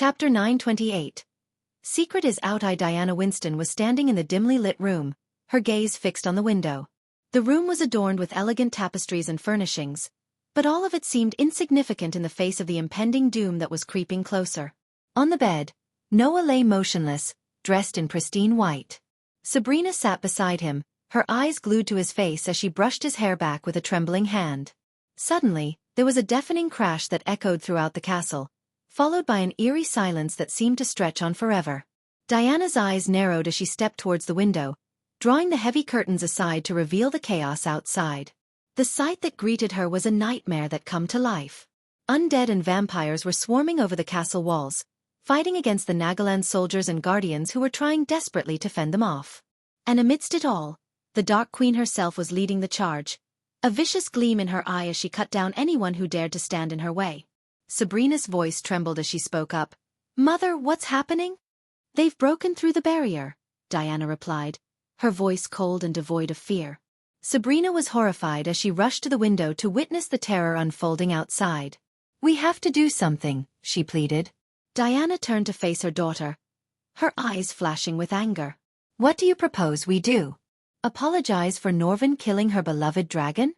Chapter 928. Secret is out. Diana Winston was standing in the dimly lit room, her gaze fixed on the window. The room was adorned with elegant tapestries and furnishings, but all of it seemed insignificant in the face of the impending doom that was creeping closer. On the bed, Noah lay motionless, dressed in pristine white. Sabrina sat beside him, her eyes glued to his face as she brushed his hair back with a trembling hand. Suddenly, there was a deafening crash that echoed throughout the castle, followed by an eerie silence that seemed to stretch on forever. Diana's eyes narrowed as she stepped towards the window, drawing the heavy curtains aside to reveal the chaos outside. The sight that greeted her was a nightmare that come to life. Undead and vampires were swarming over the castle walls, fighting against the Nagaland soldiers and guardians who were trying desperately to fend them off. And amidst it all, the Dark Queen herself was leading the charge, a vicious gleam in her eye as she cut down anyone who dared to stand in her way. Sabrina's voice trembled as she spoke up. "Mother, what's happening?" "They've broken through the barrier," Diana replied, her voice cold and devoid of fear. Sabrina was horrified as she rushed to the window to witness the terror unfolding outside. "We have to do something," she pleaded. Diana turned to face her daughter, her eyes flashing with anger. "What do you propose we do? Apologize for Norvin killing her beloved dragon?"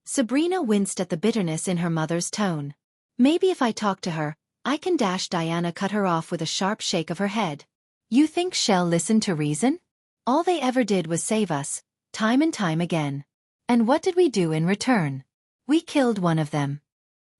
Sabrina winced at the bitterness in her mother's tone. "Maybe if I talk to her, I can dash." Diana cut her off with a sharp shake of her head. "You think she'll listen to reason? All they ever did was save us, time and time again. And what did we do in return? We killed one of them."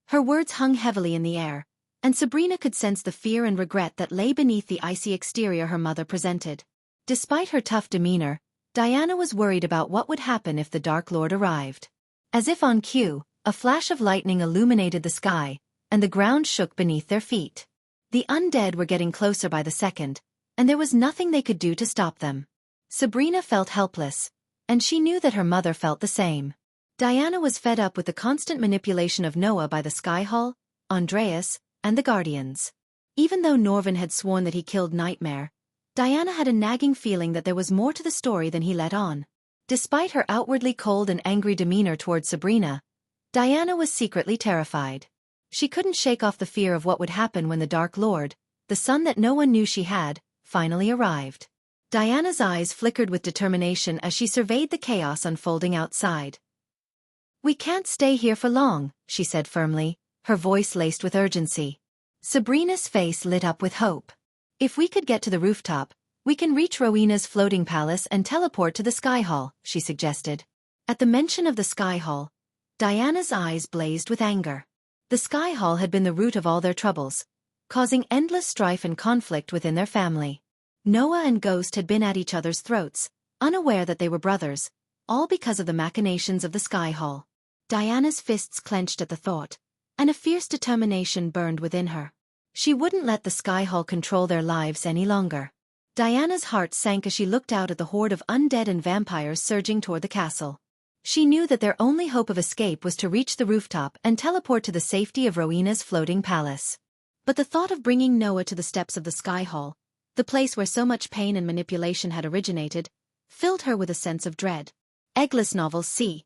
Her words hung heavily in the air, and Sabrina could sense the fear and regret that lay beneath the icy exterior her mother presented. Despite her tough demeanor, Diana was worried about what would happen if the Dark Lord arrived. As if on cue, a flash of lightning illuminated the sky, and the ground shook beneath their feet. The undead were getting closer by the second, and there was nothing they could do to stop them. Sabrina felt helpless, and she knew that her mother felt the same. Diana was fed up with the constant manipulation of Noah by the Sky Hall, Andreas, and the Guardians. Even though Norvin had sworn that he killed Nightmare, Diana had a nagging feeling that there was more to the story than he let on. Despite her outwardly cold and angry demeanor towards Sabrina, Diana was secretly terrified. She couldn't shake off the fear of what would happen when the Dark Lord, the son that no one knew she had, finally arrived. Diana's eyes flickered with determination as she surveyed the chaos unfolding outside. "We can't stay here for long," she said firmly, her voice laced with urgency. Sabrina's face lit up with hope. "If we could get to the rooftop, we can reach Rowena's floating palace and teleport to the Sky Hall," she suggested. At the mention of the Sky Hall, Diana's eyes blazed with anger. The Sky Hall had been the root of all their troubles, causing endless strife and conflict within their family. Noah and Ghost had been at each other's throats, unaware that they were brothers, all because of the machinations of the Sky Hall. Diana's fists clenched at the thought, and a fierce determination burned within her. She wouldn't let the Sky Hall control their lives any longer. Diana's heart sank as she looked out at the horde of undead and vampires surging toward the castle. She knew that their only hope of escape was to reach the rooftop and teleport to the safety of Rowena's floating palace. But the thought of bringing Noah to the steps of the Sky Hall, the place where so much pain and manipulation had originated, filled her with a sense of dread. Eggless novels c.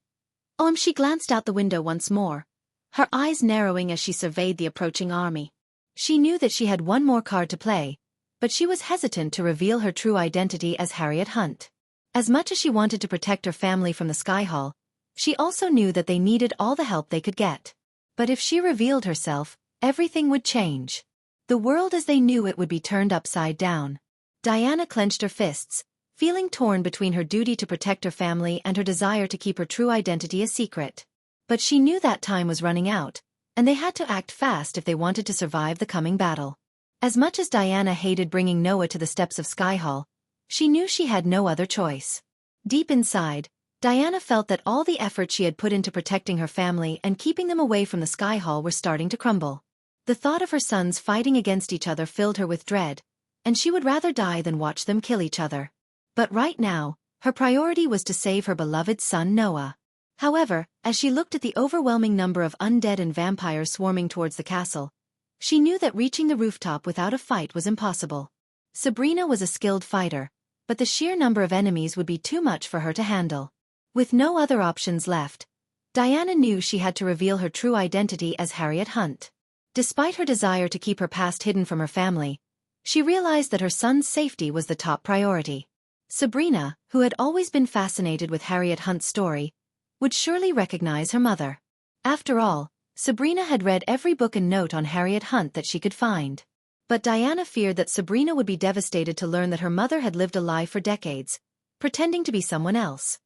She glanced out the window once more, her eyes narrowing as she surveyed the approaching army. She knew that she had one more card to play, but she was hesitant to reveal her true identity as Harriet Hunt. As much as she wanted to protect her family from the Sky Hall, she also knew that they needed all the help they could get. But if she revealed herself, everything would change. The world as they knew it would be turned upside down. Diana clenched her fists, feeling torn between her duty to protect her family and her desire to keep her true identity a secret. But she knew that time was running out, and they had to act fast if they wanted to survive the coming battle. As much as Diana hated bringing Noah to the steps of Sky Hall, she knew she had no other choice. Deep inside, Diana felt that all the effort she had put into protecting her family and keeping them away from the Sky Hall were starting to crumble. The thought of her sons fighting against each other filled her with dread, and she would rather die than watch them kill each other. But right now, her priority was to save her beloved son Noah. However, as she looked at the overwhelming number of undead and vampires swarming towards the castle, she knew that reaching the rooftop without a fight was impossible. Sabrina was a skilled fighter, but the sheer number of enemies would be too much for her to handle. With no other options left, Diana knew she had to reveal her true identity as Harriet Hunt. Despite her desire to keep her past hidden from her family, she realized that her son's safety was the top priority. Sabrina, who had always been fascinated with Harriet Hunt's story, would surely recognize her mother. After all, Sabrina had read every book and note on Harriet Hunt that she could find. But Diana feared that Sabrina would be devastated to learn that her mother had lived a lie for decades, pretending to be someone else.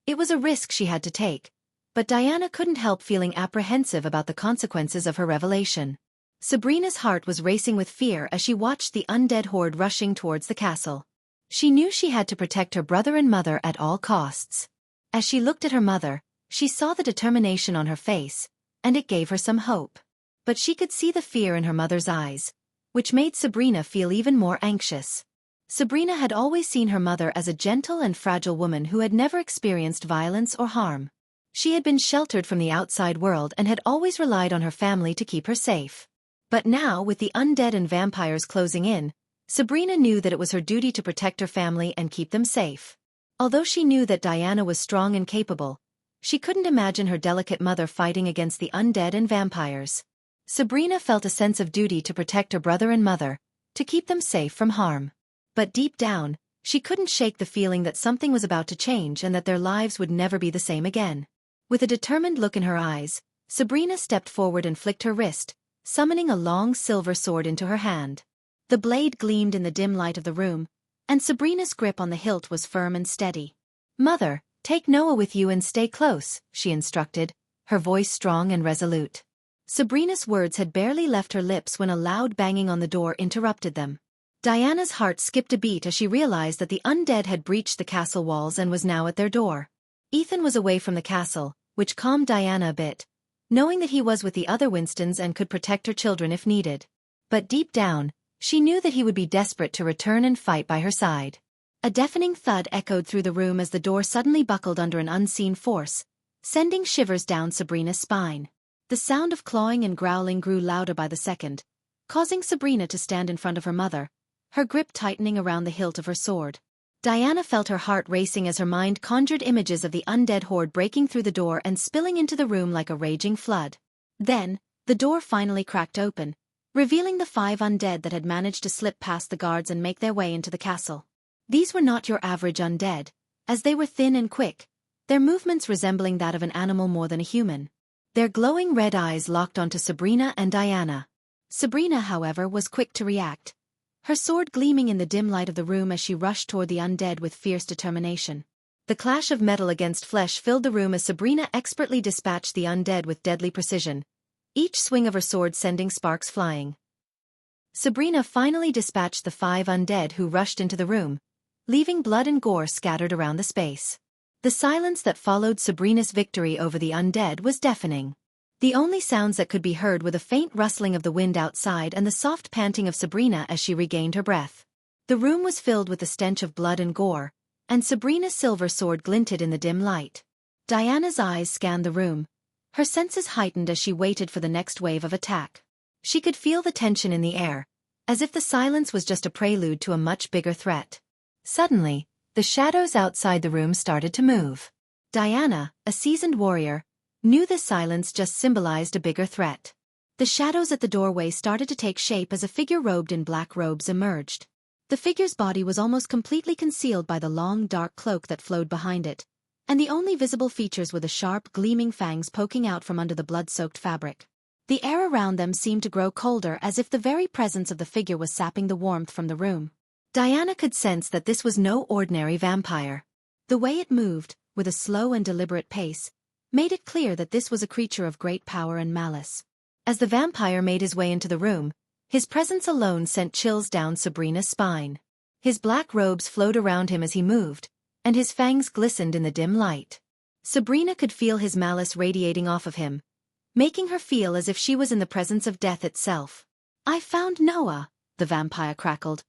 It was a risk she had to take, but Diana couldn't help feeling apprehensive about the consequences of her revelation. Sabrina's heart was racing with fear as she watched the undead horde rushing towards the castle. She knew she had to protect her brother and mother at all costs. As she looked at her mother, she saw the determination on her face, and it gave her some hope. But she could see the fear in her mother's eyes, which made Sabrina feel even more anxious. Sabrina had always seen her mother as a gentle and fragile woman who had never experienced violence or harm. She had been sheltered from the outside world and had always relied on her family to keep her safe. But now, with the undead and vampires closing in, Sabrina knew that it was her duty to protect her family and keep them safe. Although she knew that Diana was strong and capable, she couldn't imagine her delicate mother fighting against the undead and vampires. Sabrina felt a sense of duty to protect her brother and mother, to keep them safe from harm. But deep down, she couldn't shake the feeling that something was about to change and that their lives would never be the same again. With a determined look in her eyes, Sabrina stepped forward and flicked her wrist, summoning a long silver sword into her hand. The blade gleamed in the dim light of the room, and Sabrina's grip on the hilt was firm and steady. "Mother, take Noah with you and stay close," she instructed, her voice strong and resolute. Sabrina's words had barely left her lips when a loud banging on the door interrupted them. Diana's heart skipped a beat as she realized that the undead had breached the castle walls and was now at their door. Ethan was away from the castle, which calmed Diana a bit, knowing that he was with the other Winstons and could protect her children if needed. But deep down, she knew that he would be desperate to return and fight by her side. A deafening thud echoed through the room as the door suddenly buckled under an unseen force, sending shivers down Sabrina's spine. The sound of clawing and growling grew louder by the second, causing Sabrina to stand in front of her mother, her grip tightening around the hilt of her sword. Diana felt her heart racing as her mind conjured images of the undead horde breaking through the door and spilling into the room like a raging flood. Then, the door finally cracked open, revealing the 5 undead that had managed to slip past the guards and make their way into the castle. These were not your average undead, as they were thin and quick, their movements resembling that of an animal more than a human. Their glowing red eyes locked onto Sabrina and Diana. Sabrina, however, was quick to react, her sword gleaming in the dim light of the room as she rushed toward the undead with fierce determination. The clash of metal against flesh filled the room as Sabrina expertly dispatched the undead with deadly precision, each swing of her sword sending sparks flying. Sabrina finally dispatched the 5 undead who rushed into the room, leaving blood and gore scattered around the space. The silence that followed Sabrina's victory over the undead was deafening. The only sounds that could be heard were the faint rustling of the wind outside and the soft panting of Sabrina as she regained her breath. The room was filled with the stench of blood and gore, and Sabrina's silver sword glinted in the dim light. Diana's eyes scanned the room, her senses heightened as she waited for the next wave of attack. She could feel the tension in the air, as if the silence was just a prelude to a much bigger threat. Suddenly, the shadows outside the room started to move. Diana, a seasoned warrior, knew this silence just symbolized a bigger threat. The shadows at the doorway started to take shape as a figure robed in black robes emerged. The figure's body was almost completely concealed by the long dark cloak that flowed behind it, and the only visible features were the sharp, gleaming fangs poking out from under the blood-soaked fabric. The air around them seemed to grow colder as if the very presence of the figure was sapping the warmth from the room. Diana could sense that this was no ordinary vampire. The way it moved, with a slow and deliberate pace, made it clear that this was a creature of great power and malice. As the vampire made his way into the room, his presence alone sent chills down Sabrina's spine. His black robes flowed around him as he moved, and his fangs glistened in the dim light. Sabrina could feel his malice radiating off of him, making her feel as if she was in the presence of death itself. "I found Noah," the vampire crackled,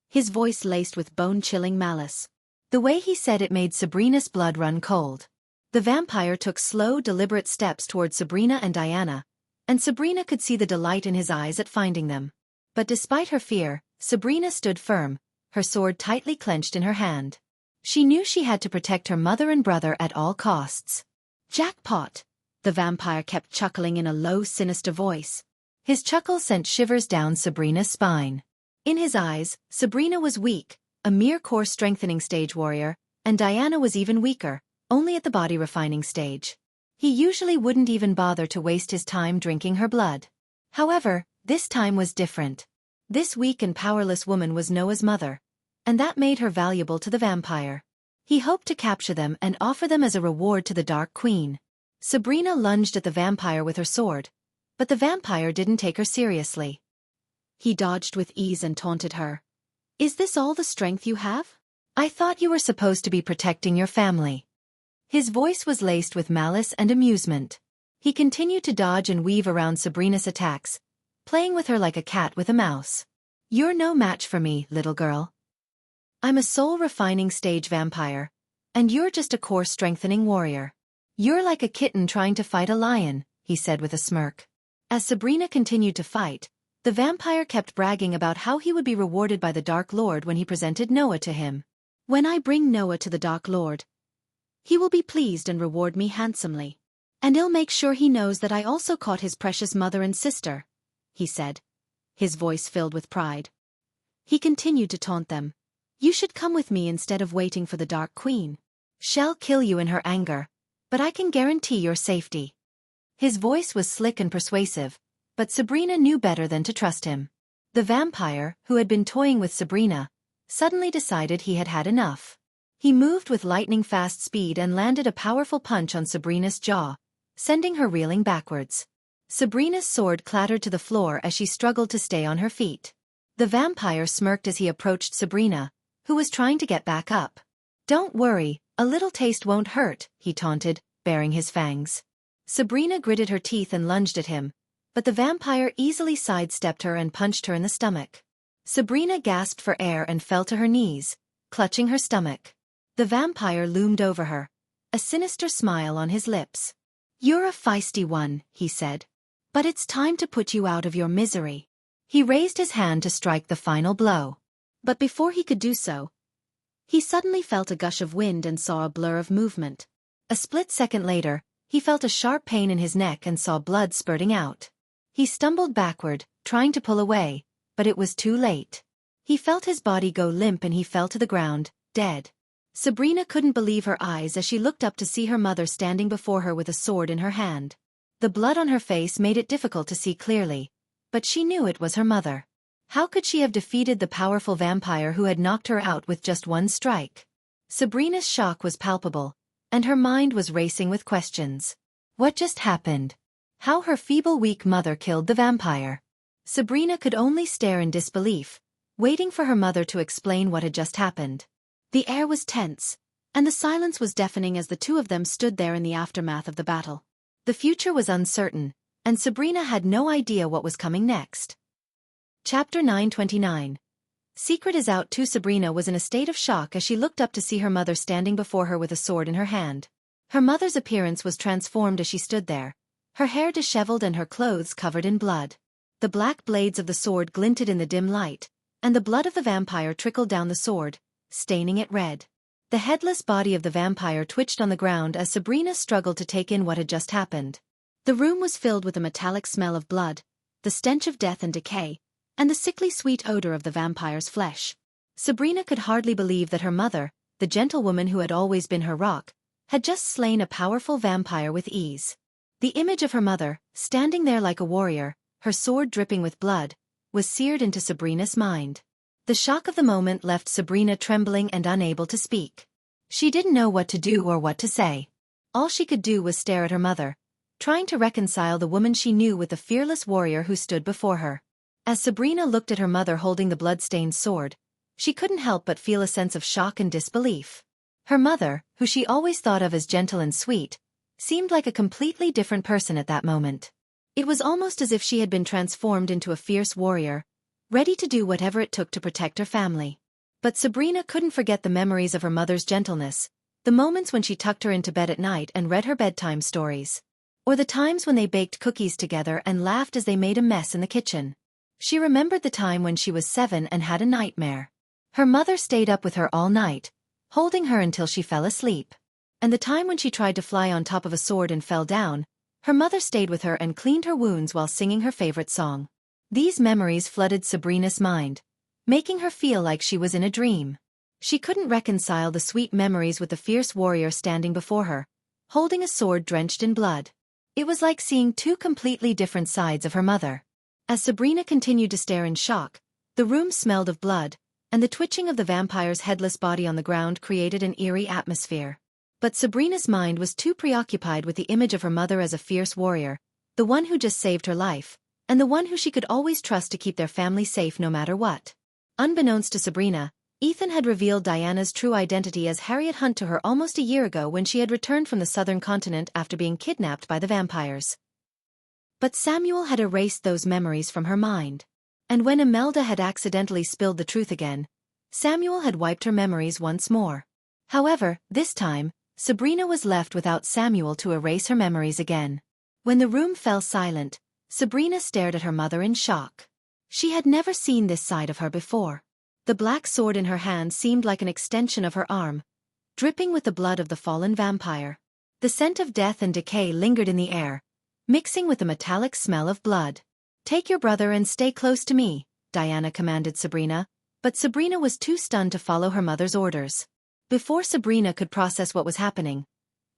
his voice laced with bone-chilling malice. The way he said it made Sabrina's blood run cold. The vampire took slow, deliberate steps towards Sabrina and Diana, and Sabrina could see the delight in his eyes at finding them. But despite her fear, Sabrina stood firm, her sword tightly clenched in her hand. She knew she had to protect her mother and brother at all costs. "Jackpot," the vampire kept chuckling in a low, sinister voice. His chuckle sent shivers down Sabrina's spine. In his eyes, Sabrina was weak, a mere core strengthening stage warrior, and Diana was even weaker, only at the body refining stage. He usually wouldn't even bother to waste his time drinking her blood. However, this time was different. This weak and powerless woman was Noah's mother, and that made her valuable to the vampire. He hoped to capture them and offer them as a reward to the Dark Queen. Sabrina lunged at the vampire with her sword, but the vampire didn't take her seriously. He dodged with ease and taunted her. "Is this all the strength you have? I thought you were supposed to be protecting your family." His voice was laced with malice and amusement. He continued to dodge and weave around Sabrina's attacks, playing with her like a cat with a mouse. "You're no match for me, little girl. I'm a soul-refining stage vampire, and you're just a core-strengthening warrior. You're like a kitten trying to fight a lion," he said with a smirk. As Sabrina continued to fight, the vampire kept bragging about how he would be rewarded by the Dark Lord when he presented Noah to him. "When I bring Noah to the Dark Lord, he will be pleased and reward me handsomely. And he'll make sure he knows that I also caught his precious mother and sister," he said, his voice filled with pride. He continued to taunt them. "You should come with me instead of waiting for the Dark Queen. She'll kill you in her anger, but I can guarantee your safety." His voice was slick and persuasive, but Sabrina knew better than to trust him. The vampire, who had been toying with Sabrina, suddenly decided he had had enough. He moved with lightning-fast speed and landed a powerful punch on Sabrina's jaw, sending her reeling backwards. Sabrina's sword clattered to the floor as she struggled to stay on her feet. The vampire smirked as he approached Sabrina, who was trying to get back up. "Don't worry, a little taste won't hurt," he taunted, baring his fangs. Sabrina gritted her teeth and lunged at him, but the vampire easily sidestepped her and punched her in the stomach. Sabrina gasped for air and fell to her knees, clutching her stomach. The vampire loomed over her, a sinister smile on his lips. "You're a feisty one," he said. "But it's time to put you out of your misery." He raised his hand to strike the final blow. But before he could do so, he suddenly felt a gush of wind and saw a blur of movement. A split second later, he felt a sharp pain in his neck and saw blood spurting out. He stumbled backward, trying to pull away, but it was too late. He felt his body go limp and he fell to the ground, dead. Sabrina couldn't believe her eyes as she looked up to see her mother standing before her with a sword in her hand. The blood on her face made it difficult to see clearly, but she knew it was her mother. How could she have defeated the powerful vampire who had knocked her out with just one strike? Sabrina's shock was palpable, and her mind was racing with questions. What just happened? How her feeble, weak mother killed the vampire? Sabrina could only stare in disbelief, waiting for her mother to explain what had just happened. The air was tense, and the silence was deafening as the two of them stood there in the aftermath of the battle. The future was uncertain, and Sabrina had no idea what was coming next. Chapter 929. Secret is Out. Sabrina was in a state of shock as she looked up to see her mother standing before her with a sword in her hand. Her mother's appearance was transformed as she stood there, her hair disheveled and her clothes covered in blood. The black blades of the sword glinted in the dim light, and the blood of the vampire trickled down the sword, staining it red. The headless body of the vampire twitched on the ground as Sabrina struggled to take in what had just happened. The room was filled with a metallic smell of blood, the stench of death and decay, and the sickly sweet odor of the vampire's flesh. Sabrina could hardly believe that her mother, the gentlewoman who had always been her rock, had just slain a powerful vampire with ease. The image of her mother, standing there like a warrior, her sword dripping with blood, was seared into Sabrina's mind. The shock of the moment left Sabrina trembling and unable to speak. She didn't know what to do or what to say. All she could do was stare at her mother, trying to reconcile the woman she knew with the fearless warrior who stood before her. As Sabrina looked at her mother holding the blood-stained sword, she couldn't help but feel a sense of shock and disbelief. Her mother, who she always thought of as gentle and sweet, seemed like a completely different person at that moment. It was almost as if she had been transformed into a fierce warrior, ready to do whatever it took to protect her family. But Sabrina couldn't forget the memories of her mother's gentleness, the moments when she tucked her into bed at night and read her bedtime stories, or the times when they baked cookies together and laughed as they made a mess in the kitchen. She remembered the time when she was 7 and had a nightmare. Her mother stayed up with her all night, holding her until she fell asleep. And the time when she tried to fly on top of a sword and fell down, Her mother stayed with her and cleaned her wounds while singing her favorite song. These memories flooded Sabrina's mind, making her feel like she was in a dream. She couldn't reconcile the sweet memories with the fierce warrior standing before her, holding a sword drenched in blood. It was like seeing two completely different sides of her mother. As Sabrina continued to stare in shock, the room smelled of blood, and the twitching of the vampire's headless body on the ground created an eerie atmosphere. But Sabrina's mind was too preoccupied with the image of her mother as a fierce warrior, the one who just saved her life, and the one who she could always trust to keep their family safe no matter what. Unbeknownst to Sabrina, Ethan had revealed Diana's true identity as Harriet Hunt to her almost a year ago when she had returned from the southern continent after being kidnapped by the vampires. But Samuel had erased those memories from her mind. And when Imelda had accidentally spilled the truth again, Samuel had wiped her memories once more. However, this time, Sabrina was left without Samuel to erase her memories again. When the room fell silent, Sabrina stared at her mother in shock. She had never seen this side of her before. The black sword in her hand seemed like an extension of her arm, dripping with the blood of the fallen vampire. The scent of death and decay lingered in the air, mixing with the metallic smell of blood. "Take your brother and stay close to me," Diana commanded Sabrina, but Sabrina was too stunned to follow her mother's orders. Before Sabrina could process what was happening,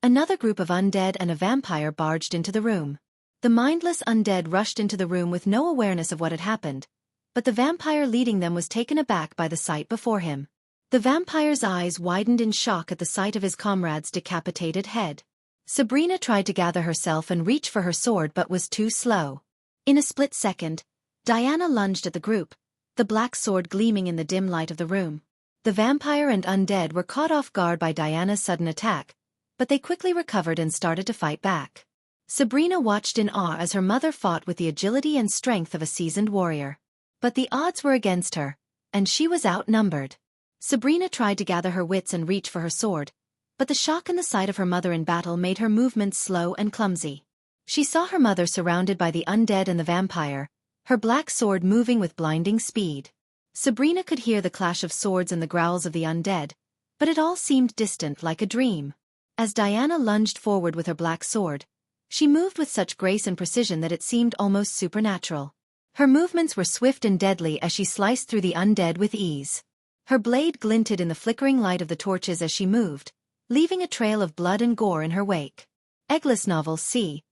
another group of undead and a vampire barged into the room. The mindless undead rushed into the room with no awareness of what had happened, but the vampire leading them was taken aback by the sight before him. The vampire's eyes widened in shock at the sight of his comrade's decapitated head. Sabrina tried to gather herself and reach for her sword but was too slow. In a split second, Diana lunged at the group, the black sword gleaming in the dim light of the room. The vampire and undead were caught off guard by Diana's sudden attack, but they quickly recovered and started to fight back. Sabrina watched in awe as her mother fought with the agility and strength of a seasoned warrior. But the odds were against her, and she was outnumbered. Sabrina tried to gather her wits and reach for her sword, but the shock in the sight of her mother in battle made her movements slow and clumsy. She saw her mother surrounded by the undead and the vampire, her black sword moving with blinding speed. Sabrina could hear the clash of swords and the growls of the undead, but it all seemed distant like a dream. As Diana lunged forward with her black sword, she moved with such grace and precision that it seemed almost supernatural. Her movements were swift and deadly as she sliced through the undead with ease. Her blade glinted in the flickering light of the torches as she moved, leaving a trail of blood and gore in her wake. Eggless Novel C.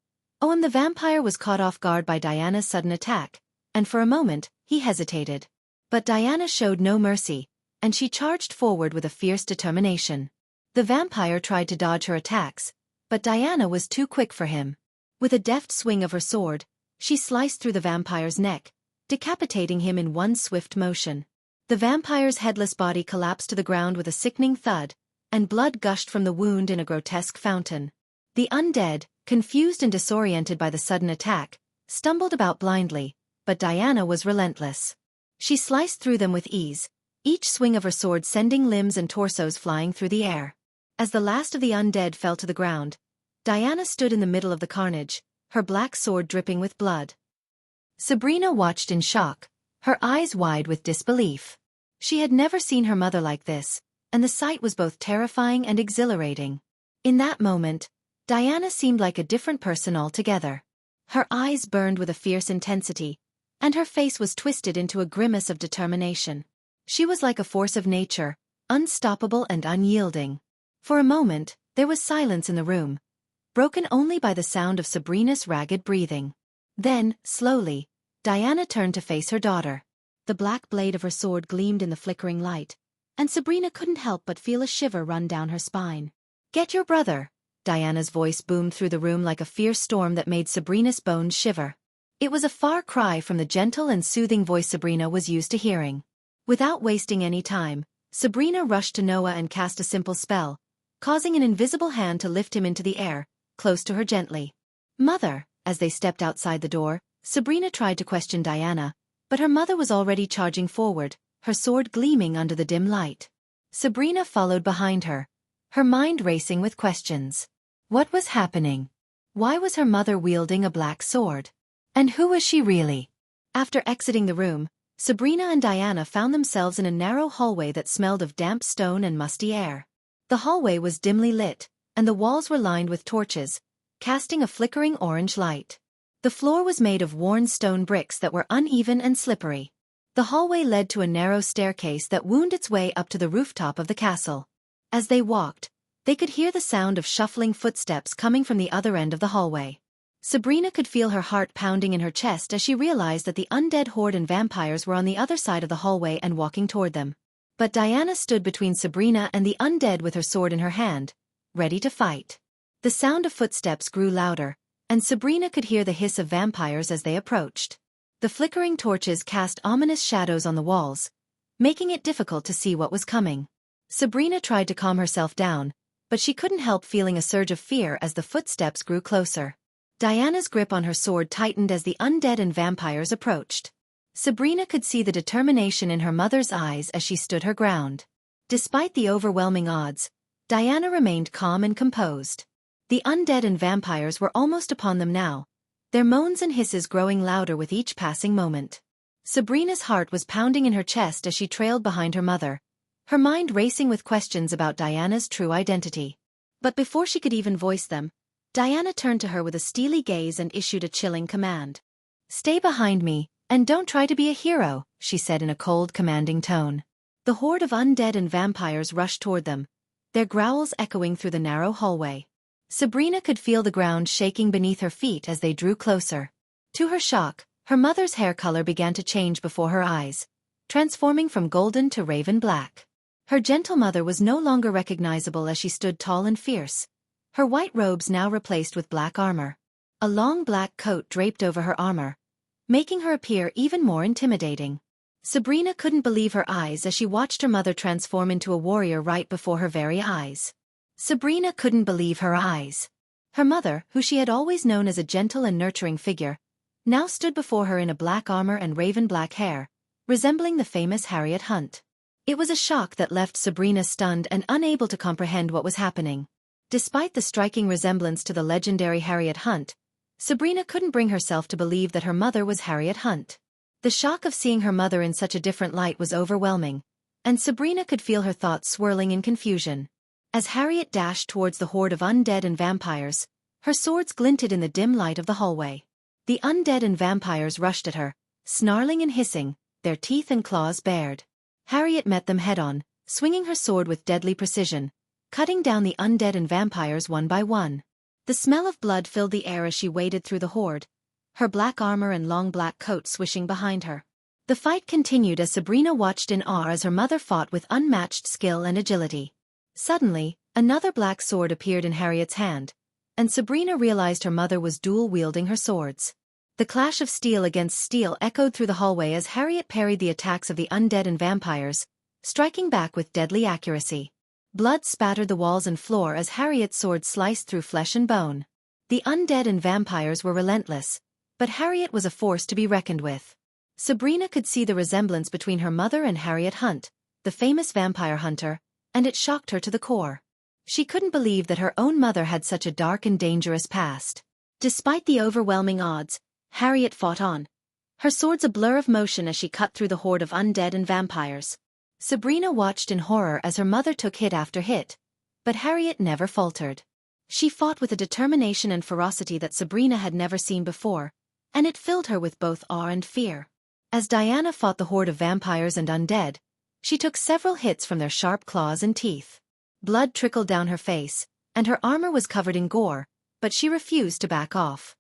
OM. The vampire was caught off guard by Diana's sudden attack, and for a moment, he hesitated. But Diana showed no mercy, and she charged forward with a fierce determination. The vampire tried to dodge her attacks, but Diana was too quick for him. With a deft swing of her sword, she sliced through the vampire's neck, decapitating him in one swift motion. The vampire's headless body collapsed to the ground with a sickening thud, and blood gushed from the wound in a grotesque fountain. The undead, confused and disoriented by the sudden attack, stumbled about blindly, but Diana was relentless. She sliced through them with ease, each swing of her sword sending limbs and torsos flying through the air. As the last of the undead fell to the ground, Diana stood in the middle of the carnage, her black sword dripping with blood. Sabrina watched in shock, her eyes wide with disbelief. She had never seen her mother like this, and the sight was both terrifying and exhilarating. In that moment, Diana seemed like a different person altogether. Her eyes burned with a fierce intensity, and her face was twisted into a grimace of determination. She was like a force of nature, unstoppable and unyielding. For a moment, there was silence in the room, broken only by the sound of Sabrina's ragged breathing. Then, slowly, Diana turned to face her daughter. The black blade of her sword gleamed in the flickering light, and Sabrina couldn't help but feel a shiver run down her spine. "Get your brother," Diana's voice boomed through the room like a fierce storm that made Sabrina's bones shiver. It was a far cry from the gentle and soothing voice Sabrina was used to hearing. Without wasting any time, Sabrina rushed to Noah and cast a simple spell, causing an invisible hand to lift him into the air, close to her gently. "Mother," as they stepped outside the door, Sabrina tried to question Diana, but her mother was already charging forward, her sword gleaming under the dim light. Sabrina followed behind her, her mind racing with questions. What was happening? Why was her mother wielding a black sword? And who was she really? After exiting the room, Sabrina and Diana found themselves in a narrow hallway that smelled of damp stone and musty air. The hallway was dimly lit, and the walls were lined with torches, casting a flickering orange light. The floor was made of worn stone bricks that were uneven and slippery. The hallway led to a narrow staircase that wound its way up to the rooftop of the castle. As they walked, they could hear the sound of shuffling footsteps coming from the other end of the hallway. Sabrina could feel her heart pounding in her chest as she realized that the undead horde and vampires were on the other side of the hallway and walking toward them. But Diana stood between Sabrina and the undead with her sword in her hand, ready to fight. The sound of footsteps grew louder, and Sabrina could hear the hiss of vampires as they approached. The flickering torches cast ominous shadows on the walls, making it difficult to see what was coming. Sabrina tried to calm herself down, but she couldn't help feeling a surge of fear as the footsteps grew closer. Diana's grip on her sword tightened as the undead and vampires approached. Sabrina could see the determination in her mother's eyes as she stood her ground. Despite the overwhelming odds, Diana remained calm and composed. The undead and vampires were almost upon them now, their moans and hisses growing louder with each passing moment. Sabrina's heart was pounding in her chest as she trailed behind her mother, her mind racing with questions about Diana's true identity. But before she could even voice them, Diana turned to her with a steely gaze and issued a chilling command. "Stay behind me, and don't try to be a hero," she said in a cold, commanding tone. The horde of undead and vampires rushed toward them, their growls echoing through the narrow hallway. Sabrina could feel the ground shaking beneath her feet as they drew closer. To her shock, her mother's hair color began to change before her eyes, transforming from golden to raven black. Her gentle mother was no longer recognizable as she stood tall and fierce, her white robes now replaced with black armor. A long black coat draped over her armor, making her appear even more intimidating. Sabrina couldn't believe her eyes as she watched her mother transform into a warrior right before her very eyes. Sabrina couldn't believe her eyes. Her mother, who she had always known as a gentle and nurturing figure, now stood before her in a black armor and raven black hair, resembling the famous Harriet Hunt. It was a shock that left Sabrina stunned and unable to comprehend what was happening. Despite the striking resemblance to the legendary Harriet Hunt, Sabrina couldn't bring herself to believe that her mother was Harriet Hunt. The shock of seeing her mother in such a different light was overwhelming, and Sabrina could feel her thoughts swirling in confusion. As Harriet dashed towards the horde of undead and vampires, her swords glinted in the dim light of the hallway. The undead and vampires rushed at her, snarling and hissing, their teeth and claws bared. Harriet met them head-on, swinging her sword with deadly precision, cutting down the undead and vampires one by one. The smell of blood filled the air as she waded through the horde, her black armor and long black coat swishing behind her. The fight continued as Sabrina watched in awe as her mother fought with unmatched skill and agility. Suddenly, another black sword appeared in Harriet's hand, and Sabrina realized her mother was dual-wielding her swords. The clash of steel against steel echoed through the hallway as Harriet parried the attacks of the undead and vampires, striking back with deadly accuracy. Blood spattered the walls and floor as Harriet's sword sliced through flesh and bone. The undead and vampires were relentless, but Harriet was a force to be reckoned with. Sabrina could see the resemblance between her mother and Harriet Hunt, the famous vampire hunter, and it shocked her to the core. She couldn't believe that her own mother had such a dark and dangerous past. Despite the overwhelming odds, Harriet fought on, her swords a blur of motion as she cut through the horde of undead and vampires. Sabrina watched in horror as her mother took hit after hit, but Harriet never faltered. She fought with a determination and ferocity that Sabrina had never seen before, and it filled her with both awe and fear. As Diana fought the horde of vampires and undead, she took several hits from their sharp claws and teeth. Blood trickled down her face, and her armor was covered in gore, but she refused to back off.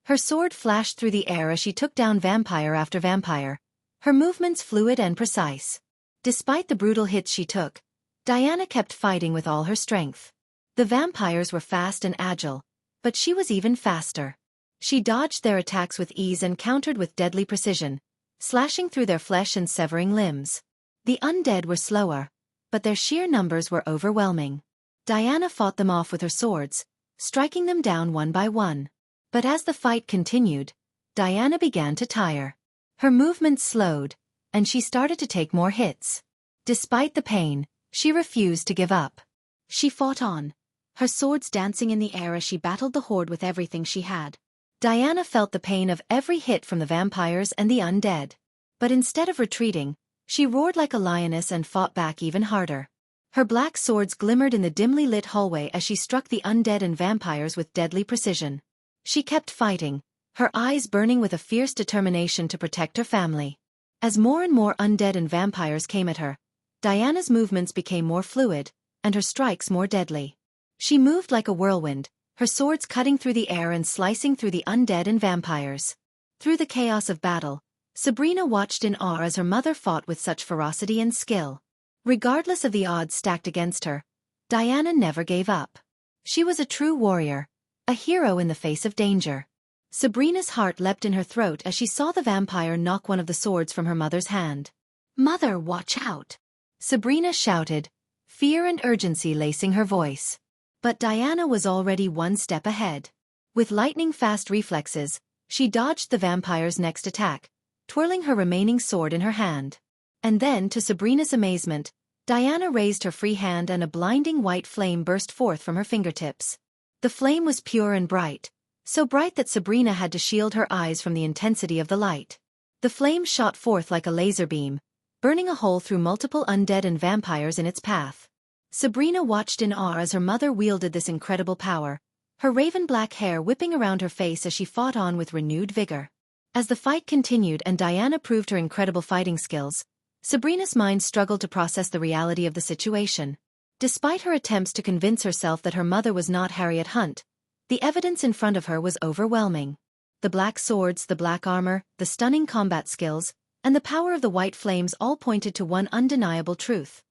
Her sword flashed through the air as she took down vampire after vampire, her movements fluid and precise. Despite the brutal hits she took, Diana kept fighting with all her strength. The vampires were fast and agile, but she was even faster. She dodged their attacks with ease and countered with deadly precision, slashing through their flesh and severing limbs. The undead were slower, but their sheer numbers were overwhelming. Diana fought them off with her swords, striking them down one by one. But as the fight continued, Diana began to tire. Her movements slowed, and she started to take more hits. Despite the pain, she refused to give up. She fought on, her swords dancing in the air as she battled the horde with everything she had. Diana felt the pain of every hit from the vampires and the undead. But instead of retreating, she roared like a lioness and fought back even harder. Her black swords glimmered in the dimly lit hallway as she struck the undead and vampires with deadly precision. She kept fighting, her eyes burning with a fierce determination to protect her family. As more and more undead and vampires came at her, Diana's movements became more fluid, and her strikes more deadly. She moved like a whirlwind, her swords cutting through the air and slicing through the undead and vampires. Through the chaos of battle, Sabrina watched in awe as her mother fought with such ferocity and skill. Regardless of the odds stacked against her, Diana never gave up. She was a true warrior, a hero in the face of danger. Sabrina's heart leapt in her throat as she saw the vampire knock one of the swords from her mother's hand. "Mother, watch out!" Sabrina shouted, fear and urgency lacing her voice. But Diana was already one step ahead. With lightning-fast reflexes, she dodged the vampire's next attack, twirling her remaining sword in her hand. And then, to Sabrina's amazement, Diana raised her free hand and a blinding white flame burst forth from her fingertips. The flame was pure and bright, so bright that Sabrina had to shield her eyes from the intensity of the light. The flame shot forth like a laser beam, burning a hole through multiple undead and vampires in its path. Sabrina watched in awe as her mother wielded this incredible power, her raven-black hair whipping around her face as she fought on with renewed vigor. As the fight continued and Diana proved her incredible fighting skills, Sabrina's mind struggled to process the reality of the situation. Despite her attempts to convince herself that her mother was not Harriet Hunt, the evidence in front of her was overwhelming. The black swords, the black armor, the stunning combat skills, and the power of the white flames all pointed to one undeniable truth.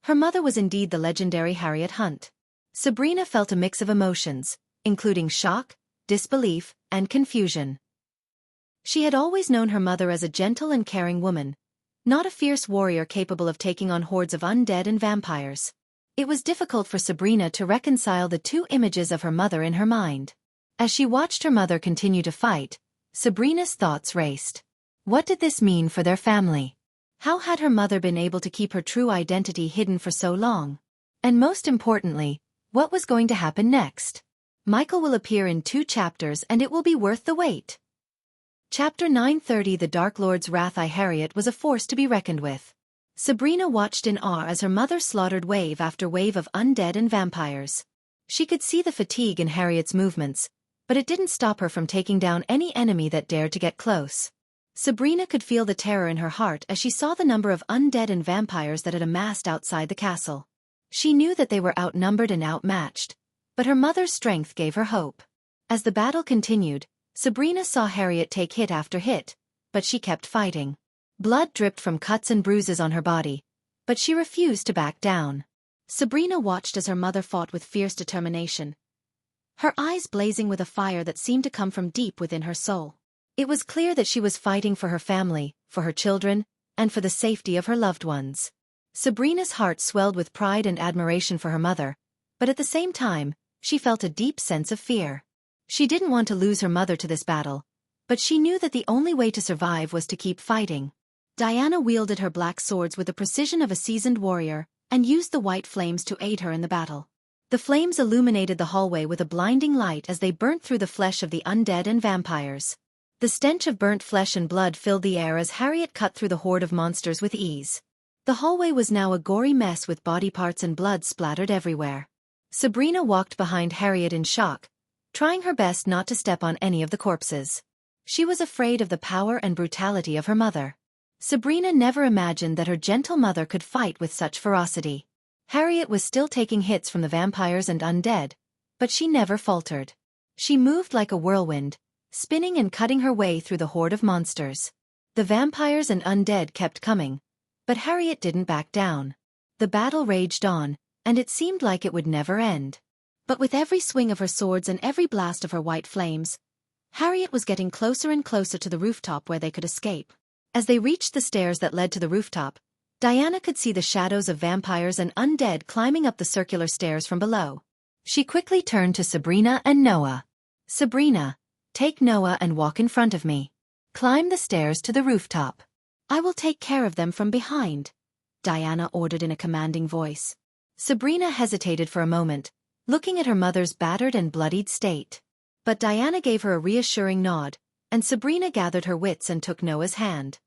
Her mother was indeed the legendary Harriet Hunt. Sabrina felt a mix of emotions, including shock, disbelief, and confusion. She had always known her mother as a gentle and caring woman, not a fierce warrior capable of taking on hordes of undead and vampires. It was difficult for Sabrina to reconcile the two images of her mother in her mind. As she watched her mother continue to fight, Sabrina's thoughts raced. What did this mean for their family? How had her mother been able to keep her true identity hidden for so long? And most importantly, what was going to happen next? Michael will appear in 2 chapters and it will be worth the wait. Chapter 930 The Dark Lord's Wrath. Harriet was a force to be reckoned with. Sabrina watched in awe as her mother slaughtered wave after wave of undead and vampires. She could see the fatigue in Harriet's movements, but it didn't stop her from taking down any enemy that dared to get close. Sabrina could feel the terror in her heart as she saw the number of undead and vampires that had amassed outside the castle. She knew that they were outnumbered and outmatched, but her mother's strength gave her hope. As the battle continued, Sabrina saw Harriet take hit after hit, but she kept fighting. Blood dripped from cuts and bruises on her body, but she refused to back down. Sabrina watched as her mother fought with fierce determination, her eyes blazing with a fire that seemed to come from deep within her soul. It was clear that she was fighting for her family, for her children, and for the safety of her loved ones. Sabrina's heart swelled with pride and admiration for her mother, but at the same time, she felt a deep sense of fear. She didn't want to lose her mother to this battle, but she knew that the only way to survive was to keep fighting. Diana wielded her black swords with the precision of a seasoned warrior, and used the white flames to aid her in the battle. The flames illuminated the hallway with a blinding light as they burnt through the flesh of the undead and vampires. The stench of burnt flesh and blood filled the air as Harriet cut through the horde of monsters with ease. The hallway was now a gory mess with body parts and blood splattered everywhere. Sabrina walked behind Harriet in shock, trying her best not to step on any of the corpses. She was afraid of the power and brutality of her mother. Sabrina never imagined that her gentle mother could fight with such ferocity. Harriet was still taking hits from the vampires and undead, but she never faltered. She moved like a whirlwind, spinning and cutting her way through the horde of monsters. The vampires and undead kept coming, but Harriet didn't back down. The battle raged on, and it seemed like it would never end. But with every swing of her swords and every blast of her white flames, Harriet was getting closer and closer to the rooftop where they could escape. As they reached the stairs that led to the rooftop, Diana could see the shadows of vampires and undead climbing up the circular stairs from below. She quickly turned to Sabrina and Noah. "Sabrina, take Noah and walk in front of me. Climb the stairs to the rooftop. I will take care of them from behind," Diana ordered in a commanding voice. Sabrina hesitated for a moment, looking at her mother's battered and bloodied state. But Diana gave her a reassuring nod, and Sabrina gathered her wits and took Noah's hand.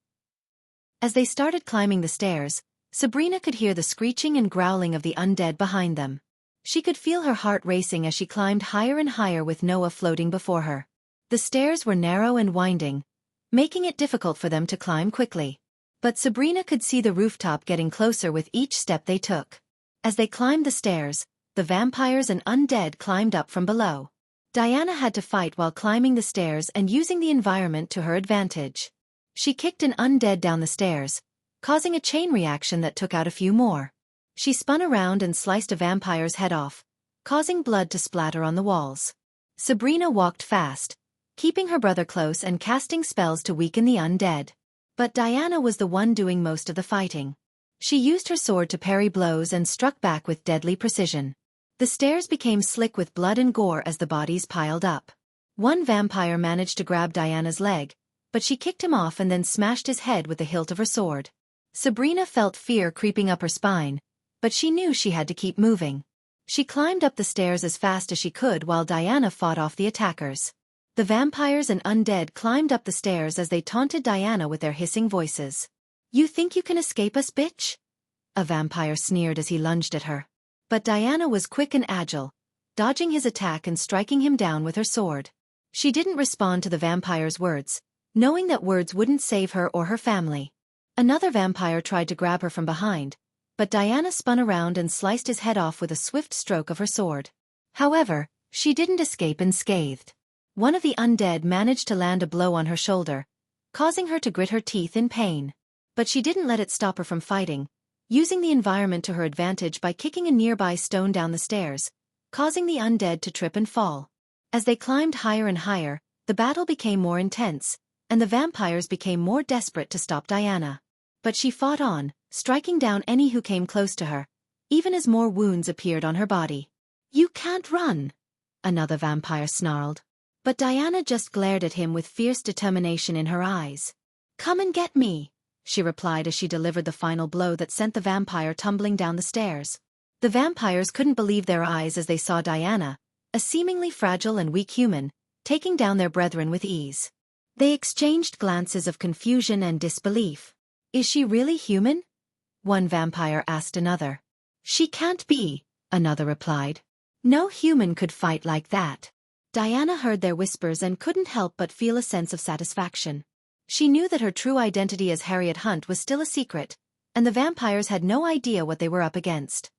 As they started climbing the stairs, Sabrina could hear the screeching and growling of the undead behind them. She could feel her heart racing as she climbed higher and higher with Noah floating before her. The stairs were narrow and winding, making it difficult for them to climb quickly. But Sabrina could see the rooftop getting closer with each step they took. As they climbed the stairs, the vampires and undead climbed up from below. Diana had to fight while climbing the stairs and using the environment to her advantage. She kicked an undead down the stairs, causing a chain reaction that took out a few more. She spun around and sliced a vampire's head off, causing blood to splatter on the walls. Sabrina walked fast, keeping her brother close and casting spells to weaken the undead. But Diana was the one doing most of the fighting. She used her sword to parry blows and struck back with deadly precision. The stairs became slick with blood and gore as the bodies piled up. One vampire managed to grab Diana's leg, but she kicked him off and then smashed his head with the hilt of her sword. Sabrina felt fear creeping up her spine, but she knew she had to keep moving. She climbed up the stairs as fast as she could while Diana fought off the attackers. The vampires and undead climbed up the stairs as they taunted Diana with their hissing voices. "You think you can escape us, bitch?" A vampire sneered as he lunged at her. But Diana was quick and agile, dodging his attack and striking him down with her sword. She didn't respond to the vampire's words, knowing that words wouldn't save her or her family. Another vampire tried to grab her from behind, but Diana spun around and sliced his head off with a swift stroke of her sword. However, she didn't escape unscathed. One of the undead managed to land a blow on her shoulder, causing her to grit her teeth in pain. But she didn't let it stop her from fighting, using the environment to her advantage by kicking a nearby stone down the stairs, causing the undead to trip and fall. As they climbed higher and higher, the battle became more intense, and the vampires became more desperate to stop Diana. But she fought on, striking down any who came close to her, even as more wounds appeared on her body. "You can't run," another vampire snarled. But Diana just glared at him with fierce determination in her eyes. "Come and get me," she replied as she delivered the final blow that sent the vampire tumbling down the stairs. The vampires couldn't believe their eyes as they saw Diana, a seemingly fragile and weak human, taking down their brethren with ease. They exchanged glances of confusion and disbelief. "Is she really human?" one vampire asked another. "She can't be," another replied. "No human could fight like that." Diana heard their whispers and couldn't help but feel a sense of satisfaction. She knew that her true identity as Harriet Hunt was still a secret, and the vampires had no idea what they were up against.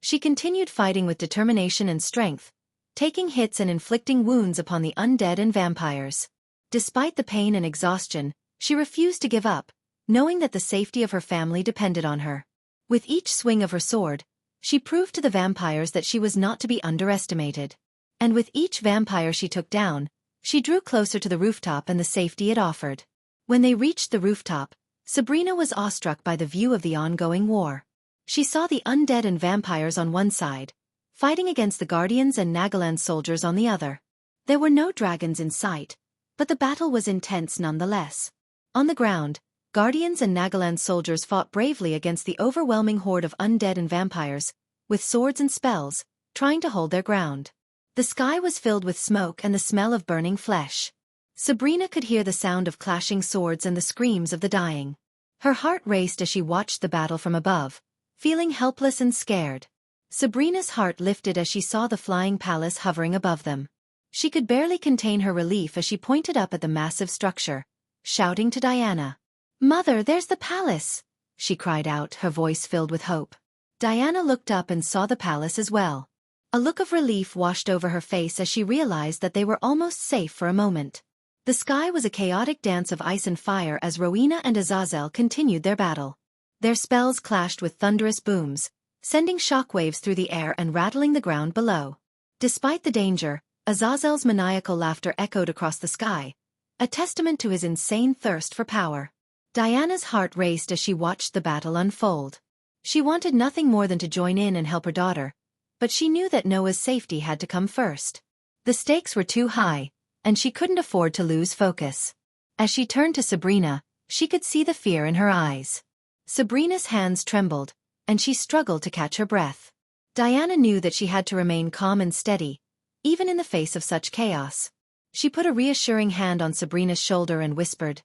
She continued fighting with determination and strength, taking hits and inflicting wounds upon the undead and vampires. Despite the pain and exhaustion, she refused to give up, knowing that the safety of her family depended on her. With each swing of her sword, she proved to the vampires that she was not to be underestimated. And with each vampire she took down, she drew closer to the rooftop and the safety it offered. When they reached the rooftop, Sabrina was awestruck by the view of the ongoing war. She saw the undead and vampires on one side, fighting against the Guardians and Nagaland soldiers on the other. There were no dragons in sight, but the battle was intense nonetheless. On the ground, Guardians and Nagaland soldiers fought bravely against the overwhelming horde of undead and vampires, with swords and spells, trying to hold their ground. The sky was filled with smoke and the smell of burning flesh. Sabrina could hear the sound of clashing swords and the screams of the dying. Her heart raced as she watched the battle from above, feeling helpless and scared. Sabrina's heart lifted as she saw the flying palace hovering above them. She could barely contain her relief as she pointed up at the massive structure, shouting to Diana. "Mother, there's the palace!" she cried out, her voice filled with hope. Diana looked up and saw the palace as well. A look of relief washed over her face as she realized that they were almost safe for a moment. The sky was a chaotic dance of ice and fire as Rowena and Azazel continued their battle. Their spells clashed with thunderous booms, sending shockwaves through the air and rattling the ground below. Despite the danger, Azazel's maniacal laughter echoed across the sky, a testament to his insane thirst for power. Diana's heart raced as she watched the battle unfold. She wanted nothing more than to join in and help her daughter, but she knew that Noah's safety had to come first. The stakes were too high, and she couldn't afford to lose focus. As she turned to Sabrina, she could see the fear in her eyes. Sabrina's hands trembled, and she struggled to catch her breath. Diana knew that she had to remain calm and steady, even in the face of such chaos. She put a reassuring hand on Sabrina's shoulder and whispered,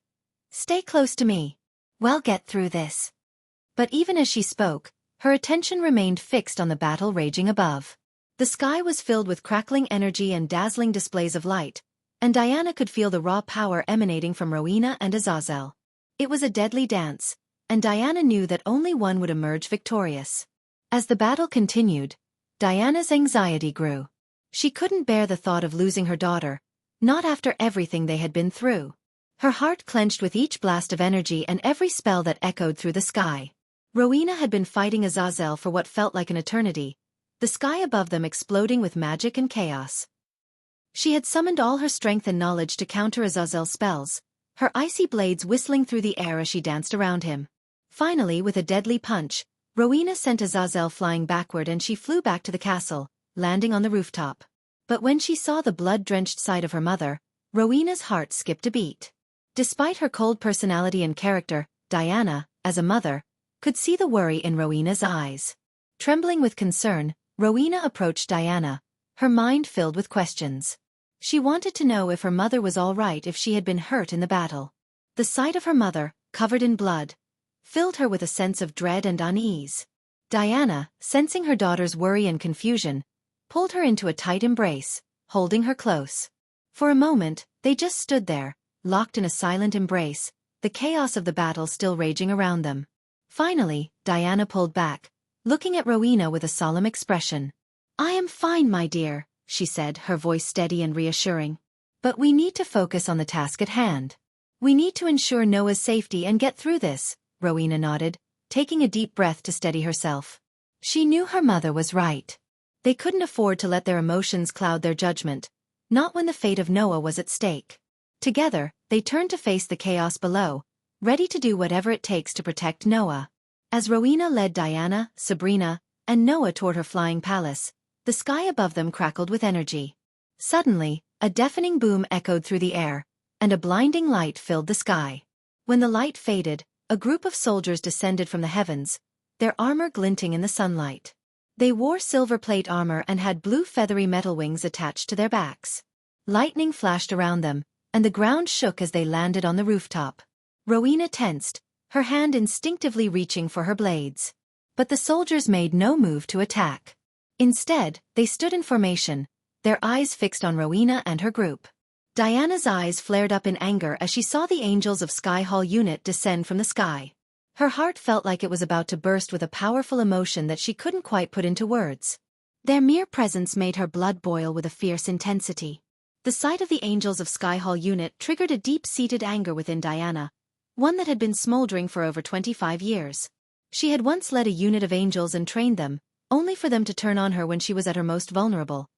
"Stay close to me. We'll get through this." But even as she spoke, her attention remained fixed on the battle raging above. The sky was filled with crackling energy and dazzling displays of light, and Diana could feel the raw power emanating from Rowena and Azazel. It was a deadly dance, and Diana knew that only one would emerge victorious. As the battle continued, Diana's anxiety grew. She couldn't bear the thought of losing her daughter, not after everything they had been through. Her heart clenched with each blast of energy and every spell that echoed through the sky. Rowena had been fighting Azazel for what felt like an eternity, the sky above them exploding with magic and chaos. She had summoned all her strength and knowledge to counter Azazel's spells, her icy blades whistling through the air as she danced around him. Finally, with a deadly punch, Rowena sent Azazel flying backward and she flew back to the castle, landing on the rooftop. But when she saw the blood-drenched side of her mother, Rowena's heart skipped a beat. Despite her cold personality and character, Diana, as a mother, could see the worry in Rowena's eyes. Trembling with concern, Rowena approached Diana, her mind filled with questions. She wanted to know if her mother was all right, if she had been hurt in the battle. The sight of her mother, covered in blood, filled her with a sense of dread and unease. Diana, sensing her daughter's worry and confusion, pulled her into a tight embrace, holding her close. For a moment, they just stood there, locked in a silent embrace, the chaos of the battle still raging around them. Finally, Diana pulled back, looking at Rowena with a solemn expression. "I am fine, my dear," she said, her voice steady and reassuring. "But we need to focus on the task at hand. We need to ensure Noah's safety and get through this." Rowena nodded, taking a deep breath to steady herself. She knew her mother was right. They couldn't afford to let their emotions cloud their judgment, not when the fate of Noah was at stake. Together, they turned to face the chaos below, ready to do whatever it takes to protect Noah. As Rowena led Diana, Sabrina, and Noah toward her flying palace, the sky above them crackled with energy. Suddenly, a deafening boom echoed through the air, and a blinding light filled the sky. When the light faded, a group of soldiers descended from the heavens, their armor glinting in the sunlight. They wore silver plate armor and had blue feathery metal wings attached to their backs. Lightning flashed around them, and the ground shook as they landed on the rooftop. Rowena tensed, her hand instinctively reaching for her blades. But the soldiers made no move to attack. Instead, they stood in formation, their eyes fixed on Rowena and her group. Diana's eyes flared up in anger as she saw the Angels of Sky Hall unit descend from the sky. Her heart felt like it was about to burst with a powerful emotion that she couldn't quite put into words. Their mere presence made her blood boil with a fierce intensity. The sight of the Angels of Sky Hall unit triggered a deep-seated anger within Diana, one that had been smoldering for over 25 years. She had once led a unit of angels and trained them, only for them to turn on her when she was at her most vulnerable.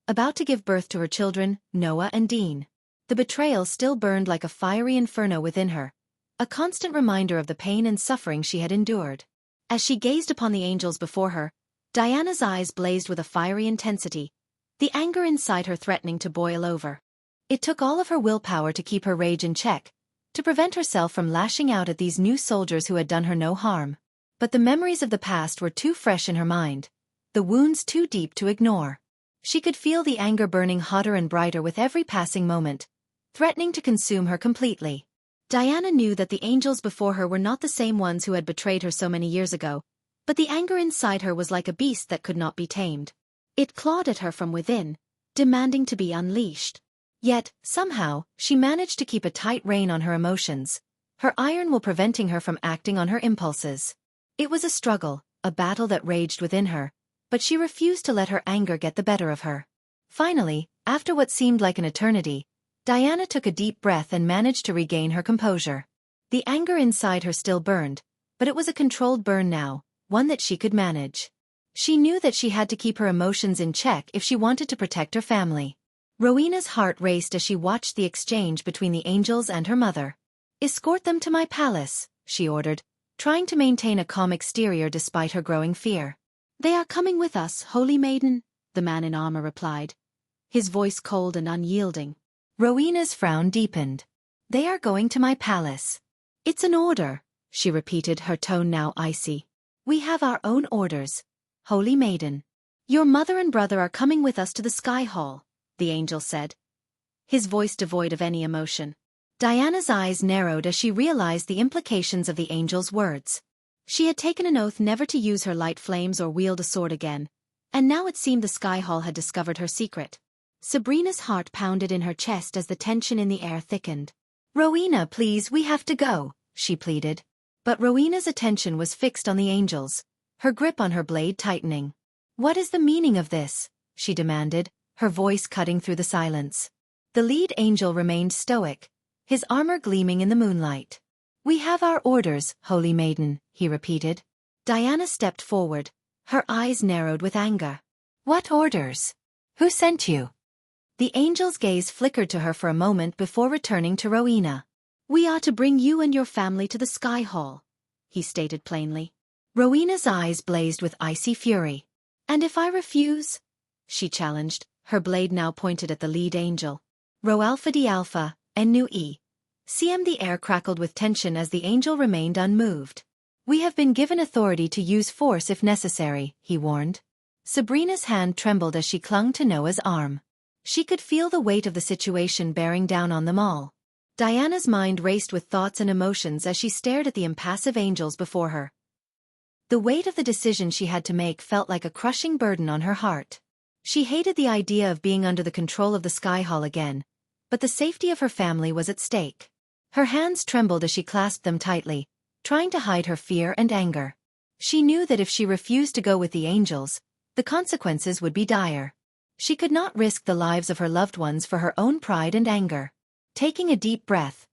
About to give birth to her children, Noah and Dean. The betrayal still burned like a fiery inferno within her, a constant reminder of the pain and suffering she had endured. As she gazed upon the angels before her, Diana's eyes blazed with a fiery intensity, the anger inside her threatening to boil over. It took all of her willpower to keep her rage in check, to prevent herself from lashing out at these new soldiers who had done her no harm. But the memories of the past were too fresh in her mind, the wounds too deep to ignore. She could feel the anger burning hotter and brighter with every passing moment, threatening to consume her completely. Diana knew that the angels before her were not the same ones who had betrayed her so many years ago, but the anger inside her was like a beast that could not be tamed. It clawed at her from within, demanding to be unleashed. Yet, somehow, she managed to keep a tight rein on her emotions, her iron will preventing her from acting on her impulses. It was a struggle, a battle that raged within her, but she refused to let her anger get the better of her. Finally, after what seemed like an eternity, Diana took a deep breath and managed to regain her composure. The anger inside her still burned, but it was a controlled burn now, one that she could manage. She knew that she had to keep her emotions in check if she wanted to protect her family. Rowena's heart raced as she watched the exchange between the angels and her mother. "Escort them to my palace," she ordered, trying to maintain a calm exterior despite her growing fear. "They are coming with us, holy maiden," the man in armor replied, his voice cold and unyielding. Rowena's frown deepened. "They are going to my palace." "It's an order," she repeated, her tone now icy. "We have our own orders, holy maiden." "Your mother and brother are coming with us to the Sky Hall," the angel said, his voice devoid of any emotion. Diana's eyes narrowed as she realized the implications of the angel's words. She had taken an oath never to use her light flames or wield a sword again, and now it seemed the Sky Hall had discovered her secret. Sabrina's heart pounded in her chest as the tension in the air thickened. "Rowena, please, we have to go," she pleaded. But Rowena's attention was fixed on the angels, her grip on her blade tightening. "What is the meaning of this?" she demanded, her voice cutting through the silence. The lead angel remained stoic, his armor gleaming in the moonlight. "We have our orders, Holy Maiden," he repeated. Diana stepped forward, her eyes narrowed with anger. "What orders? Who sent you?" The angel's gaze flickered to her for a moment before returning to Rowena. "We are to bring you and your family to the Sky Hall," he stated plainly. Rowena's eyes blazed with icy fury. "And if I refuse?" she challenged, her blade now pointed at the lead angel. "Rho Alpha D Alpha, Nu E. CM." The air crackled with tension as the angel remained unmoved. "We have been given authority to use force if necessary," he warned. Sabrina's hand trembled as she clung to Noah's arm. She could feel the weight of the situation bearing down on them all. Diana's mind raced with thoughts and emotions as she stared at the impassive angels before her. The weight of the decision she had to make felt like a crushing burden on her heart. She hated the idea of being under the control of the Sky Hall again, but the safety of her family was at stake. Her hands trembled as she clasped them tightly, trying to hide her fear and anger. She knew that if she refused to go with the angels, the consequences would be dire. She could not risk the lives of her loved ones for her own pride and anger. Taking a deep breath,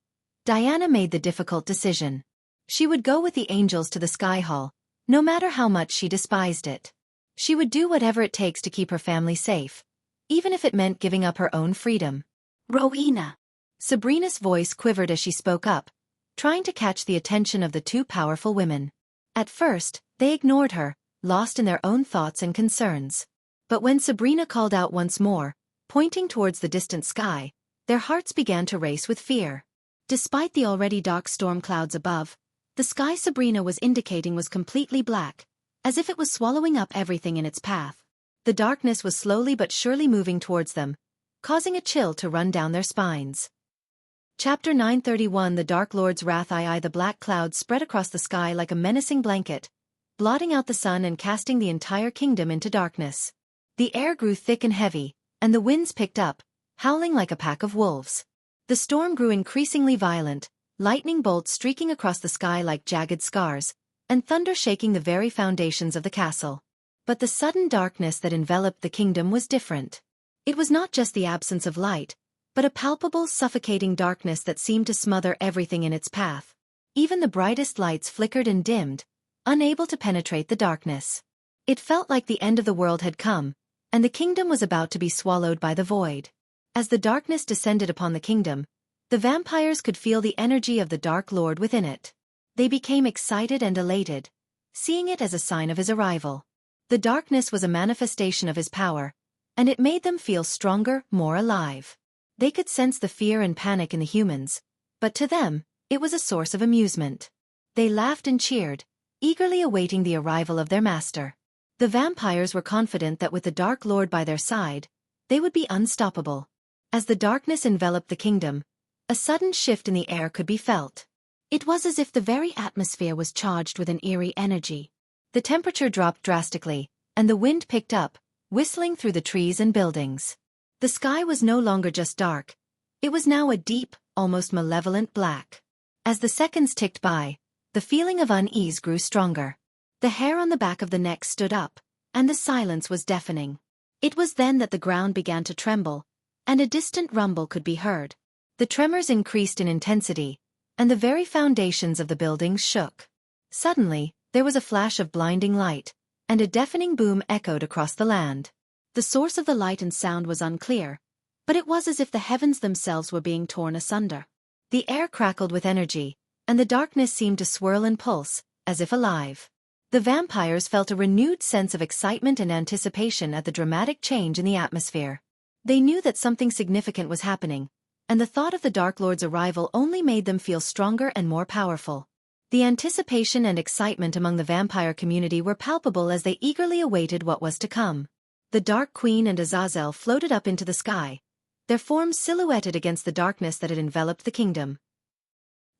Diana made the difficult decision. She would go with the angels to the Sky Hall, no matter how much she despised it. She would do whatever it takes to keep her family safe, even if it meant giving up her own freedom. "Rowena." Sabrina's voice quivered as she spoke up, trying to catch the attention of the two powerful women. At first, they ignored her, lost in their own thoughts and concerns. But when Sabrina called out once more, pointing towards the distant sky, their hearts began to race with fear. Despite the already dark storm clouds above, the sky Sabrina was indicating was completely black, as if it was swallowing up everything in its path. The darkness was slowly but surely moving towards them, causing a chill to run down their spines. Chapter 931 The Dark Lord's Wrath. The black clouds spread across the sky like a menacing blanket, blotting out the sun and casting the entire kingdom into darkness. The air grew thick and heavy, and the winds picked up, howling like a pack of wolves. The storm grew increasingly violent, lightning bolts streaking across the sky like jagged scars, and thunder shaking the very foundations of the castle. But the sudden darkness that enveloped the kingdom was different. It was not just the absence of light, but a palpable, suffocating darkness that seemed to smother everything in its path. Even the brightest lights flickered and dimmed, unable to penetrate the darkness. It felt like the end of the world had come, and the kingdom was about to be swallowed by the void. As the darkness descended upon the kingdom, the vampires could feel the energy of the Dark Lord within it. They became excited and elated, seeing it as a sign of his arrival. The darkness was a manifestation of his power, and it made them feel stronger, more alive. They could sense the fear and panic in the humans, but to them, it was a source of amusement. They laughed and cheered, eagerly awaiting the arrival of their master. The vampires were confident that with the Dark Lord by their side, they would be unstoppable. As the darkness enveloped the kingdom, a sudden shift in the air could be felt. It was as if the very atmosphere was charged with an eerie energy. The temperature dropped drastically, and the wind picked up, whistling through the trees and buildings. The sky was no longer just dark. It was now a deep, almost malevolent black. As the seconds ticked by, the feeling of unease grew stronger. The hair on the back of the neck stood up, and the silence was deafening. It was then that the ground began to tremble, and a distant rumble could be heard. The tremors increased in intensity, and the very foundations of the buildings shook. Suddenly, there was a flash of blinding light, and a deafening boom echoed across the land. The source of the light and sound was unclear, but it was as if the heavens themselves were being torn asunder. The air crackled with energy, and the darkness seemed to swirl and pulse, as if alive. The vampires felt a renewed sense of excitement and anticipation at the dramatic change in the atmosphere. They knew that something significant was happening, and the thought of the Dark Lord's arrival only made them feel stronger and more powerful. The anticipation and excitement among the vampire community were palpable as they eagerly awaited what was to come. The Dark Queen and Azazel floated up into the sky, their forms silhouetted against the darkness that had enveloped the kingdom.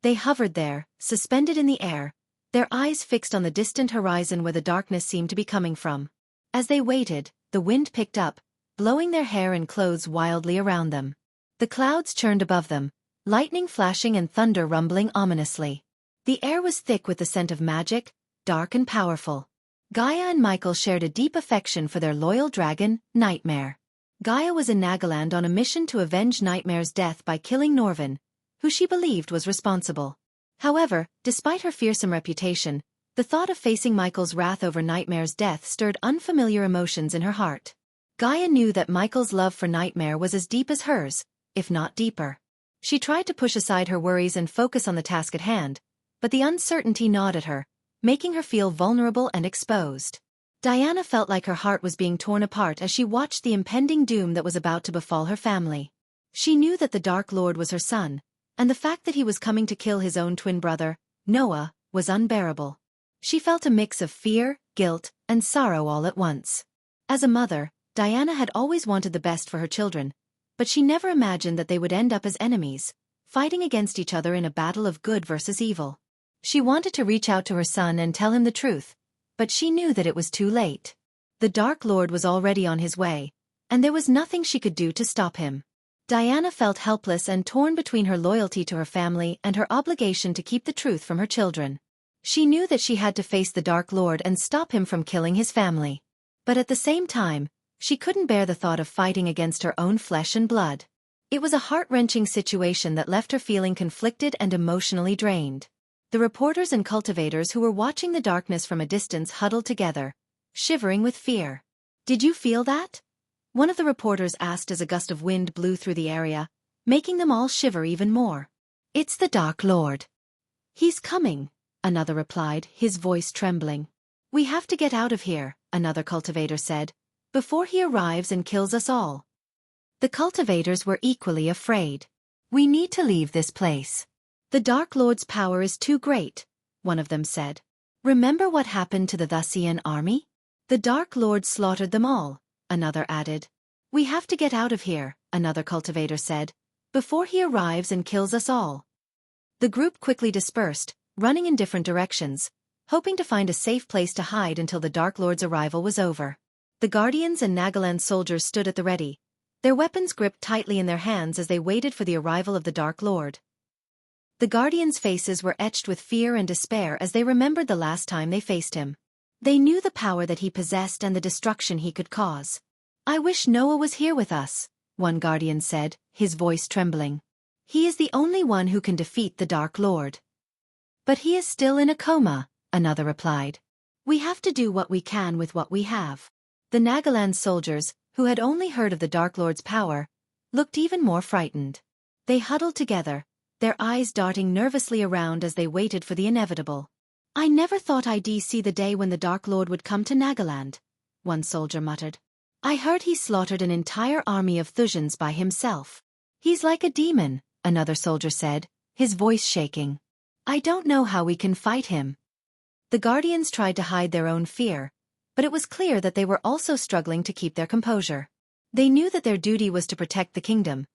They hovered there, suspended in the air, their eyes fixed on the distant horizon where the darkness seemed to be coming from. As they waited, the wind picked up, blowing their hair and clothes wildly around them. The clouds churned above them, lightning flashing and thunder rumbling ominously. The air was thick with the scent of magic, dark and powerful. Gaia and Michael shared a deep affection for their loyal dragon, Nightmare. Gaia was in Nagaland on a mission to avenge Nightmare's death by killing Norvin, who she believed was responsible. However, despite her fearsome reputation, the thought of facing Michael's wrath over Nightmare's death stirred unfamiliar emotions in her heart. Gaia knew that Michael's love for Nightmare was as deep as hers, if not deeper. She tried to push aside her worries and focus on the task at hand, but the uncertainty gnawed at her, making her feel vulnerable and exposed. Diana felt like her heart was being torn apart as she watched the impending doom that was about to befall her family. She knew that the Dark Lord was her son, and the fact that he was coming to kill his own twin brother, Noah, was unbearable. She felt a mix of fear, guilt, and sorrow all at once. As a mother, Diana had always wanted the best for her children, but she never imagined that they would end up as enemies, fighting against each other in a battle of good versus evil. She wanted to reach out to her son and tell him the truth, but she knew that it was too late. The Dark Lord was already on his way, and there was nothing she could do to stop him. Diana felt helpless and torn between her loyalty to her family and her obligation to keep the truth from her children. She knew that she had to face the Dark Lord and stop him from killing his family. But at the same time, she couldn't bear the thought of fighting against her own flesh and blood. It was a heart-wrenching situation that left her feeling conflicted and emotionally drained. The reporters and cultivators who were watching the darkness from a distance huddled together, shivering with fear. "Did you feel that?" one of the reporters asked as a gust of wind blew through the area, making them all shiver even more. "It's the Dark Lord. He's coming," another replied, his voice trembling. "We have to get out of here," another cultivator said, "before he arrives and kills us all." The cultivators were equally afraid. "We need to leave this place. The Dark Lord's power is too great," one of them said. "Remember what happened to the Wuxian army? The Dark Lord slaughtered them all," another added. "We have to get out of here," another cultivator said, "before he arrives and kills us all." The group quickly dispersed, running in different directions, hoping to find a safe place to hide until the Dark Lord's arrival was over. The Guardians and Nagaland soldiers stood at the ready, their weapons gripped tightly in their hands as they waited for the arrival of the Dark Lord. The Guardians' faces were etched with fear and despair as they remembered the last time they faced him. They knew the power that he possessed and the destruction he could cause. "I wish Noah was here with us," one Guardian said, his voice trembling. "He is the only one who can defeat the Dark Lord." "But he is still in a coma," another replied. "We have to do what we can with what we have." The Nagaland soldiers, who had only heard of the Dark Lord's power, looked even more frightened. They huddled together, their eyes darting nervously around as they waited for the inevitable. "I never thought I'd see the day when the Dark Lord would come to Nagaland," one soldier muttered. "I heard he slaughtered an entire army of Thusians by himself." "He's like a demon," another soldier said, his voice shaking. "I don't know how we can fight him." The Guardians tried to hide their own fear, but it was clear that they were also struggling to keep their composure. They knew that their duty was to protect the kingdom,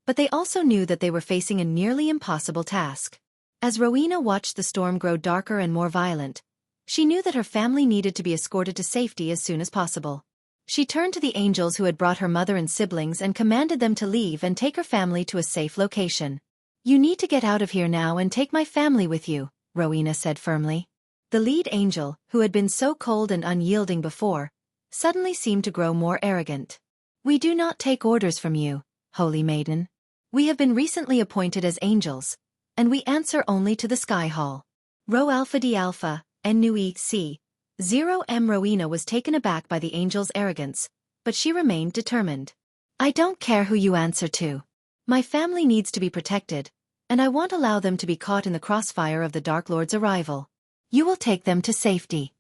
but they also knew that they were facing a nearly impossible task. As Rowena watched the storm grow darker and more violent, she knew that her family needed to be escorted to safety as soon as possible. She turned to the angels who had brought her mother and siblings and commanded them to leave and take her family to a safe location. "You need to get out of here now and take my family with you," Rowena said firmly. The lead angel, who had been so cold and unyielding before, suddenly seemed to grow more arrogant. "We do not take orders from you, Holy Maiden. We have been recently appointed as angels, and we answer only to the Sky Hall. Rho Alpha D Alpha, Nui C. 0M." Rowena was taken aback by the angel's arrogance, but she remained determined. "I don't care who you answer to. My family needs to be protected, and I won't allow them to be caught in the crossfire of the Dark Lord's arrival. You will take them to safety."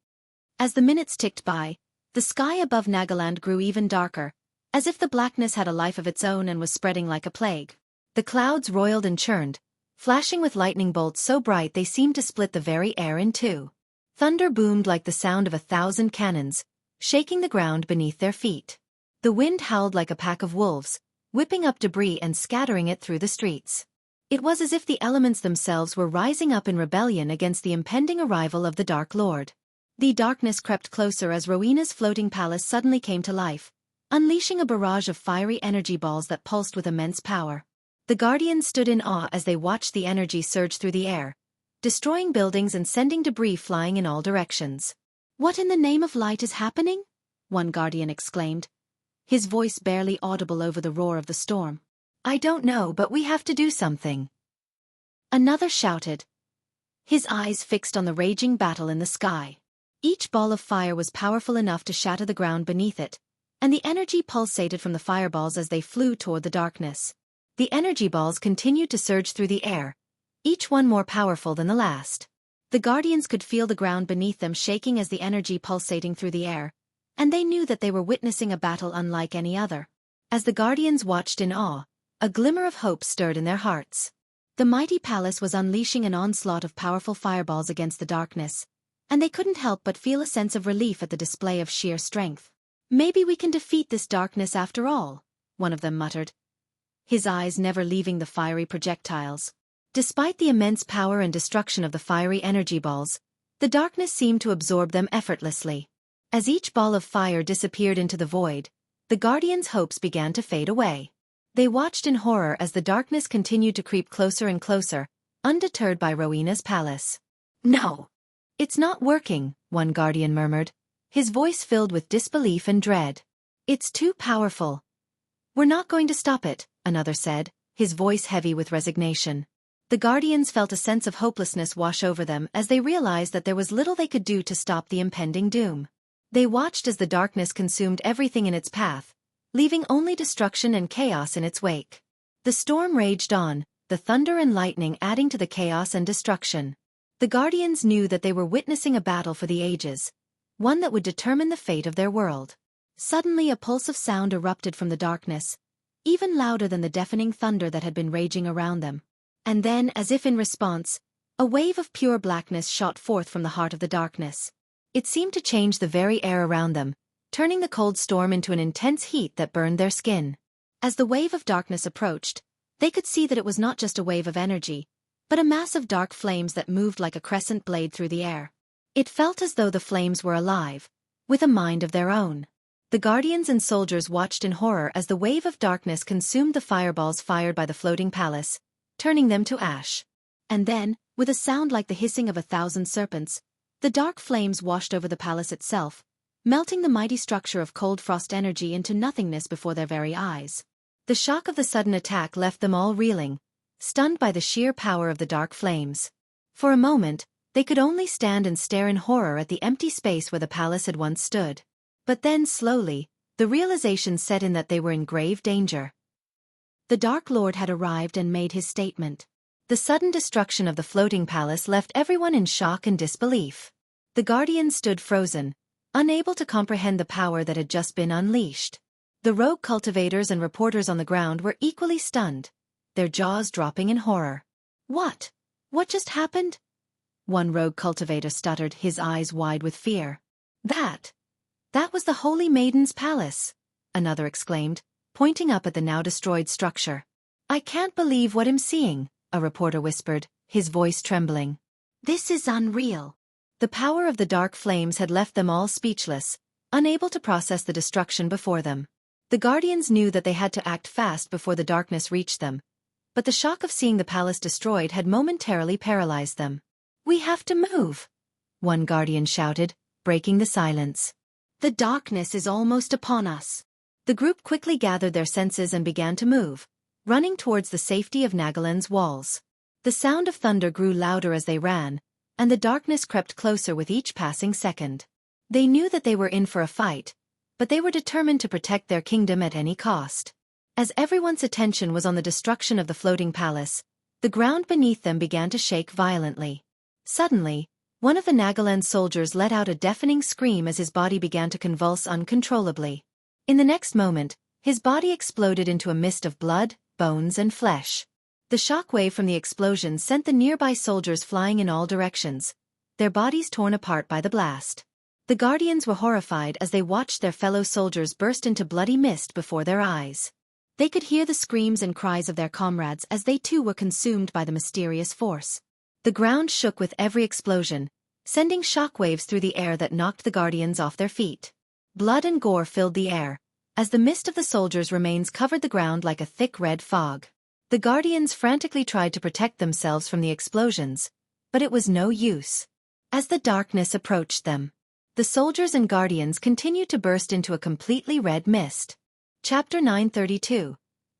As the minutes ticked by, the sky above Nagaland grew even darker, as if the blackness had a life of its own and was spreading like a plague. The clouds roiled and churned, flashing with lightning bolts so bright they seemed to split the very air in two. Thunder boomed like the sound of 1,000 cannons, shaking the ground beneath their feet. The wind howled like a pack of wolves, whipping up debris and scattering it through the streets. It was as if the elements themselves were rising up in rebellion against the impending arrival of the Dark Lord. The darkness crept closer as Rowena's floating palace suddenly came to life, unleashing a barrage of fiery energy balls that pulsed with immense power. The Guardians stood in awe as they watched the energy surge through the air, destroying buildings and sending debris flying in all directions. "What in the name of light is happening?" one Guardian exclaimed, his voice barely audible over the roar of the storm. "I don't know, but we have to do something," another shouted, his eyes fixed on the raging battle in the sky. Each ball of fire was powerful enough to shatter the ground beneath it, and the energy pulsated from the fireballs as they flew toward the darkness. The energy balls continued to surge through the air, each one more powerful than the last. The Guardians could feel the ground beneath them shaking as the energy pulsating through the air, and they knew that they were witnessing a battle unlike any other. As the Guardians watched in awe, a glimmer of hope stirred in their hearts. The mighty palace was unleashing an onslaught of powerful fireballs against the darkness, and they couldn't help but feel a sense of relief at the display of sheer strength. "Maybe we can defeat this darkness after all," one of them muttered, his eyes never leaving the fiery projectiles. Despite the immense power and destruction of the fiery energy balls, the darkness seemed to absorb them effortlessly. As each ball of fire disappeared into the void, the Guardians' hopes began to fade away. They watched in horror as the darkness continued to creep closer and closer, undeterred by Rowena's palace. "No, it's not working," one Guardian murmured, his voice filled with disbelief and dread. "It's too powerful. We're not going to stop it," another said, his voice heavy with resignation. The Guardians felt a sense of hopelessness wash over them as they realized that there was little they could do to stop the impending doom. They watched as the darkness consumed everything in its path, leaving only destruction and chaos in its wake. The storm raged on, the thunder and lightning adding to the chaos and destruction. The Guardians knew that they were witnessing a battle for the ages, one that would determine the fate of their world. Suddenly a pulse of sound erupted from the darkness, even louder than the deafening thunder that had been raging around them. And then, as if in response, a wave of pure blackness shot forth from the heart of the darkness. It seemed to change the very air around them, turning the cold storm into an intense heat that burned their skin. As the wave of darkness approached, they could see that it was not just a wave of energy, but a mass of dark flames that moved like a crescent blade through the air. It felt as though the flames were alive, with a mind of their own. The Guardians and soldiers watched in horror as the wave of darkness consumed the fireballs fired by the floating palace, turning them to ash. And then, with a sound like the hissing of 1,000 serpents, the dark flames washed over the palace itself, melting the mighty structure of cold frost energy into nothingness before their very eyes. The shock of the sudden attack left them all reeling, stunned by the sheer power of the dark flames. For a moment, they could only stand and stare in horror at the empty space where the palace had once stood. But then, slowly, the realization set in that they were in grave danger. The Dark Lord had arrived and made his statement. The sudden destruction of the floating palace left everyone in shock and disbelief. The Guardians stood frozen, unable to comprehend the power that had just been unleashed. The rogue cultivators and reporters on the ground were equally stunned, their jaws dropping in horror. "What? What just happened?" one rogue cultivator stuttered, his eyes wide with fear. That was the Holy Maiden's palace," another exclaimed, pointing up at the now destroyed structure. "I can't believe what I'm seeing," a reporter whispered, his voice trembling. "This is unreal." The power of the dark flames had left them all speechless, unable to process the destruction before them. The Guardians knew that they had to act fast before the darkness reached them, but the shock of seeing the palace destroyed had momentarily paralyzed them. "We have to move," one Guardian shouted, breaking the silence. "The darkness is almost upon us." The group quickly gathered their senses and began to move, running towards the safety of Nagaland's walls. The sound of thunder grew louder as they ran, and the darkness crept closer with each passing second. They knew that they were in for a fight, but they were determined to protect their kingdom at any cost. As everyone's attention was on the destruction of the floating palace, the ground beneath them began to shake violently. Suddenly, one of the Nagaland soldiers let out a deafening scream as his body began to convulse uncontrollably. In the next moment, his body exploded into a mist of blood, bones and flesh. The shockwave from the explosion sent the nearby soldiers flying in all directions, their bodies torn apart by the blast. The Guardians were horrified as they watched their fellow soldiers burst into bloody mist before their eyes. They could hear the screams and cries of their comrades as they too were consumed by the mysterious force. The ground shook with every explosion, sending shockwaves through the air that knocked the guardians off their feet. Blood and gore filled the air, as the mist of the soldiers' remains covered the ground like a thick red fog. The guardians frantically tried to protect themselves from the explosions, but it was no use. As the darkness approached them, the soldiers and guardians continued to burst into a completely red mist. Chapter 932.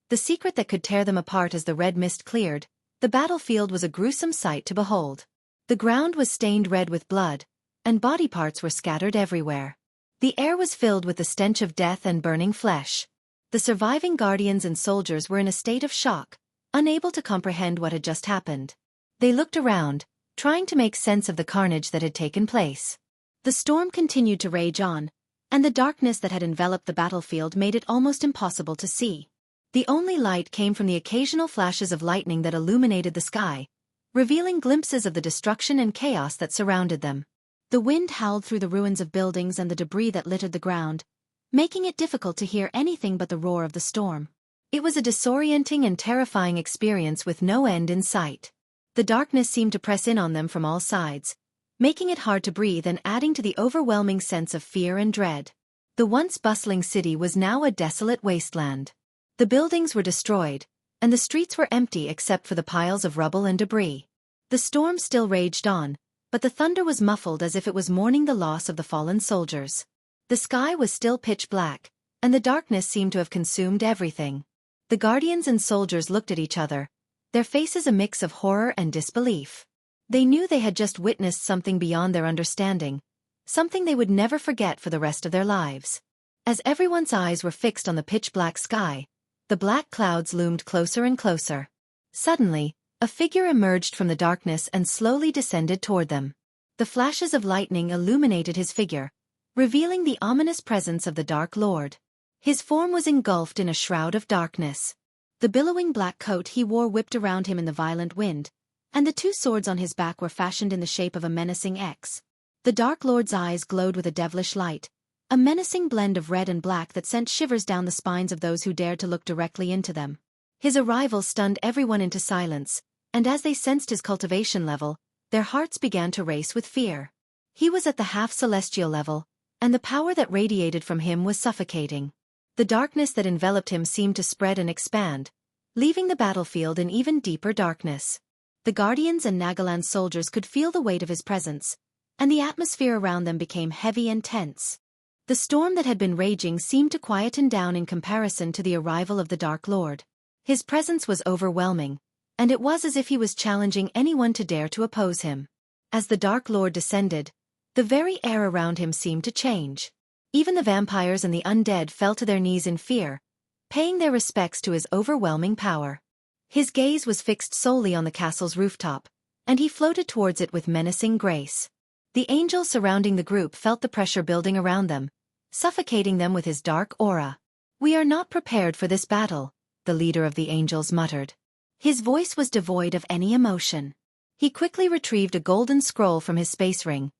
The secret that could tear them apart. As the red mist cleared, the battlefield was a gruesome sight to behold. The ground was stained red with blood, and body parts were scattered everywhere. The air was filled with the stench of death and burning flesh. The surviving guardians and soldiers were in a state of shock, unable to comprehend what had just happened. They looked around, trying to make sense of the carnage that had taken place. The storm continued to rage on, and the darkness that had enveloped the battlefield made it almost impossible to see. The only light came from the occasional flashes of lightning that illuminated the sky, revealing glimpses of the destruction and chaos that surrounded them. The wind howled through the ruins of buildings and the debris that littered the ground, making it difficult to hear anything but the roar of the storm. It was a disorienting and terrifying experience with no end in sight. The darkness seemed to press in on them from all sides, making it hard to breathe and adding to the overwhelming sense of fear and dread. The once bustling city was now a desolate wasteland. The buildings were destroyed, and the streets were empty except for the piles of rubble and debris. The storm still raged on, but the thunder was muffled as if it was mourning the loss of the fallen soldiers. The sky was still pitch black, and the darkness seemed to have consumed everything. The guardians and soldiers looked at each other, their faces a mix of horror and disbelief. They knew they had just witnessed something beyond their understanding, something they would never forget for the rest of their lives. As everyone's eyes were fixed on the pitch-black sky, the black clouds loomed closer and closer. Suddenly, a figure emerged from the darkness and slowly descended toward them. The flashes of lightning illuminated his figure, revealing the ominous presence of the Dark Lord. His form was engulfed in a shroud of darkness. The billowing black coat he wore whipped around him in the violent wind, and the two swords on his back were fashioned in the shape of a menacing X. The Dark Lord's eyes glowed with a devilish light, a menacing blend of red and black that sent shivers down the spines of those who dared to look directly into them. His arrival stunned everyone into silence, and as they sensed his cultivation level, their hearts began to race with fear. He was at the half-celestial level, and the power that radiated from him was suffocating. The darkness that enveloped him seemed to spread and expand, leaving the battlefield in even deeper darkness. The Guardians and Nagaland soldiers could feel the weight of his presence, and the atmosphere around them became heavy and tense. The storm that had been raging seemed to quieten down in comparison to the arrival of the Dark Lord. His presence was overwhelming, and it was as if he was challenging anyone to dare to oppose him. As the Dark Lord descended, the very air around him seemed to change. Even the vampires and the undead fell to their knees in fear, paying their respects to his overwhelming power. His gaze was fixed solely on the castle's rooftop, and he floated towards it with menacing grace. The angels surrounding the group felt the pressure building around them, suffocating them with his dark aura. "We are not prepared for this battle," the leader of the angels muttered. His voice was devoid of any emotion. He quickly retrieved a golden scroll from his space ring,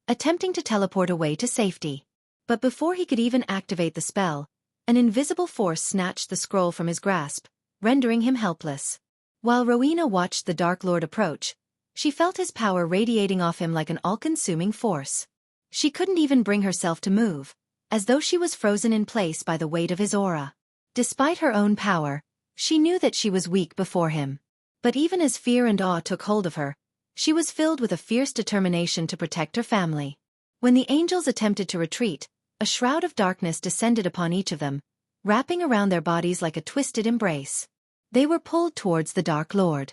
attempting to teleport away to safety. But before he could even activate the spell, an invisible force snatched the scroll from his grasp, rendering him helpless. While Rowena watched the Dark Lord approach, she felt his power radiating off him like an all-consuming force. She couldn't even bring herself to move, as though she was frozen in place by the weight of his aura. Despite her own power, she knew that she was weak before him. But even as fear and awe took hold of her, she was filled with a fierce determination to protect her family. When the angels attempted to retreat, a shroud of darkness descended upon each of them, wrapping around their bodies like a twisted embrace. They were pulled towards the Dark Lord,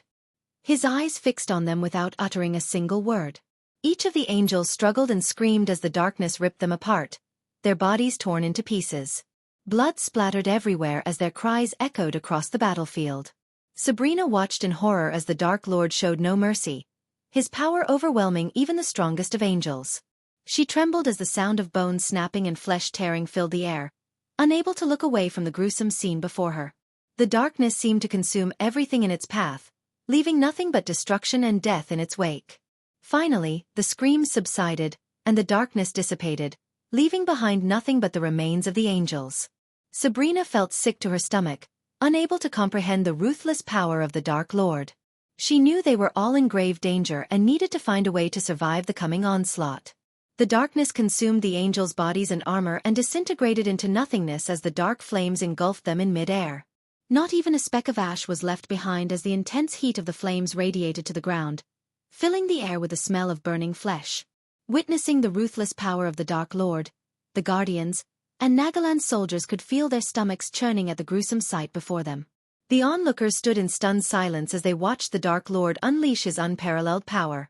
his eyes fixed on them without uttering a single word. Each of the angels struggled and screamed as the darkness ripped them apart, their bodies torn into pieces. Blood splattered everywhere as their cries echoed across the battlefield. Sabrina watched in horror as the Dark Lord showed no mercy, his power overwhelming even the strongest of angels. She trembled as the sound of bones snapping and flesh tearing filled the air, unable to look away from the gruesome scene before her. The darkness seemed to consume everything in its path, leaving nothing but destruction and death in its wake. Finally, the screams subsided, and the darkness dissipated, leaving behind nothing but the remains of the angels. Sabrina felt sick to her stomach, unable to comprehend the ruthless power of the Dark Lord. She knew they were all in grave danger and needed to find a way to survive the coming onslaught. The darkness consumed the angels' bodies and armor and disintegrated into nothingness as the dark flames engulfed them in mid-air. Not even a speck of ash was left behind as the intense heat of the flames radiated to the ground, filling the air with the smell of burning flesh. Witnessing the ruthless power of the Dark Lord, the Guardians, and Nagaland's soldiers could feel their stomachs churning at the gruesome sight before them. The onlookers stood in stunned silence as they watched the Dark Lord unleash his unparalleled power.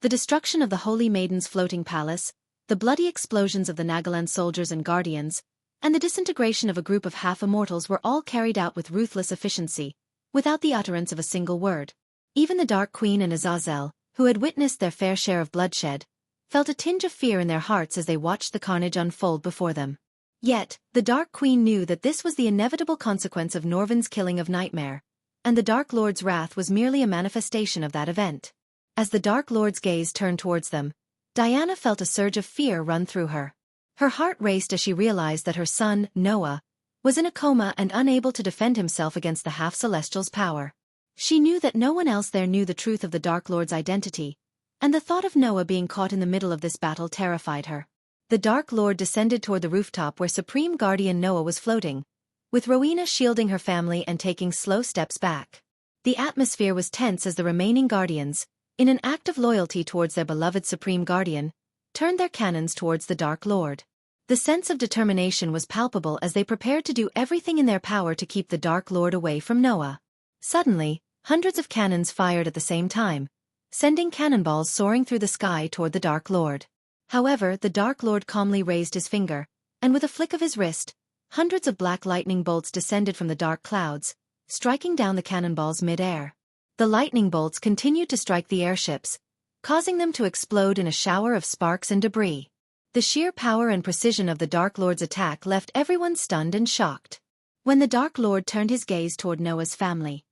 The destruction of the Holy Maiden's floating palace, the bloody explosions of the Nagaland soldiers and guardians, and the disintegration of a group of half-immortals were all carried out with ruthless efficiency, without the utterance of a single word. Even the Dark Queen and Azazel, who had witnessed their fair share of bloodshed, felt a tinge of fear in their hearts as they watched the carnage unfold before them. Yet, the Dark Queen knew that this was the inevitable consequence of Norvin's killing of Nightmare, and the Dark Lord's wrath was merely a manifestation of that event. As the Dark Lord's gaze turned towards them, Diana felt a surge of fear run through her. Her heart raced as she realized that her son, Noah, was in a coma and unable to defend himself against the half-celestial's power. She knew that no one else there knew the truth of the Dark Lord's identity, and the thought of Noah being caught in the middle of this battle terrified her. The Dark Lord descended toward the rooftop where Supreme Guardian Noah was floating, with Rowena shielding her family and taking slow steps back. The atmosphere was tense as the remaining Guardians, in an act of loyalty towards their beloved Supreme Guardian, turned their cannons towards the Dark Lord. The sense of determination was palpable as they prepared to do everything in their power to keep the Dark Lord away from Noah. Suddenly, hundreds of cannons fired at the same time, sending cannonballs soaring through the sky toward the Dark Lord. However, the Dark Lord calmly raised his finger, and with a flick of his wrist, hundreds of black lightning bolts descended from the dark clouds, striking down the cannonballs mid-air. The lightning bolts continued to strike the airships, causing them to explode in a shower of sparks and debris. The sheer power and precision of the Dark Lord's attack left everyone stunned and shocked. When the Dark Lord turned his gaze toward Noah's family,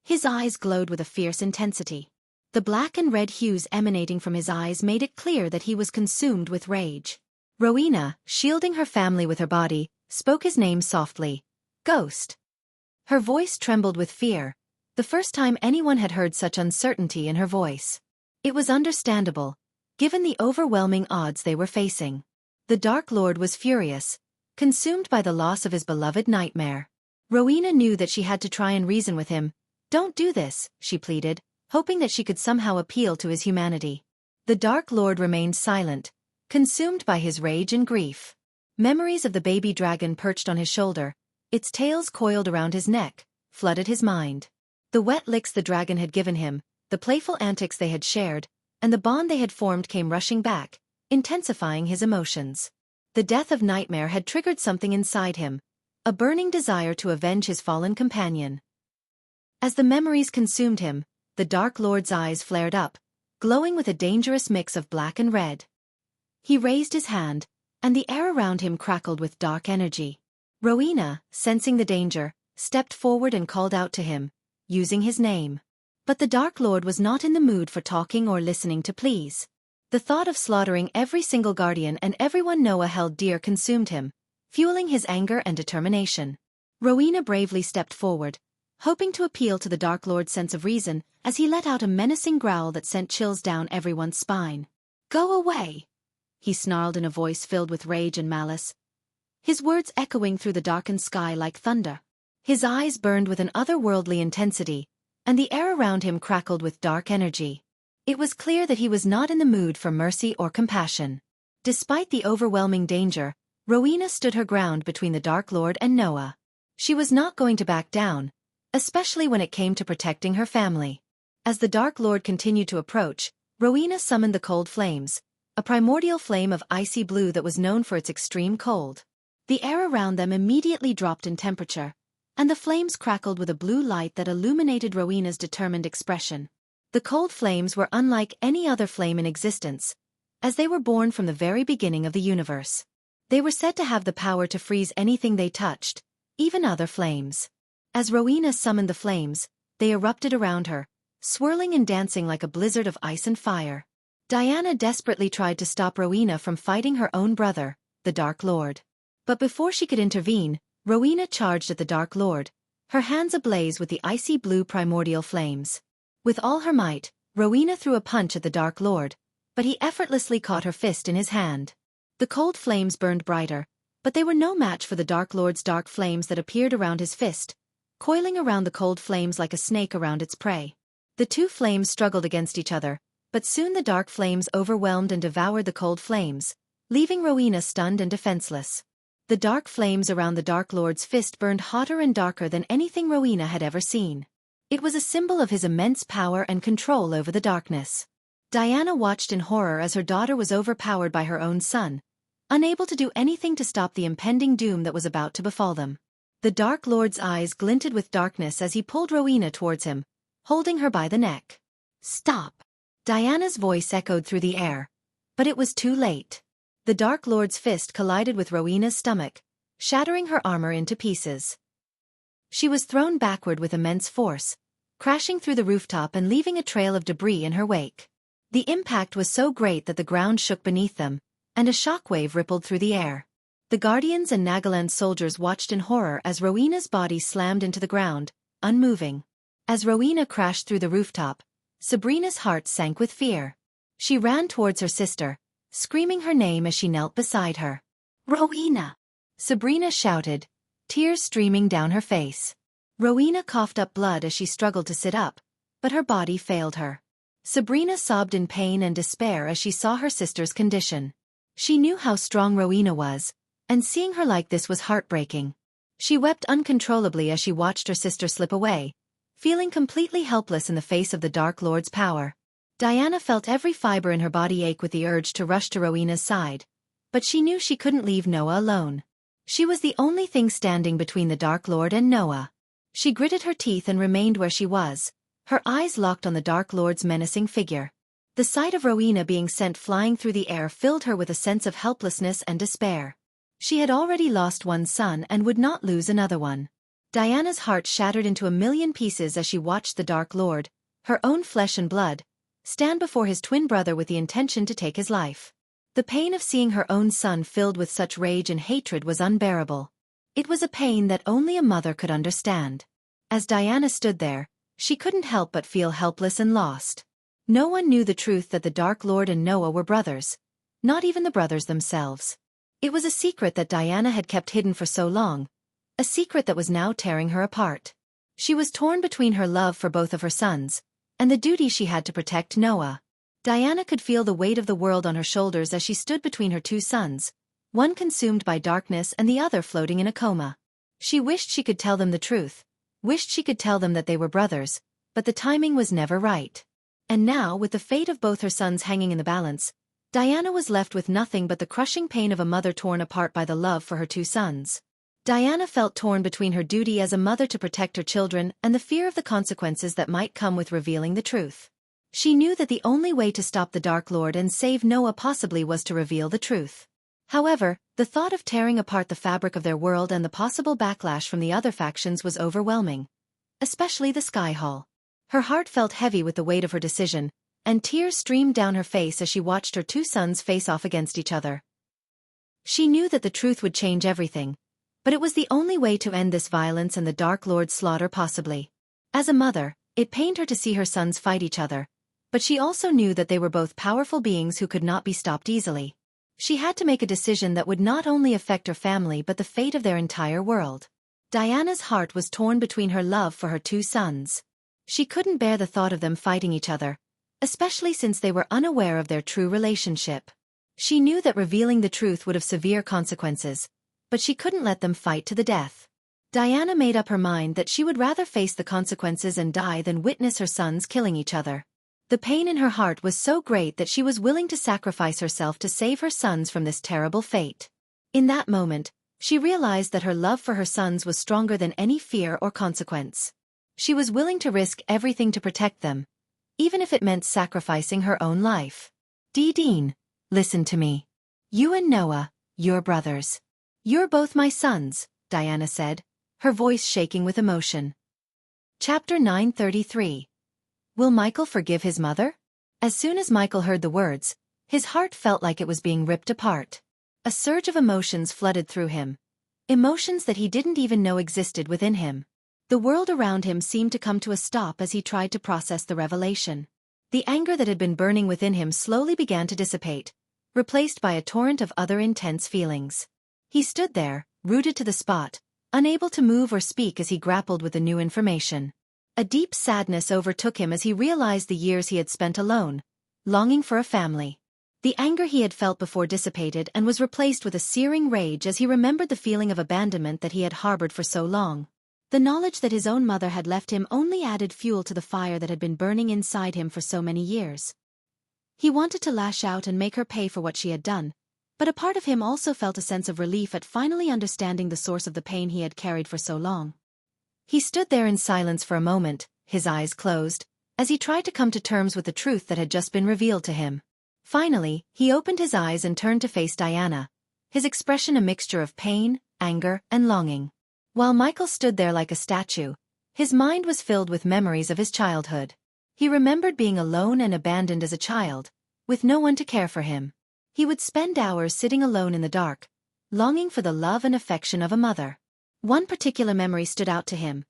his eyes glowed with a fierce intensity. The black and red hues emanating from his eyes made it clear that he was consumed with rage. Rowena, shielding her family with her body, spoke his name softly. "Ghost." Her voice trembled with fear, the first time anyone had heard such uncertainty in her voice. It was understandable, given the overwhelming odds they were facing. The Dark Lord was furious, consumed by the loss of his beloved Nightmare. Rowena knew that she had to try and reason with him. "Don't do this," she pleaded, hoping that she could somehow appeal to his humanity. The Dark Lord remained silent, consumed by his rage and grief. Memories of the baby dragon perched on his shoulder, its tails coiled around his neck, flooded his mind. The wet licks the dragon had given him, the playful antics they had shared, and the bond they had formed came rushing back, intensifying his emotions. The death of Nightmare had triggered something inside him, a burning desire to avenge his fallen companion. As the memories consumed him, the Dark Lord's eyes flared up, glowing with a dangerous mix of black and red. He raised his hand, and the air around him crackled with dark energy. Rowena, sensing the danger, stepped forward and called out to him, using his name. But the Dark Lord was not in the mood for talking or listening to pleas. The thought of slaughtering every single guardian and everyone Noah held dear consumed him, fueling his anger and determination. Rowena bravely stepped forward, hoping to appeal to the Dark Lord's sense of reason, as he let out a menacing growl that sent chills down everyone's spine. "Go away," he snarled in a voice filled with rage and malice, his words echoing through the darkened sky like thunder. His eyes burned with an otherworldly intensity, and the air around him crackled with dark energy. It was clear that he was not in the mood for mercy or compassion. Despite the overwhelming danger, Rowena stood her ground between the Dark Lord and Noah. She was not going to back down, especially when it came to protecting her family. As the Dark Lord continued to approach, Rowena summoned the cold flames, a primordial flame of icy blue that was known for its extreme cold. The air around them immediately dropped in temperature, and the flames crackled with a blue light that illuminated Rowena's determined expression. The cold flames were unlike any other flame in existence, as they were born from the very beginning of the universe. They were said to have the power to freeze anything they touched, even other flames. As Rowena summoned the flames, they erupted around her, swirling and dancing like a blizzard of ice and fire. Diana desperately tried to stop Rowena from fighting her own brother, the Dark Lord. But before she could intervene, Rowena charged at the Dark Lord, her hands ablaze with the icy blue primordial flames. With all her might, Rowena threw a punch at the Dark Lord, but he effortlessly caught her fist in his hand. The cold flames burned brighter, but they were no match for the Dark Lord's dark flames that appeared around his fist, coiling around the cold flames like a snake around its prey. The two flames struggled against each other, but soon the dark flames overwhelmed and devoured the cold flames, leaving Rowena stunned and defenseless. The dark flames around the Dark Lord's fist burned hotter and darker than anything Rowena had ever seen. It was a symbol of his immense power and control over the darkness. Diana watched in horror as her daughter was overpowered by her own son, unable to do anything to stop the impending doom that was about to befall them. The Dark Lord's eyes glinted with darkness as he pulled Rowena towards him, holding her by the neck. "Stop!" Diana's voice echoed through the air, but it was too late. The Dark Lord's fist collided with Rowena's stomach, shattering her armor into pieces. She was thrown backward with immense force, crashing through the rooftop and leaving a trail of debris in her wake. The impact was so great that the ground shook beneath them, and a shockwave rippled through the air. The Guardians and Nagaland soldiers watched in horror as Rowena's body slammed into the ground, unmoving. As Rowena crashed through the rooftop, Sabrina's heart sank with fear. She ran towards her sister, screaming her name as she knelt beside her. "Rowena!" Sabrina shouted, tears streaming down her face. Rowena coughed up blood as she struggled to sit up, but her body failed her. Sabrina sobbed in pain and despair as she saw her sister's condition. She knew how strong Rowena was, and seeing her like this was heartbreaking. She wept uncontrollably as she watched her sister slip away, feeling completely helpless in the face of the Dark Lord's power. Diana felt every fiber in her body ache with the urge to rush to Rowena's side, but she knew she couldn't leave Noah alone. She was the only thing standing between the Dark Lord and Noah. She gritted her teeth and remained where she was, her eyes locked on the Dark Lord's menacing figure. The sight of Rowena being sent flying through the air filled her with a sense of helplessness and despair. She had already lost one son and would not lose another one. Diana's heart shattered into a million pieces as she watched the Dark Lord, her own flesh and blood, stand before his twin brother with the intention to take his life. The pain of seeing her own son filled with such rage and hatred was unbearable. It was a pain that only a mother could understand. As Diana stood there, she couldn't help but feel helpless and lost. No one knew the truth that the Dark Lord and Noah were brothers, not even the brothers themselves. It was a secret that Diana had kept hidden for so long, a secret that was now tearing her apart. She was torn between her love for both of her sons, and the duty she had to protect Noah. Diana could feel the weight of the world on her shoulders as she stood between her two sons, one consumed by darkness and the other floating in a coma. She wished she could tell them the truth, wished she could tell them that they were brothers, but the timing was never right. And now, with the fate of both her sons hanging in the balance, Diana was left with nothing but the crushing pain of a mother torn apart by the love for her two sons. Diana felt torn between her duty as a mother to protect her children and the fear of the consequences that might come with revealing the truth. She knew that the only way to stop the Dark Lord and save Noah possibly was to reveal the truth. However, the thought of tearing apart the fabric of their world and the possible backlash from the other factions was overwhelming, especially the Sky Hall. Her heart felt heavy with the weight of her decision, and tears streamed down her face as she watched her two sons face off against each other. She knew that the truth would change everything, but it was the only way to end this violence and the Dark Lord's slaughter possibly. As a mother, it pained her to see her sons fight each other, but she also knew that they were both powerful beings who could not be stopped easily. She had to make a decision that would not only affect her family but the fate of their entire world. Diana's heart was torn between her love for her two sons. She couldn't bear the thought of them fighting each other, especially since they were unaware of their true relationship. She knew that revealing the truth would have severe consequences, but she couldn't let them fight to the death. Diana made up her mind that she would rather face the consequences and die than witness her sons killing each other. The pain in her heart was so great that she was willing to sacrifice herself to save her sons from this terrible fate. In that moment, she realized that her love for her sons was stronger than any fear or consequence. She was willing to risk everything to protect them, even if it meant sacrificing her own life. Dean, listen to me. You and Noah, you're brothers. You're both my sons, Diana said, her voice shaking with emotion. Chapter 933. Will Michael forgive his mother? As soon as Michael heard the words, his heart felt like it was being ripped apart. A surge of emotions flooded through him. Emotions that he didn't even know existed within him. The world around him seemed to come to a stop as he tried to process the revelation. The anger that had been burning within him slowly began to dissipate, replaced by a torrent of other intense feelings. He stood there, rooted to the spot, unable to move or speak as he grappled with the new information. A deep sadness overtook him as he realized the years he had spent alone, longing for a family. The anger he had felt before dissipated and was replaced with a searing rage as he remembered the feeling of abandonment that he had harbored for so long. The knowledge that his own mother had left him only added fuel to the fire that had been burning inside him for so many years. He wanted to lash out and make her pay for what she had done, but a part of him also felt a sense of relief at finally understanding the source of the pain he had carried for so long. He stood there in silence for a moment, his eyes closed, as he tried to come to terms with the truth that had just been revealed to him. Finally, he opened his eyes and turned to face Diana, his expression a mixture of pain, anger, and longing. While Michael stood there like a statue, his mind was filled with memories of his childhood. He remembered being alone and abandoned as a child, with no one to care for him. He would spend hours sitting alone in the dark, longing for the love and affection of a mother. One particular memory stood out to him.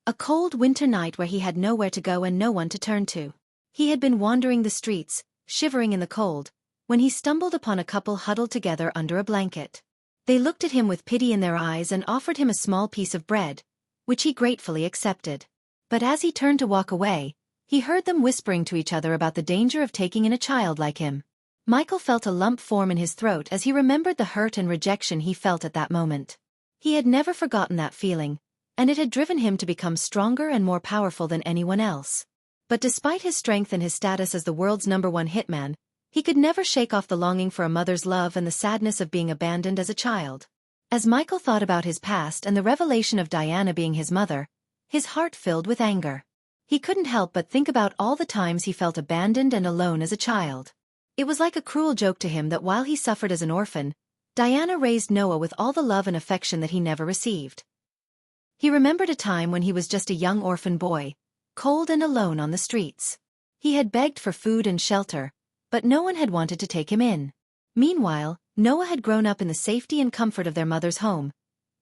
A cold winter night where he had nowhere to go and no one to turn to. He had been wandering the streets, shivering in the cold, when he stumbled upon a couple huddled together under a blanket. They looked at him with pity in their eyes and offered him a small piece of bread, which he gratefully accepted. But as he turned to walk away, he heard them whispering to each other about the danger of taking in a child like him. Michael felt a lump form in his throat as he remembered the hurt and rejection he felt at that moment. He had never forgotten that feeling, and it had driven him to become stronger and more powerful than anyone else. But despite his strength and his status as the world's #1 hitman, he could never shake off the longing for a mother's love and the sadness of being abandoned as a child. As Michael thought about his past and the revelation of Diana being his mother, his heart filled with anger. He couldn't help but think about all the times he felt abandoned and alone as a child. It was like a cruel joke to him that while he suffered as an orphan, Diana raised Noah with all the love and affection that he never received. He remembered a time when he was just a young orphan boy, cold and alone on the streets. He had begged for food and shelter, but no one had wanted to take him in. Meanwhile, Noah had grown up in the safety and comfort of their mother's home,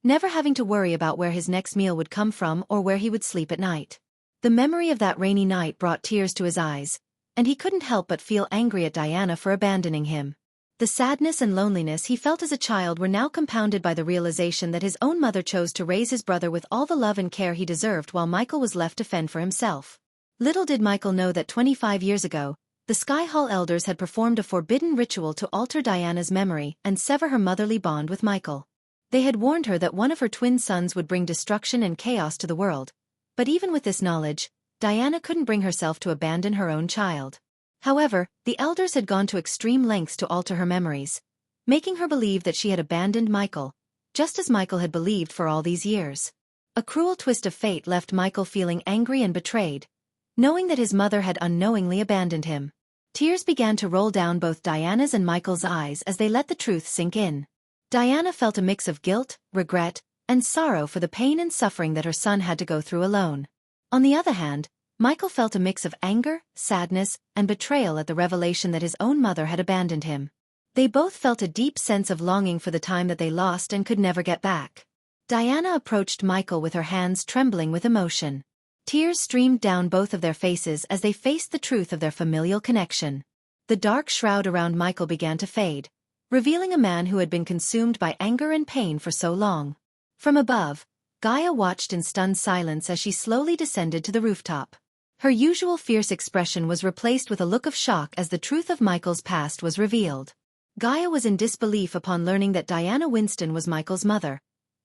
never having to worry about where his next meal would come from or where he would sleep at night. The memory of that rainy night brought tears to his eyes, and he couldn't help but feel angry at Diana for abandoning him. The sadness and loneliness he felt as a child were now compounded by the realization that his own mother chose to raise his brother with all the love and care he deserved while Michael was left to fend for himself. Little did Michael know that 25 years ago, the Sky Hall elders had performed a forbidden ritual to alter Diana's memory and sever her motherly bond with Michael. They had warned her that one of her twin sons would bring destruction and chaos to the world, but even with this knowledge, Diana couldn't bring herself to abandon her own child. However, the elders had gone to extreme lengths to alter her memories, making her believe that she had abandoned Michael, just as Michael had believed for all these years. A cruel twist of fate left Michael feeling angry and betrayed, knowing that his mother had unknowingly abandoned him. Tears began to roll down both Diana's and Michael's eyes as they let the truth sink in. Diana felt a mix of guilt, regret, and sorrow for the pain and suffering that her son had to go through alone. On the other hand, Michael felt a mix of anger, sadness, and betrayal at the revelation that his own mother had abandoned him. They both felt a deep sense of longing for the time that they lost and could never get back. Diana approached Michael with her hands trembling with emotion. Tears streamed down both of their faces as they faced the truth of their familial connection. The dark shroud around Michael began to fade, revealing a man who had been consumed by anger and pain for so long. From above, Gaia watched in stunned silence as she slowly descended to the rooftop. Her usual fierce expression was replaced with a look of shock as the truth of Michael's past was revealed. Gaia was in disbelief upon learning that Diana Winston was Michael's mother,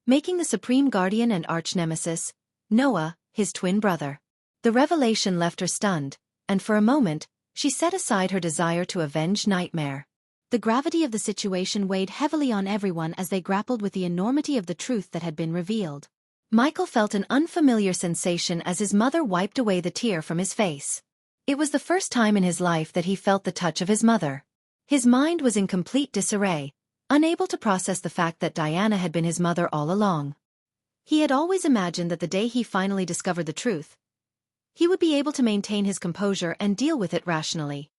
making the supreme guardian and arch-nemesis, Noah, his twin brother. The revelation left her stunned, and for a moment, she set aside her desire to avenge Nightmare. The gravity of the situation weighed heavily on everyone as they grappled with the enormity of the truth that had been revealed. Michael felt an unfamiliar sensation as his mother wiped away the tear from his face. It was the first time in his life that he felt the touch of his mother. His mind was in complete disarray, unable to process the fact that Diana had been his mother all along. He had always imagined that the day he finally discovered the truth, he would be able to maintain his composure and deal with it rationally.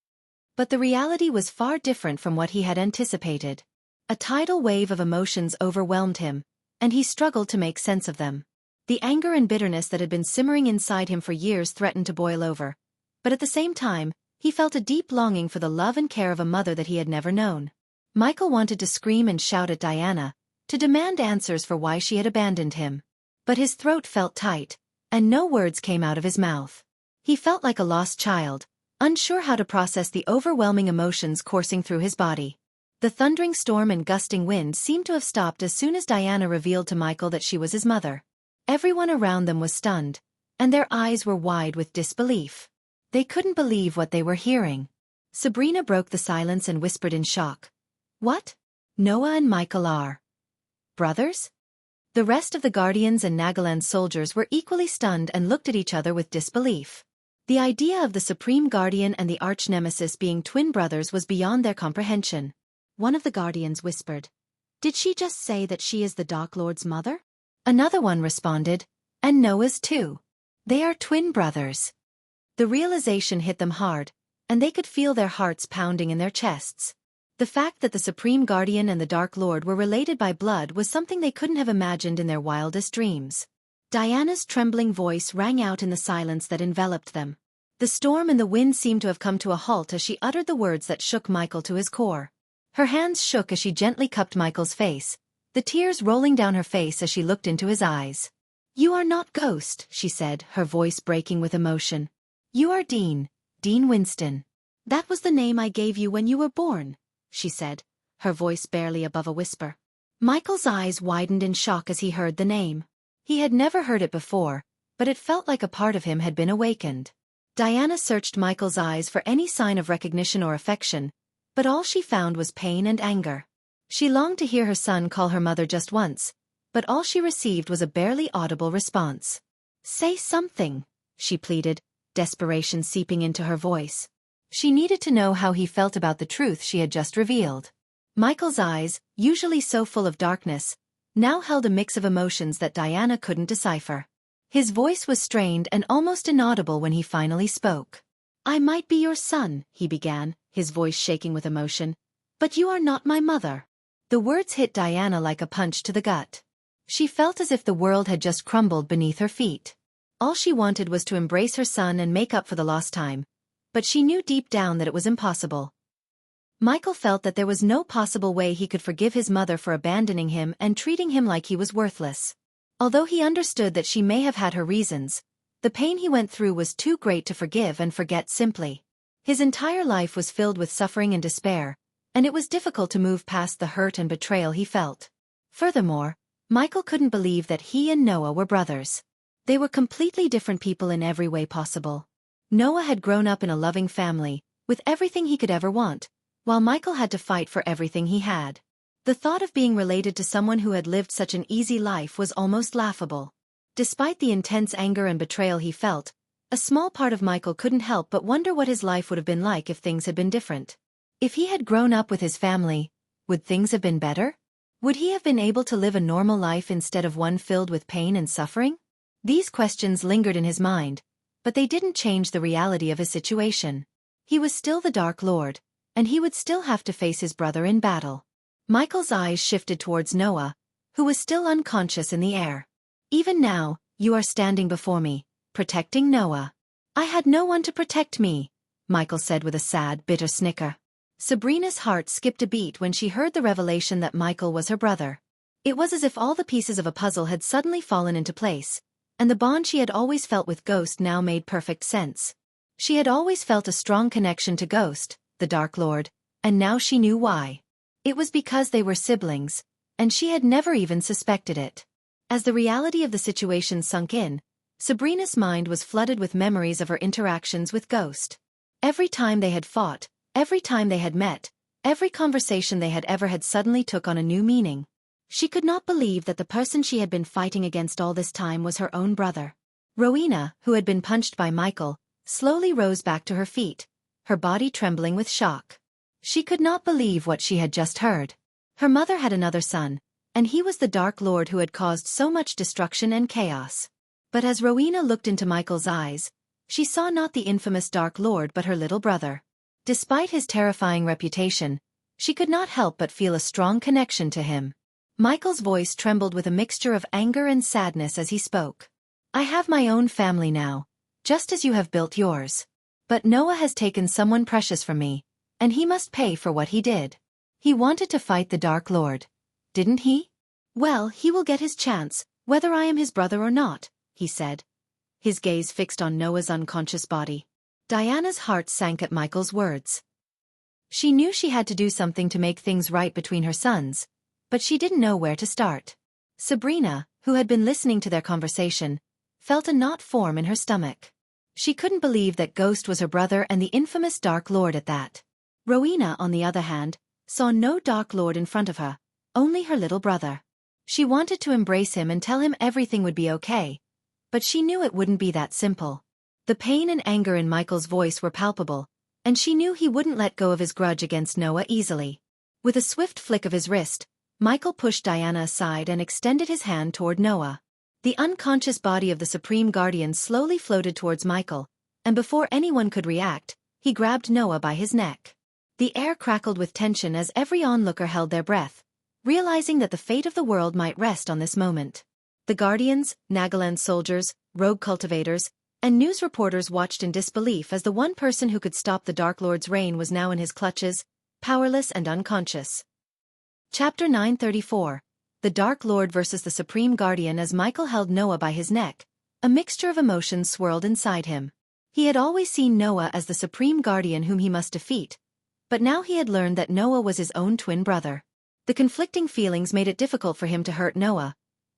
But the reality was far different from what he had anticipated. A tidal wave of emotions overwhelmed him, and he struggled to make sense of them. The anger and bitterness that had been simmering inside him for years threatened to boil over, but at the same time, he felt a deep longing for the love and care of a mother that he had never known. Michael wanted to scream and shout at Diana, to demand answers for why she had abandoned him. But his throat felt tight, and no words came out of his mouth. He felt like a lost child, unsure how to process the overwhelming emotions coursing through his body. The thundering storm and gusting wind seemed to have stopped as soon as Diana revealed to Michael that she was his mother. Everyone around them was stunned, and their eyes were wide with disbelief. They couldn't believe what they were hearing. Sabrina broke the silence and whispered in shock. "What? Noah and Michael are brothers?" The rest of the Guardians and Nagaland's soldiers were equally stunned and looked at each other with disbelief. The idea of the Supreme Guardian and the arch-nemesis being twin brothers was beyond their comprehension. One of the Guardians whispered, "Did she just say that she is the Dark Lord's mother?" Another one responded, "And Noah's too. They are twin brothers." The realization hit them hard, and they could feel their hearts pounding in their chests. The fact that the Supreme Guardian and the Dark Lord were related by blood was something they couldn't have imagined in their wildest dreams. Diana's trembling voice rang out in the silence that enveloped them. The storm and the wind seemed to have come to a halt as she uttered the words that shook Michael to his core. Her hands shook as she gently cupped Michael's face, the tears rolling down her face as she looked into his eyes. "You are not Ghost," she said, her voice breaking with emotion. "You are Dean Winston. That was the name I gave you when you were born," she said, her voice barely above a whisper. Michael's eyes widened in shock as he heard the name. He had never heard it before, but it felt like a part of him had been awakened. Diana searched Michael's eyes for any sign of recognition or affection, but all she found was pain and anger. She longed to hear her son call her mother just once, but all she received was a barely audible response. "Say something," she pleaded, desperation seeping into her voice. She needed to know how he felt about the truth she had just revealed. Michael's eyes, usually so full of darkness, now held a mix of emotions that Diana couldn't decipher. His voice was strained and almost inaudible when he finally spoke. "I might be your son," he began, his voice shaking with emotion, "but you are not my mother." The words hit Diana like a punch to the gut. She felt as if the world had just crumbled beneath her feet. All she wanted was to embrace her son and make up for the lost time, but she knew deep down that it was impossible. Michael felt that there was no possible way he could forgive his mother for abandoning him and treating him like he was worthless. Although he understood that she may have had her reasons, the pain he went through was too great to forgive and forget simply. His entire life was filled with suffering and despair, and it was difficult to move past the hurt and betrayal he felt. Furthermore, Michael couldn't believe that he and Noah were brothers. They were completely different people in every way possible. Noah had grown up in a loving family, with everything he could ever want, while Michael had to fight for everything he had. The thought of being related to someone who had lived such an easy life was almost laughable. Despite the intense anger and betrayal he felt, a small part of Michael couldn't help but wonder what his life would have been like if things had been different. If he had grown up with his family, would things have been better? Would he have been able to live a normal life instead of one filled with pain and suffering? These questions lingered in his mind, but they didn't change the reality of his situation. He was still the Dark Lord, and he would still have to face his brother in battle. Michael's eyes shifted towards Noah, who was still unconscious in the air. "Even now, you are standing before me, protecting Noah." "I had no one to protect me," Michael said with a sad, bitter snicker. Sabrina's heart skipped a beat when she heard the revelation that Michael was her brother. It was as if all the pieces of a puzzle had suddenly fallen into place, and the bond she had always felt with Ghost now made perfect sense. She had always felt a strong connection to Ghost, the Dark Lord, and now she knew why. It was because they were siblings, and she had never even suspected it. As the reality of the situation sunk in, Sabrina's mind was flooded with memories of her interactions with Ghost. Every time they had fought, every time they had met, every conversation they had ever had suddenly took on a new meaning. She could not believe that the person she had been fighting against all this time was her own brother. Rowena, who had been punched by Michael, slowly rose back to her feet, her body trembling with shock. She could not believe what she had just heard. Her mother had another son, and he was the Dark Lord who had caused so much destruction and chaos. But as Rowena looked into Michael's eyes, she saw not the infamous Dark Lord but her little brother. Despite his terrifying reputation, she could not help but feel a strong connection to him. Michael's voice trembled with a mixture of anger and sadness as he spoke. I have my own family now, just as you have built yours. But Noah has taken someone precious from me, and he must pay for what he did. He wanted to fight the Dark Lord, didn't he? Well, he will get his chance, whether I am his brother or not, he said, his gaze fixed on Noah's unconscious body. Diana's heart sank at Michael's words. She knew she had to do something to make things right between her sons, but she didn't know where to start. Sabrina, who had been listening to their conversation, felt a knot form in her stomach. She couldn't believe that Ghost was her brother and the infamous Dark Lord at that. Rowena, on the other hand, saw no Dark Lord in front of her, only her little brother. She wanted to embrace him and tell him everything would be okay, but she knew it wouldn't be that simple. The pain and anger in Michael's voice were palpable, and she knew he wouldn't let go of his grudge against Noah easily. With a swift flick of his wrist, Michael pushed Diana aside and extended his hand toward Noah. The unconscious body of the Supreme Guardian slowly floated towards Michael, and before anyone could react, he grabbed Noah by his neck. The air crackled with tension as every onlooker held their breath, realizing that the fate of the world might rest on this moment. The Guardians, Nagaland soldiers, rogue cultivators, and news reporters watched in disbelief as the one person who could stop the Dark Lord's reign was now in his clutches, powerless and unconscious. Chapter 934. The Dark Lord versus the Supreme Guardian. As Michael held Noah by his neck, a mixture of emotions swirled inside him. He had always seen Noah as the Supreme Guardian whom he must defeat, but now he had learned that Noah was his own twin brother. The conflicting feelings made it difficult for him to hurt Noah,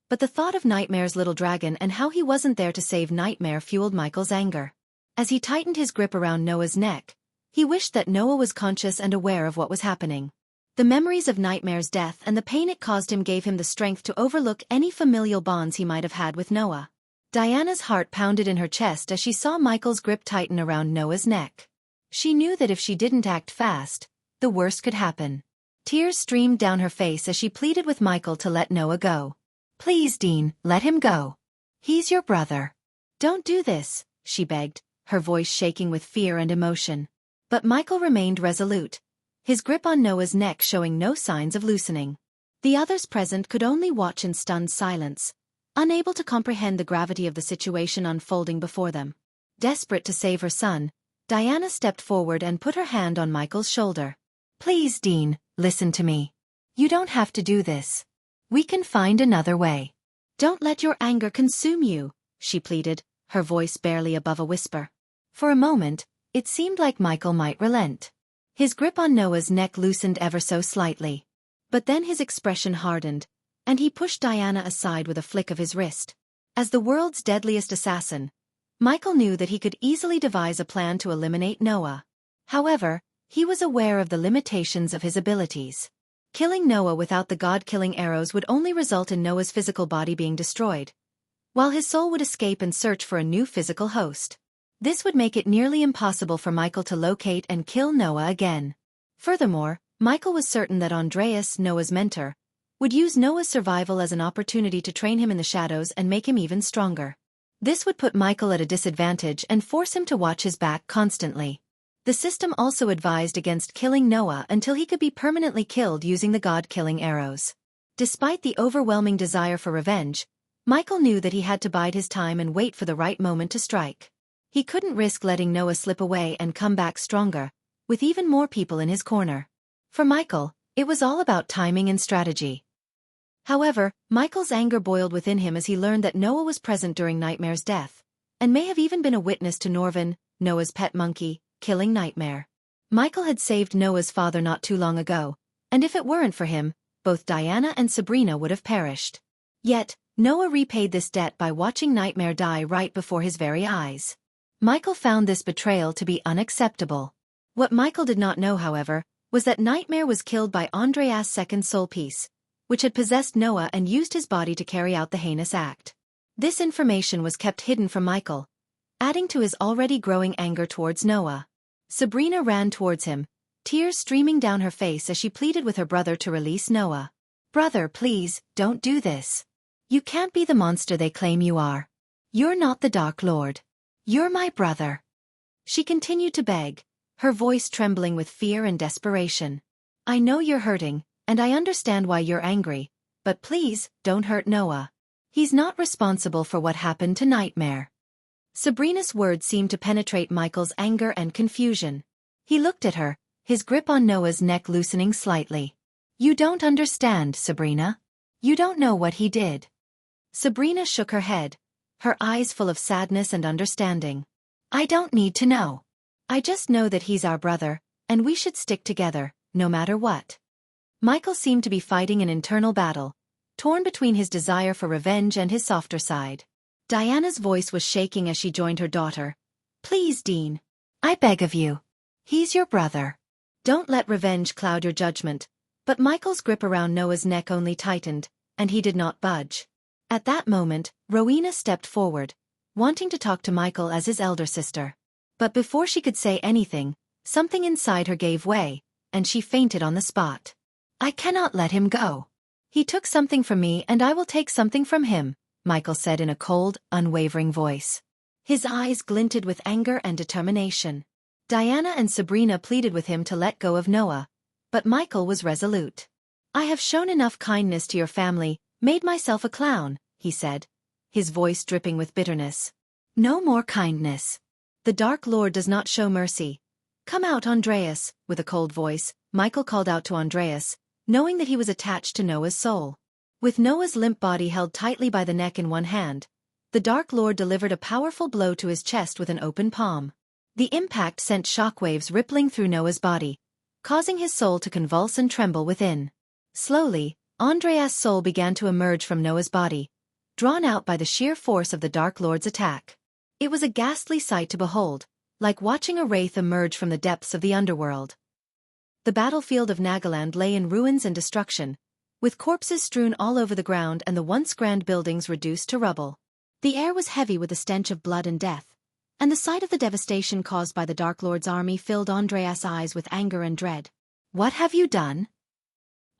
but the thought of Nightmare's little dragon and how he wasn't there to save Nightmare fueled Michael's anger. As he tightened his grip around Noah's neck, he wished that Noah was conscious and aware of what was happening. The memories of Nightmare's death and the pain it caused him gave him the strength to overlook any familial bonds he might have had with Noah. Diana's heart pounded in her chest as she saw Michael's grip tighten around Noah's neck. She knew that if she didn't act fast, the worst could happen. Tears streamed down her face as she pleaded with Michael to let Noah go. Please, Dean, let him go. He's your brother. Don't do this, she begged, her voice shaking with fear and emotion. But Michael remained resolute, his grip on Noah's neck showing no signs of loosening. The others present could only watch in stunned silence, unable to comprehend the gravity of the situation unfolding before them. Desperate to save her son, Diana stepped forward and put her hand on Michael's shoulder. Please, Dean, listen to me. You don't have to do this. We can find another way. Don't let your anger consume you, she pleaded, her voice barely above a whisper. For a moment, it seemed like Michael might relent. His grip on Noah's neck loosened ever so slightly. But then his expression hardened, and he pushed Diana aside with a flick of his wrist. As the world's deadliest assassin, Michael knew that he could easily devise a plan to eliminate Noah. However, he was aware of the limitations of his abilities. Killing Noah without the god-killing arrows would only result in Noah's physical body being destroyed, while his soul would escape and search for a new physical host. This would make it nearly impossible for Michael to locate and kill Noah again. Furthermore, Michael was certain that Andreas, Noah's mentor, would use Noah's survival as an opportunity to train him in the shadows and make him even stronger. This would put Michael at a disadvantage and force him to watch his back constantly. The system also advised against killing Noah until he could be permanently killed using the god-killing arrows. Despite the overwhelming desire for revenge, Michael knew that he had to bide his time and wait for the right moment to strike. He couldn't risk letting Noah slip away and come back stronger, with even more people in his corner. For Michael, it was all about timing and strategy. However, Michael's anger boiled within him as he learned that Noah was present during Nightmare's death, and may have even been a witness to Norvin, Noah's pet monkey, killing Nightmare. Michael had saved Noah's father not too long ago, and if it weren't for him, both Diana and Sabrina would have perished. Yet, Noah repaid this debt by watching Nightmare die right before his very eyes. Michael found this betrayal to be unacceptable. What Michael did not know, however, was that Nightmare was killed by Andreas' second soul piece, which had possessed Noah and used his body to carry out the heinous act. This information was kept hidden from Michael, adding to his already growing anger towards Noah. Sabrina ran towards him, tears streaming down her face as she pleaded with her brother to release Noah. Brother, please, don't do this. You can't be the monster they claim you are. You're not the Dark Lord. You're my brother. She continued to beg, her voice trembling with fear and desperation. I know you're hurting, and I understand why you're angry, But please, don't hurt Noah. He's not responsible for what happened to Nightmare. Sabrina's words seemed to penetrate Michael's anger and confusion. He looked at her, his grip on Noah's neck loosening slightly. You don't understand, Sabrina. You don't know what he did. Sabrina shook her head, her eyes full of sadness and understanding. I don't need to know. I just know that he's our brother, and we should stick together, no matter what. Michael seemed to be fighting an internal battle, torn between his desire for revenge and his softer side. Diana's voice was shaking as she joined her daughter. Please, Dean. I beg of you. He's your brother. Don't let revenge cloud your judgment. But Michael's grip around Noah's neck only tightened, and he did not budge. At that moment, Rowena stepped forward, wanting to talk to Michael as his elder sister. But before she could say anything, something inside her gave way, and she fainted on the spot. I cannot let him go. He took something from me and I will take something from him, Michael said in a cold, unwavering voice. His eyes glinted with anger and determination. Diana and Sabrina pleaded with him to let go of Noah, but Michael was resolute. I have shown enough kindness to your family, made myself a clown, he said, his voice dripping with bitterness. No more kindness. The Dark Lord does not show mercy. Come out, Andreas, with a cold voice, Michael called out to Andreas, knowing that he was attached to Noah's soul. With Noah's limp body held tightly by the neck in one hand, the Dark Lord delivered a powerful blow to his chest with an open palm. The impact sent shockwaves rippling through Noah's body, causing his soul to convulse and tremble within. Slowly, Andreas' soul began to emerge from Noah's body, drawn out by the sheer force of the Dark Lord's attack. It was a ghastly sight to behold, like watching a wraith emerge from the depths of the underworld. The battlefield of Nagaland lay in ruins and destruction, with corpses strewn all over the ground and the once grand buildings reduced to rubble. The air was heavy with the stench of blood and death, and the sight of the devastation caused by the Dark Lord's army filled Andreas' eyes with anger and dread. What have you done?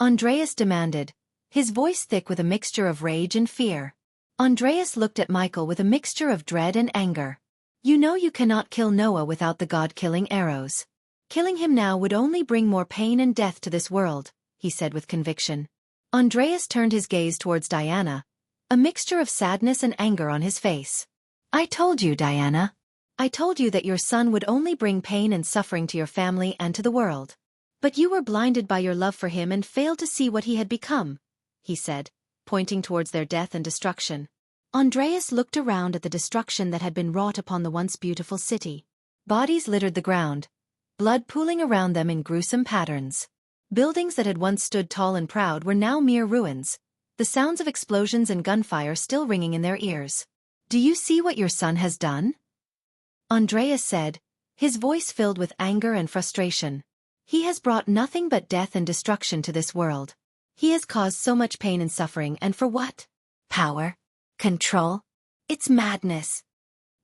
Andreas demanded, his voice thick with a mixture of rage and fear. Andreas looked at Michael with a mixture of dread and anger. You know you cannot kill Noah without the god-killing arrows. Killing him now would only bring more pain and death to this world, he said with conviction. Andreas turned his gaze towards Diana, a mixture of sadness and anger on his face. I told you, Diana. I told you that your son would only bring pain and suffering to your family and to the world. But you were blinded by your love for him and failed to see what he had become, he said, pointing towards their death and destruction. Andreas looked around at the destruction that had been wrought upon the once beautiful city. Bodies littered the ground, blood pooling around them in gruesome patterns. Buildings that had once stood tall and proud were now mere ruins, the sounds of explosions and gunfire still ringing in their ears. Do you see what your son has done? Andreas said, his voice filled with anger and frustration. He has brought nothing but death and destruction to this world. He has caused so much pain and suffering, and for what? Power? Control? It's madness.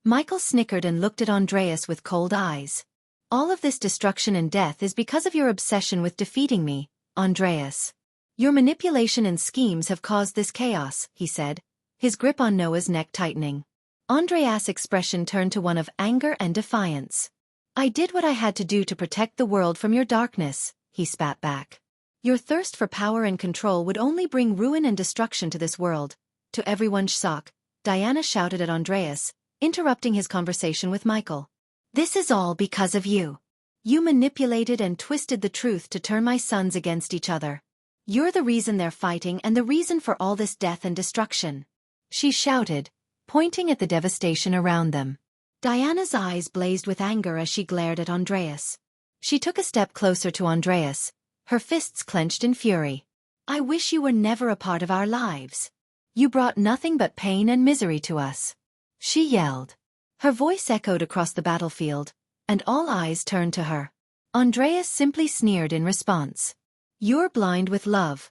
Michael snickered and looked at Andreas with cold eyes. All of this destruction and death is because of your obsession with defeating me, Andreas. Your manipulation and schemes have caused this chaos, he said, his grip on Noah's neck tightening. Andreas' expression turned to one of anger and defiance. I did what I had to do to protect the world from your darkness, he spat back. Your thirst for power and control would only bring ruin and destruction to this world. To everyone's shock, Diana shouted at Andreas, interrupting his conversation with Michael. This is all because of you. You manipulated and twisted the truth to turn my sons against each other. You're the reason they're fighting and the reason for all this death and destruction. She shouted, pointing at the devastation around them. Diana's eyes blazed with anger as she glared at Andreas. She took a step closer to Andreas, her fists clenched in fury. I wish you were never a part of our lives. You brought nothing but pain and misery to us. She yelled. Her voice echoed across the battlefield, and all eyes turned to her. Andreas simply sneered in response. You're blind with love,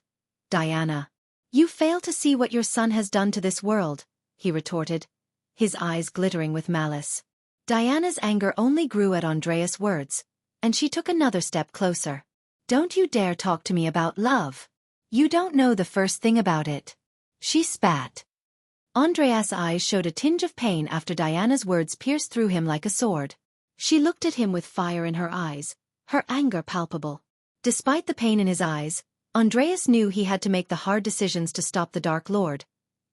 Diana. You fail to see what your son has done to this world, he retorted, his eyes glittering with malice. Diana's anger only grew at Andreas' words, and she took another step closer. Don't you dare talk to me about love. You don't know the first thing about it. She spat. Andreas' eyes showed a tinge of pain after Diana's words pierced through him like a sword. She looked at him with fire in her eyes, her anger palpable. Despite the pain in his eyes, Andreas knew he had to make the hard decisions to stop the Dark Lord,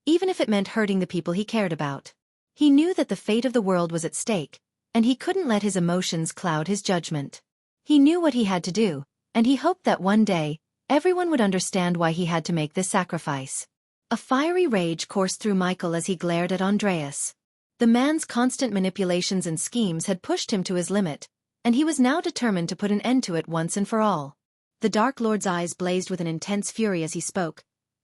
even if it meant hurting the people he cared about. He knew that the fate of the world was at stake, and he couldn't let his emotions cloud his judgment. He knew what he had to do, and he hoped that one day, everyone would understand why he had to make this sacrifice. A fiery rage coursed through Michael as he glared at Andreas. The man's constant manipulations and schemes had pushed him to his limit, and he was now determined to put an end to it once and for all. The Dark Lord's eyes blazed with an intense fury as he spoke,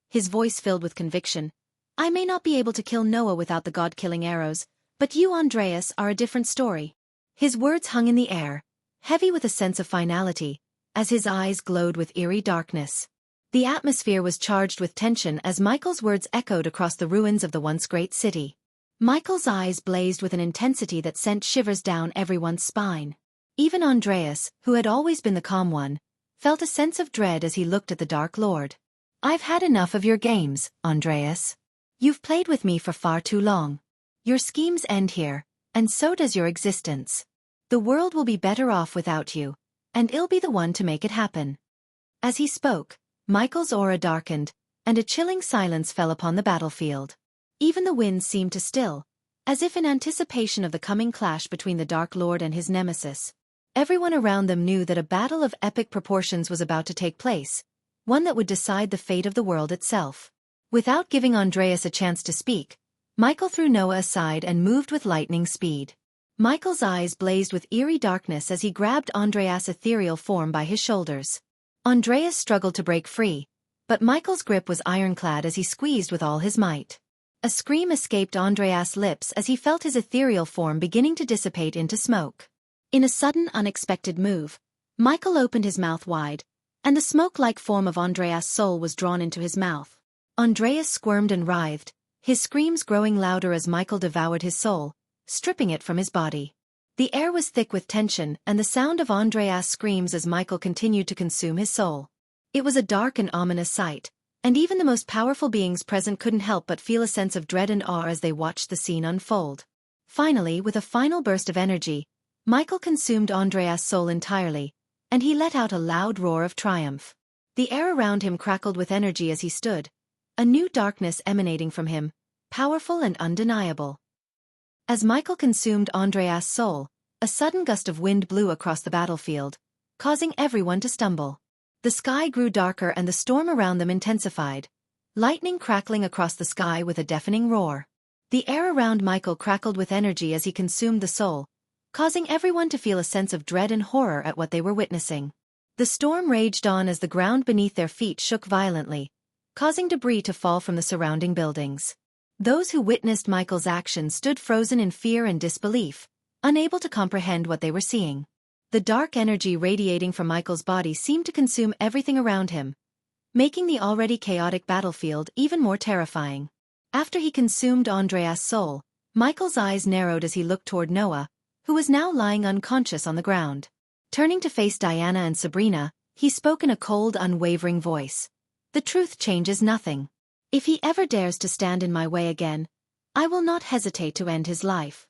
his voice filled with conviction. I may not be able to kill Noah without the god-killing arrows, but you, Andreas, are a different story. His words hung in the air, heavy with a sense of finality, as his eyes glowed with eerie darkness. The atmosphere was charged with tension as Michael's words echoed across the ruins of the once great city. Michael's eyes blazed with an intensity that sent shivers down everyone's spine. Even Andreas, who had always been the calm one, felt a sense of dread as he looked at the Dark Lord. I've had enough of your games, Andreas. You've played with me for far too long. Your schemes end here, and so does your existence. The world will be better off without you, and I'll be the one to make it happen. As he spoke, Michael's aura darkened, and a chilling silence fell upon the battlefield. Even the wind seemed to still, as if in anticipation of the coming clash between the Dark Lord and his nemesis. Everyone around them knew that a battle of epic proportions was about to take place, one that would decide the fate of the world itself. Without giving Andreas a chance to speak, Michael threw Noah aside and moved with lightning speed. Michael's eyes blazed with eerie darkness as he grabbed Andreas' ethereal form by his shoulders. Andreas struggled to break free, but Michael's grip was ironclad as he squeezed with all his might. A scream escaped Andreas' lips as he felt his ethereal form beginning to dissipate into smoke. In a sudden, unexpected move, Michael opened his mouth wide, and the smoke-like form of Andreas' soul was drawn into his mouth. Andreas squirmed and writhed, his screams growing louder as Michael devoured his soul, stripping it from his body. The air was thick with tension and the sound of Andreas' screams as Michael continued to consume his soul. It was a dark and ominous sight, and even the most powerful beings present couldn't help but feel a sense of dread and awe as they watched the scene unfold. Finally, with a final burst of energy, Michael consumed Andreas' soul entirely, and he let out a loud roar of triumph. The air around him crackled with energy as he stood, a new darkness emanating from him, powerful and undeniable. As Michael consumed Andreas' soul, a sudden gust of wind blew across the battlefield, causing everyone to stumble. The sky grew darker and the storm around them intensified, lightning crackling across the sky with a deafening roar. The air around Michael crackled with energy as he consumed the soul, causing everyone to feel a sense of dread and horror at what they were witnessing. The storm raged on as the ground beneath their feet shook violently, causing debris to fall from the surrounding buildings. Those who witnessed Michael's actions stood frozen in fear and disbelief, unable to comprehend what they were seeing. The dark energy radiating from Michael's body seemed to consume everything around him, making the already chaotic battlefield even more terrifying. After he consumed Andreas' soul, Michael's eyes narrowed as he looked toward Noah, who was now lying unconscious on the ground. Turning to face Diana and Sabrina, he spoke in a cold, unwavering voice. The truth changes nothing. If he ever dares to stand in my way again, I will not hesitate to end his life.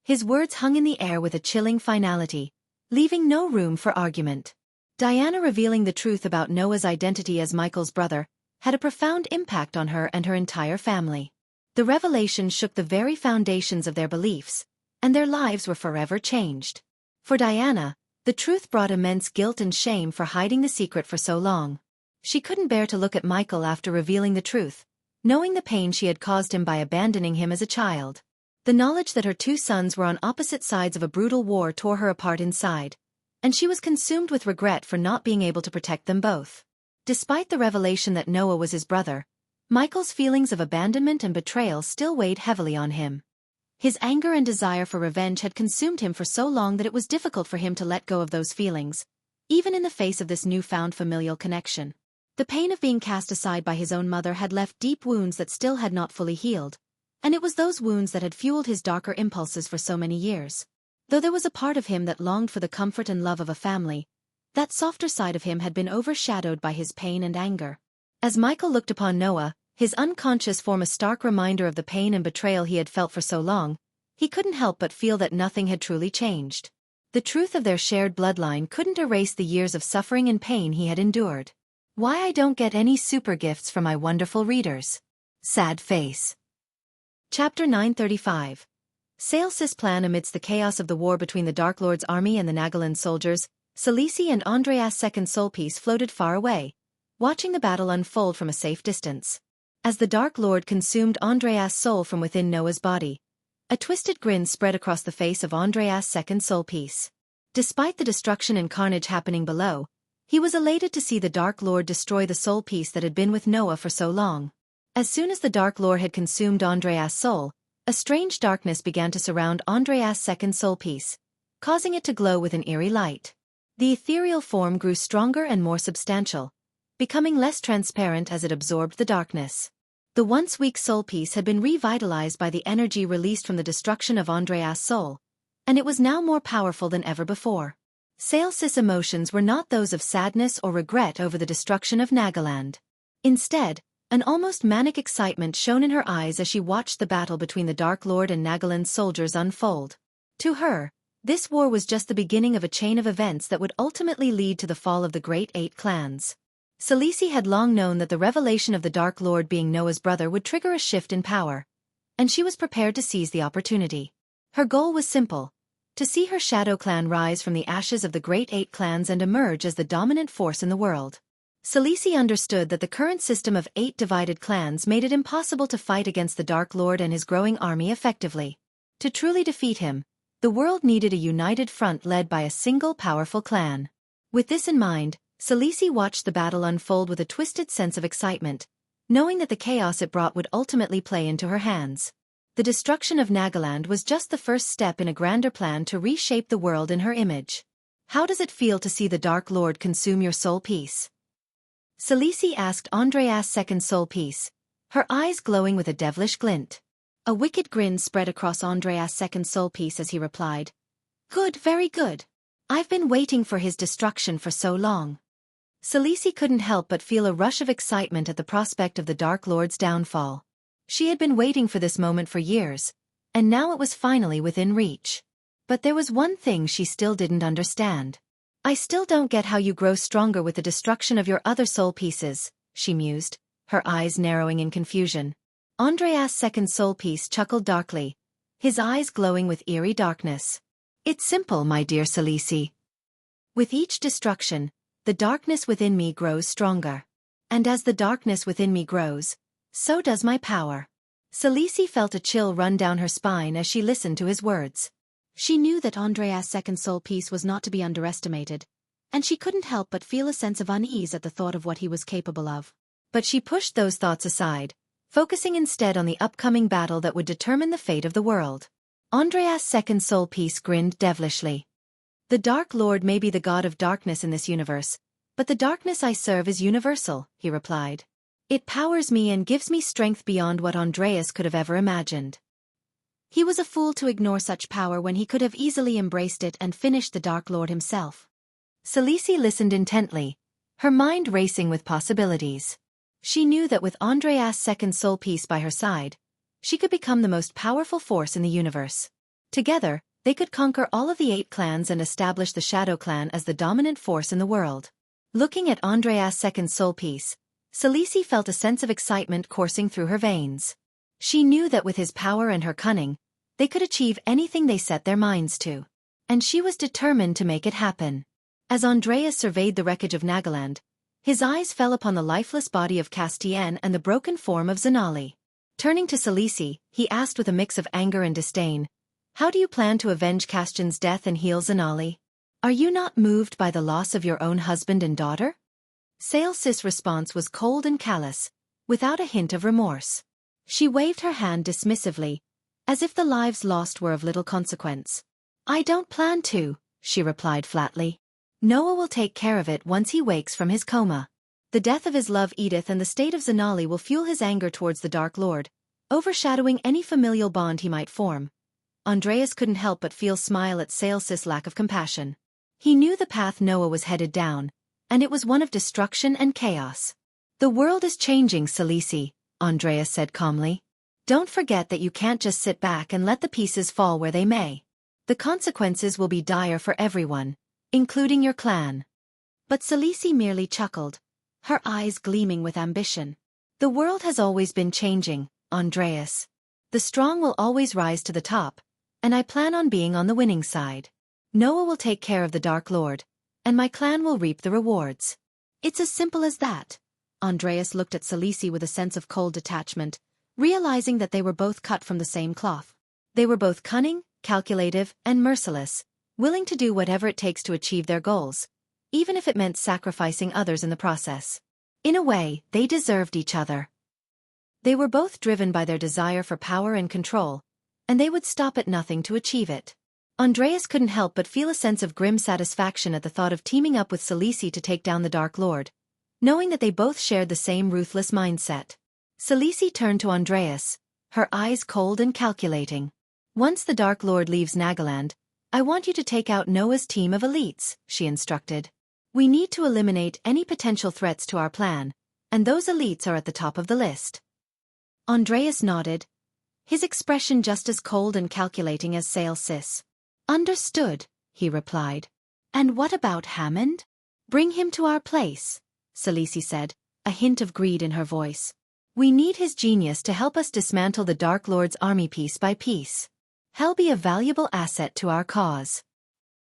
His words hung in the air with a chilling finality, leaving no room for argument. Diana, revealing the truth about Noah's identity as Michael's brother, had a profound impact on her and her entire family. The revelation shook the very foundations of their beliefs, and their lives were forever changed. For Diana, the truth brought immense guilt and shame for hiding the secret for so long. She couldn't bear to look at Michael after revealing the truth, knowing the pain she had caused him by abandoning him as a child. The knowledge that her two sons were on opposite sides of a brutal war tore her apart inside, and she was consumed with regret for not being able to protect them both. Despite the revelation that Noah was his brother, Michael's feelings of abandonment and betrayal still weighed heavily on him. His anger and desire for revenge had consumed him for so long that it was difficult for him to let go of those feelings, even in the face of this newfound familial connection. The pain of being cast aside by his own mother had left deep wounds that still had not fully healed, and it was those wounds that had fueled his darker impulses for so many years. Though there was a part of him that longed for the comfort and love of a family, that softer side of him had been overshadowed by his pain and anger. As Michael looked upon Noah, his unconscious form a stark reminder of the pain and betrayal he had felt for so long, he couldn't help but feel that nothing had truly changed. The truth of their shared bloodline couldn't erase the years of suffering and pain he had endured. Why I don't get any super gifts from my wonderful readers. Sad face. Chapter 935. Xianxia's plan amidst the chaos of the war between the Dark Lord's army and the Nagaland soldiers, Celici and Andreas' second soul piece floated far away, watching the battle unfold from a safe distance. As the Dark Lord consumed Andreas' soul from within Noah's body, a twisted grin spread across the face of Andreas' second soul piece. Despite the destruction and carnage happening below, he was elated to see the Dark Lord destroy the soul piece that had been with Noah for so long. As soon as the Dark Lord had consumed Andreas' soul, a strange darkness began to surround Andreas' second soul piece, causing it to glow with an eerie light. The ethereal form grew stronger and more substantial, becoming less transparent as it absorbed the darkness. The once weak soul piece had been revitalized by the energy released from the destruction of Andreas' soul, and it was now more powerful than ever before. Xianxia's emotions were not those of sadness or regret over the destruction of Nagaland. Instead, an almost manic excitement shone in her eyes as she watched the battle between the Dark Lord and Nagaland's soldiers unfold. To her, this war was just the beginning of a chain of events that would ultimately lead to the fall of the Great Eight clans. Celici had long known that the revelation of the Dark Lord being Noah's brother would trigger a shift in power, and she was prepared to seize the opportunity. Her goal was simple: to see her shadow clan rise from the ashes of the Great Eight clans and emerge as the dominant force in the world. Celici understood that the current system of 8 divided clans made it impossible to fight against the Dark Lord and his growing army effectively. To truly defeat him, the world needed a united front led by a single powerful clan. With this in mind, Celici watched the battle unfold with a twisted sense of excitement, knowing that the chaos it brought would ultimately play into her hands. The destruction of Nagaland was just the first step in a grander plan to reshape the world in her image. How does it feel to see the Dark Lord consume your soul piece? Celici asked Andreas' second soul piece, her eyes glowing with a devilish glint. A wicked grin spread across Andreas' second soul piece as he replied, "Good, very good. I've been waiting for his destruction for so long." Celici couldn't help but feel a rush of excitement at the prospect of the Dark Lord's downfall. She had been waiting for this moment for years, and now it was finally within reach. But there was one thing she still didn't understand. "I still don't get how you grow stronger with the destruction of your other soul pieces," she mused, her eyes narrowing in confusion. Andreas' second soul piece chuckled darkly, his eyes glowing with eerie darkness. "It's simple, my dear Celici. With each destruction, the darkness within me grows stronger. And as the darkness within me grows, so does my power." Celici felt a chill run down her spine as she listened to his words. She knew that Andreas' second soul piece was not to be underestimated, and she couldn't help but feel a sense of unease at the thought of what he was capable of. But she pushed those thoughts aside, focusing instead on the upcoming battle that would determine the fate of the world. Andreas' second soul piece grinned devilishly. "The Dark Lord may be the god of darkness in this universe, but the darkness I serve is universal," he replied. "It powers me and gives me strength beyond what Andreas could have ever imagined." He was a fool to ignore such power when he could have easily embraced it and finished the Dark Lord himself. Celici listened intently, her mind racing with possibilities. She knew that with Andreas' second soul piece by her side, she could become the most powerful force in the universe. Together, they could conquer all of the 8 clans and establish the Shadow Clan as the dominant force in the world. Looking at Andreas' second soul piece, Celici felt a sense of excitement coursing through her veins. She knew that with his power and her cunning, they could achieve anything they set their minds to. And she was determined to make it happen. As Andreas surveyed the wreckage of Nagaland, his eyes fell upon the lifeless body of Castian and the broken form of Zanali. Turning to Celici, he asked with a mix of anger and disdain, "How do you plan to avenge Castian's death and heal Zanali? Are you not moved by the loss of your own husband and daughter?" Xianxia's response was cold and callous, without a hint of remorse. She waved her hand dismissively, as if the lives lost were of little consequence. "I don't plan to," she replied flatly. "Noah will take care of it once he wakes from his coma. The death of his love Edith and the state of Zanali will fuel his anger towards the Dark Lord, overshadowing any familial bond he might form." Andreas couldn't help but feel smile at Xianxia's lack of compassion. He knew the path Noah was headed down, and it was one of destruction and chaos. "The world is changing, Celici," Andreas said calmly. "Don't forget that you can't just sit back and let the pieces fall where they may. The consequences will be dire for everyone, including your clan." But Celici merely chuckled, her eyes gleaming with ambition. The world has always been changing, Andreas. The strong will always rise to the top, and I plan on being on the winning side. Noah will take care of the Dark Lord, and my clan will reap the rewards. It's as simple as that. Andreas looked at Celici with a sense of cold detachment, realizing that they were both cut from the same cloth. They were both cunning, calculative, and merciless, willing to do whatever it takes to achieve their goals, even if it meant sacrificing others in the process. In a way, they deserved each other. They were both driven by their desire for power and control, and they would stop at nothing to achieve it. Andreas couldn't help but feel a sense of grim satisfaction at the thought of teaming up with Celici to take down the Dark Lord, knowing that they both shared the same ruthless mindset. Celici turned to Andreas, her eyes cold and calculating. Once the Dark Lord leaves Nagaland, I want you to take out Noah's team of elites, she instructed. We need to eliminate any potential threats to our plan, and those elites are at the top of the list. Andreas nodded, his expression just as cold and calculating as Sail Sis. Understood, he replied. And what about Hammond? Bring him to our place, Celici said, a hint of greed in her voice. We need his genius to help us dismantle the Dark Lord's army piece by piece. He'll be a valuable asset to our cause.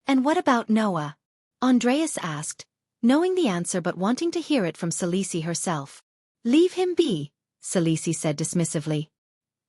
And what about Noah? Andreas asked, knowing the answer but wanting to hear it from Celici herself. Leave him be, Celici said dismissively.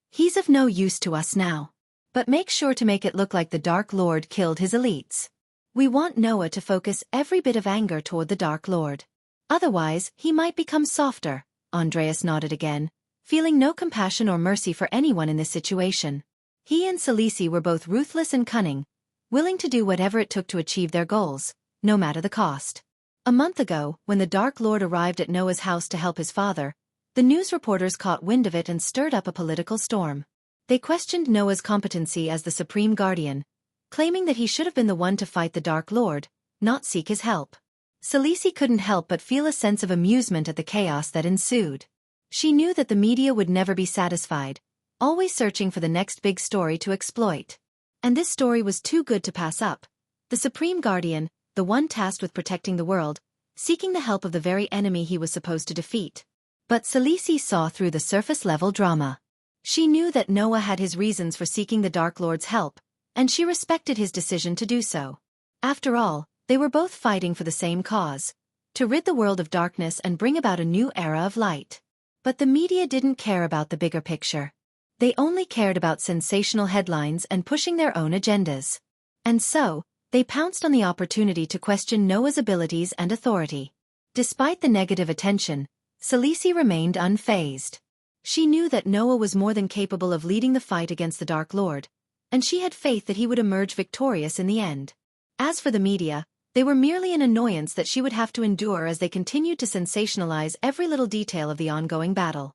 He's of no use to us now. But make sure to make it look like the Dark Lord killed his elites. We want Noah to focus every bit of anger toward the Dark Lord. Otherwise, he might become softer. Andreas nodded again, feeling no compassion or mercy for anyone in this situation. He and Celici were both ruthless and cunning, willing to do whatever it took to achieve their goals, no matter the cost. A month ago, when the Dark Lord arrived at Noah's house to help his father, the news reporters caught wind of it and stirred up a political storm. They questioned Noah's competency as the Supreme Guardian, claiming that he should have been the one to fight the Dark Lord, not seek his help. Celici couldn't help but feel a sense of amusement at the chaos that ensued. She knew that the media would never be satisfied, always searching for the next big story to exploit. And this story was too good to pass up. The Supreme Guardian, the one tasked with protecting the world, seeking the help of the very enemy he was supposed to defeat. But Celici saw through the surface-level drama. She knew that Noah had his reasons for seeking the Dark Lord's help, and she respected his decision to do so. After all, they were both fighting for the same cause, to rid the world of darkness and bring about a new era of light. But the media didn't care about the bigger picture. They only cared about sensational headlines and pushing their own agendas. And so, they pounced on the opportunity to question Noah's abilities and authority. Despite the negative attention, Celici remained unfazed. She knew that Noah was more than capable of leading the fight against the Dark Lord, and she had faith that he would emerge victorious in the end. As for the media, they were merely an annoyance that she would have to endure as they continued to sensationalize every little detail of the ongoing battle.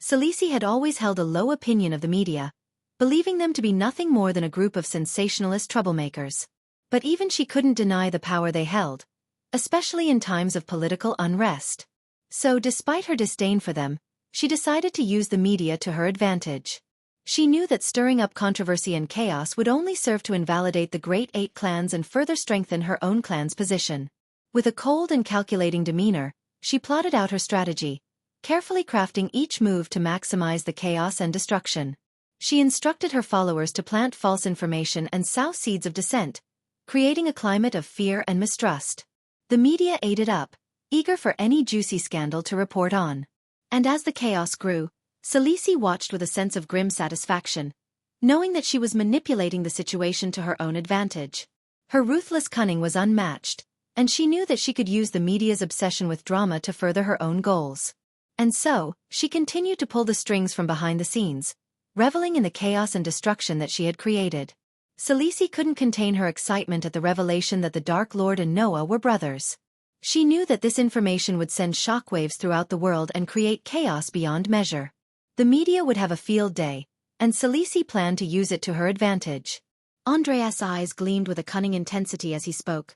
Celici had always held a low opinion of the media, believing them to be nothing more than a group of sensationalist troublemakers. But even she couldn't deny the power they held, especially in times of political unrest. So despite her disdain for them, she decided to use the media to her advantage. She knew that stirring up controversy and chaos would only serve to invalidate the great 8 clans and further strengthen her own clan's position. With a cold and calculating demeanor, she plotted out her strategy, carefully crafting each move to maximize the chaos and destruction. She instructed her followers to plant false information and sow seeds of dissent, creating a climate of fear and mistrust. The media ate it up, eager for any juicy scandal to report on. And as the chaos grew, Celici watched with a sense of grim satisfaction, knowing that she was manipulating the situation to her own advantage. Her ruthless cunning was unmatched, and she knew that she could use the media's obsession with drama to further her own goals. And so, she continued to pull the strings from behind the scenes, reveling in the chaos and destruction that she had created. Celici couldn't contain her excitement at the revelation that the Dark Lord and Noah were brothers. She knew that this information would send shockwaves throughout the world and create chaos beyond measure. The media would have a field day, and Celici planned to use it to her advantage. Andreas' eyes gleamed with a cunning intensity as he spoke.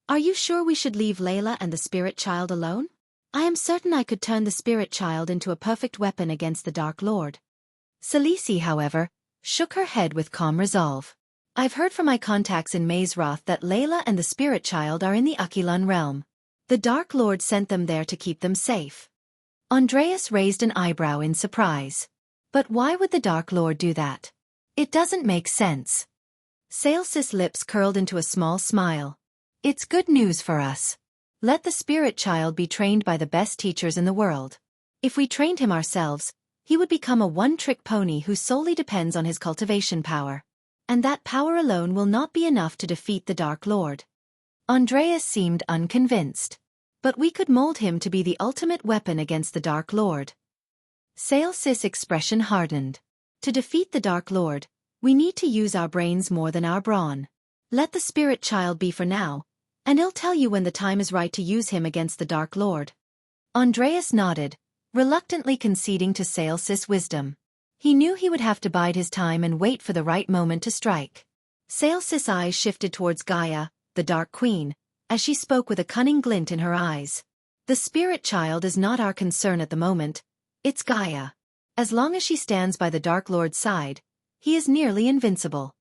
Are you sure we should leave Layla and the Spirit Child alone? I am certain I could turn the Spirit Child into a perfect weapon against the Dark Lord. Celici, however, shook her head with calm resolve. I've heard from my contacts in Mazeroth that Layla and the Spirit Child are in the Akilun realm. The Dark Lord sent them there to keep them safe. Andreas raised an eyebrow in surprise. But why would the Dark Lord do that? It doesn't make sense. Xianxia's lips curled into a small smile. It's good news for us. Let the spirit child be trained by the best teachers in the world. If we trained him ourselves, he would become a one-trick pony who solely depends on his cultivation power. And that power alone will not be enough to defeat the Dark Lord. Andreas seemed unconvinced. But we could mold him to be the ultimate weapon against the Dark Lord. Xianxia's expression hardened. To defeat the Dark Lord, we need to use our brains more than our brawn. Let the spirit child be for now, and he'll tell you when the time is right to use him against the Dark Lord. Andreas nodded, reluctantly conceding to Xianxia's wisdom. He knew he would have to bide his time and wait for the right moment to strike. Xianxia's eyes shifted towards Gaia, the Dark Queen, as she spoke with a cunning glint in her eyes. The spirit child is not our concern at the moment. It's Gaia. As long as she stands by the Dark Lord's side, he is nearly invincible.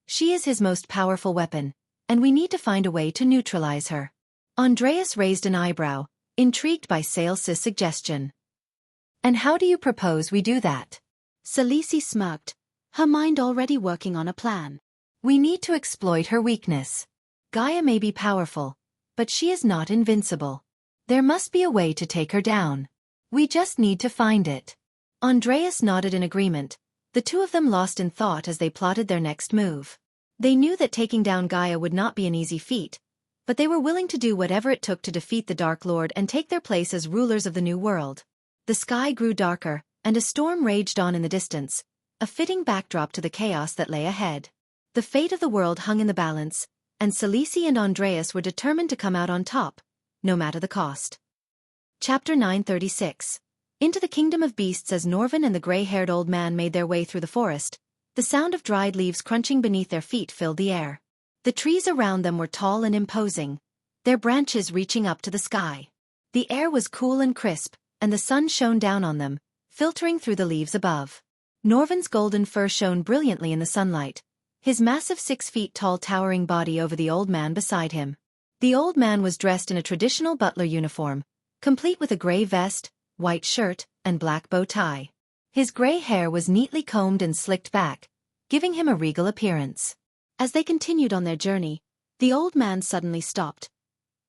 She is his most powerful weapon, and we need to find a way to neutralize her. Andreas raised an eyebrow, intrigued by Xianxia's suggestion. And how do you propose we do that? Xianxia smirked, her mind already working on a plan. We need to exploit her weakness. Gaia may be powerful, but she is not invincible. There must be a way to take her down. We just need to find it. Andreas nodded in agreement. The two of them lost in thought as they plotted their next move. They knew that taking down Gaia would not be an easy feat, but they were willing to do whatever it took to defeat the Dark Lord and take their place as rulers of the new world. The sky grew darker, and a storm raged on in the distance, a fitting backdrop to the chaos that lay ahead. The fate of the world hung in the balance, and Xianxia and Andreas were determined to come out on top, no matter the cost. Chapter 936. Into the kingdom of beasts. As Norvin and the gray-haired old man made their way through the forest, the sound of dried leaves crunching beneath their feet filled the air. The trees around them were tall and imposing, their branches reaching up to the sky. The air was cool and crisp, and the sun shone down on them, filtering through the leaves above. Norvin's golden fur shone brilliantly in the sunlight, his massive 6-feet-tall towering body over the old man beside him. The old man was dressed in a traditional butler uniform, complete with a gray vest, white shirt, and black bow tie. His gray hair was neatly combed and slicked back, giving him a regal appearance. As they continued on their journey, the old man suddenly stopped,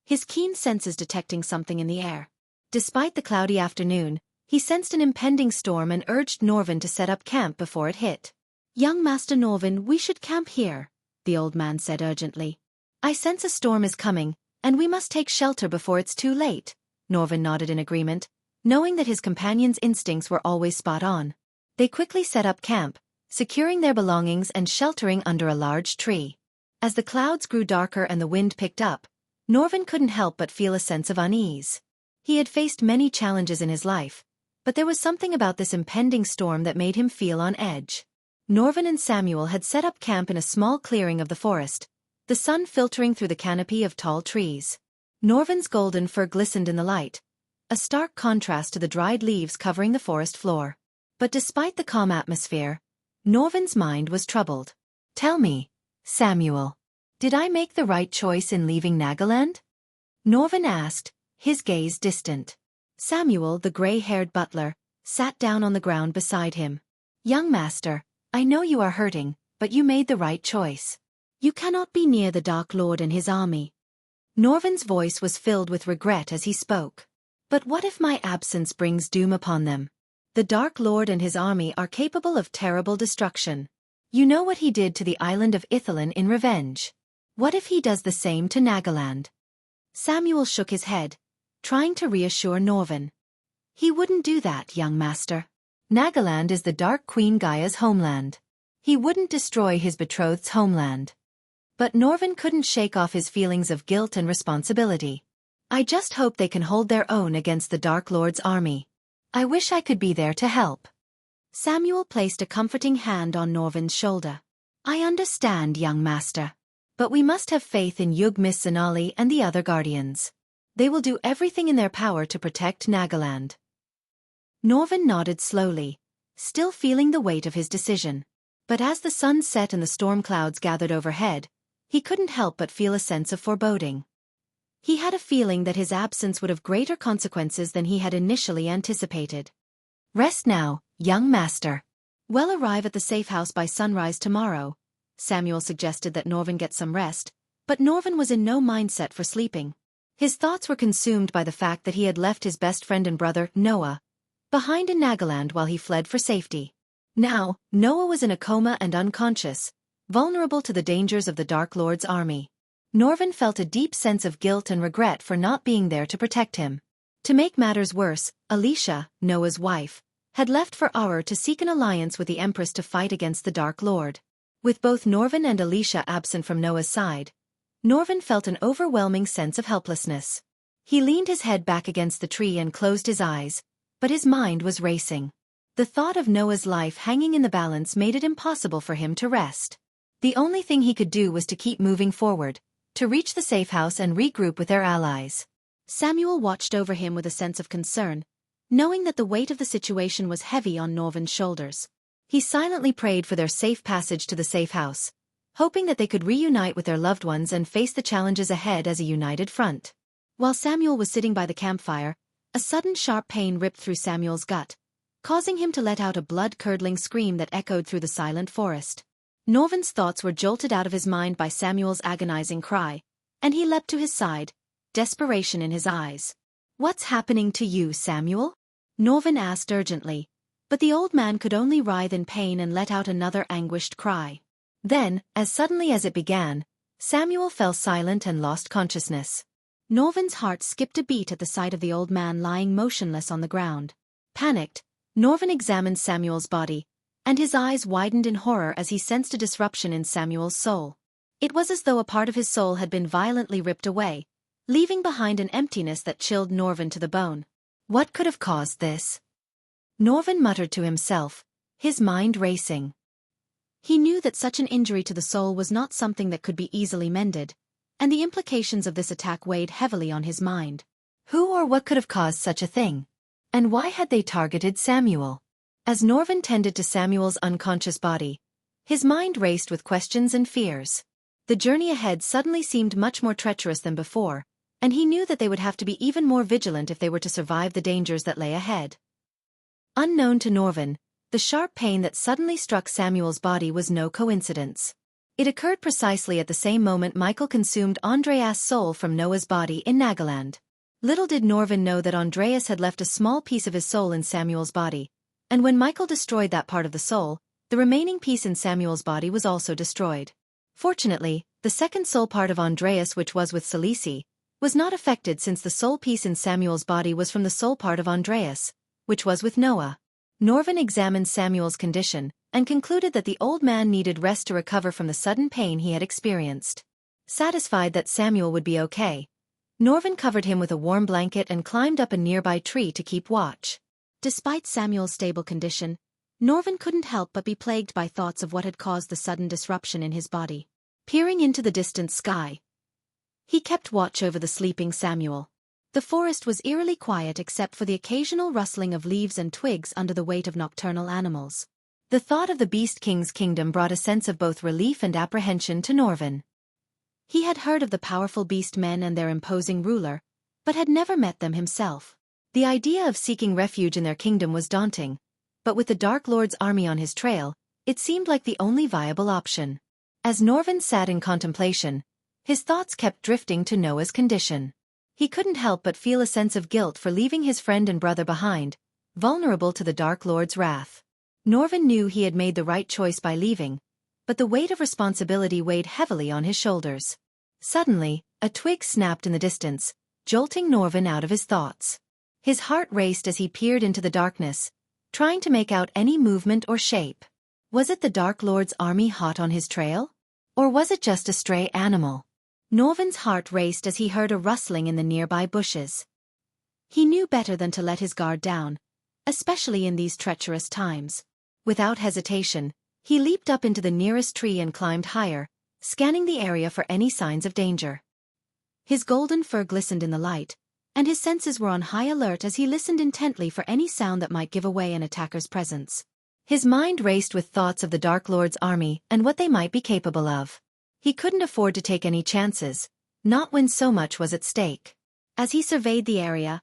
his keen senses detecting something in the air. Despite the cloudy afternoon, he sensed an impending storm and urged Norvin to set up camp before it hit. "Young Master Norvin, we should camp here," the old man said urgently. "I sense a storm is coming, and we must take shelter before it's too late." Norvin nodded in agreement, knowing that his companion's instincts were always spot on. They quickly set up camp, securing their belongings and sheltering under a large tree. As the clouds grew darker and the wind picked up, Norvin couldn't help but feel a sense of unease. He had faced many challenges in his life, but there was something about this impending storm that made him feel on edge. Norvin and Samuel had set up camp in a small clearing of the forest, the sun filtering through the canopy of tall trees. Norvin's golden fur glistened in the light, a stark contrast to the dried leaves covering the forest floor. But despite the calm atmosphere, Norvin's mind was troubled. "Tell me, Samuel, did I make the right choice in leaving Nagaland?" Norvin asked, his gaze distant. Samuel, the gray-haired butler, sat down on the ground beside him. "Young master, I know you are hurting, but you made the right choice. You cannot be near the Dark Lord and his army." Norvin's voice was filled with regret as he spoke. "But what if my absence brings doom upon them? The Dark Lord and his army are capable of terrible destruction. You know what he did to the island of Ithalan in revenge. What if he does the same to Nagaland?" Samuel shook his head, trying to reassure Norvin. "He wouldn't do that, young master. Nagaland is the Dark Queen Gaia's homeland. He wouldn't destroy his betrothed's homeland." But Norvin couldn't shake off his feelings of guilt and responsibility. "I just hope they can hold their own against the Dark Lord's army. I wish I could be there to help." Samuel placed a comforting hand on Norvin's shoulder. "I understand, young master. But we must have faith in Yug Miss Zanali and the other guardians. They will do everything in their power to protect Nagaland." Norvin nodded slowly, still feeling the weight of his decision. But as the sun set and the storm clouds gathered overhead, he couldn't help but feel a sense of foreboding. He had a feeling that his absence would have greater consequences than he had initially anticipated. Rest now, young master. We'll arrive at the safe house by sunrise tomorrow. Samuel suggested that Norvin get some rest, but Norvin was in no mindset for sleeping. His thoughts were consumed by the fact that he had left his best friend and brother, Noah, behind in Nagaland while he fled for safety. Now, Noah was in a coma and unconscious, vulnerable to the dangers of the Dark Lord's army. Norvin felt a deep sense of guilt and regret for not being there to protect him. To make matters worse, Alicia, Noah's wife, had left for Aur to seek an alliance with the Empress to fight against the Dark Lord. With both Norvin and Alicia absent from Noah's side, Norvin felt an overwhelming sense of helplessness. He leaned his head back against the tree and closed his eyes, but his mind was racing. The thought of Noah's life hanging in the balance made it impossible for him to rest. The only thing he could do was to keep moving forward, to reach the safe house and regroup with their allies. Samuel watched over him with a sense of concern, knowing that the weight of the situation was heavy on Norvin's shoulders. He silently prayed for their safe passage to the safe house, hoping that they could reunite with their loved ones and face the challenges ahead as a united front. While Samuel was sitting by the campfire, a sudden sharp pain ripped through Samuel's gut, causing him to let out a blood-curdling scream that echoed through the silent forest. Norvin's thoughts were jolted out of his mind by Samuel's agonizing cry, and he leapt to his side, desperation in his eyes. "What's happening to you, Samuel?" Norvin asked urgently, but the old man could only writhe in pain and let out another anguished cry. Then, as suddenly as it began, Samuel fell silent and lost consciousness. Norvin's heart skipped a beat at the sight of the old man lying motionless on the ground. Panicked, Norvin examined Samuel's body, and his eyes widened in horror as he sensed a disruption in Samuel's soul. It was as though a part of his soul had been violently ripped away, leaving behind an emptiness that chilled Norvin to the bone. What could have caused this? Norvin muttered to himself, his mind racing. He knew that such an injury to the soul was not something that could be easily mended, and the implications of this attack weighed heavily on his mind. Who or what could have caused such a thing? And why had they targeted Samuel? As Norvin tended to Samuel's unconscious body, his mind raced with questions and fears. The journey ahead suddenly seemed much more treacherous than before, and he knew that they would have to be even more vigilant if they were to survive the dangers that lay ahead. Unknown to Norvin, the sharp pain that suddenly struck Samuel's body was no coincidence. It occurred precisely at the same moment Michael consumed Andreas' soul from Noah's body in Nagaland. Little did Norvin know that Andreas had left a small piece of his soul in Samuel's body, and when Michael destroyed that part of the soul, the remaining piece in Samuel's body was also destroyed. Fortunately, the second soul part of Andreas, which was with Celici, was not affected since the soul piece in Samuel's body was from the soul part of Andreas, which was with Noah. Norvin examined Samuel's condition, and concluded that the old man needed rest to recover from the sudden pain he had experienced. Satisfied that Samuel would be okay, Norvin covered him with a warm blanket and climbed up a nearby tree to keep watch. Despite Samuel's stable condition, Norvin couldn't help but be plagued by thoughts of what had caused the sudden disruption in his body. Peering into the distant sky, he kept watch over the sleeping Samuel. The forest was eerily quiet except for the occasional rustling of leaves and twigs under the weight of nocturnal animals. The thought of the Beast King's kingdom brought a sense of both relief and apprehension to Norvin. He had heard of the powerful beast men and their imposing ruler, but had never met them himself. The idea of seeking refuge in their kingdom was daunting, but with the Dark Lord's army on his trail, it seemed like the only viable option. As Norvin sat in contemplation, his thoughts kept drifting to Noah's condition. He couldn't help but feel a sense of guilt for leaving his friend and brother behind, vulnerable to the Dark Lord's wrath. Norvin knew he had made the right choice by leaving, but the weight of responsibility weighed heavily on his shoulders. Suddenly, a twig snapped in the distance, jolting Norvin out of his thoughts. His heart raced as he peered into the darkness, trying to make out any movement or shape. Was it the Dark Lord's army hot on his trail? Or was it just a stray animal? Norvin's heart raced as he heard a rustling in the nearby bushes. He knew better than to let his guard down, especially in these treacherous times. Without hesitation, he leaped up into the nearest tree and climbed higher, scanning the area for any signs of danger. His golden fur glistened in the light, and his senses were on high alert as he listened intently for any sound that might give away an attacker's presence. His mind raced with thoughts of the Dark Lord's army and what they might be capable of. He couldn't afford to take any chances, not when so much was at stake. As he surveyed the area,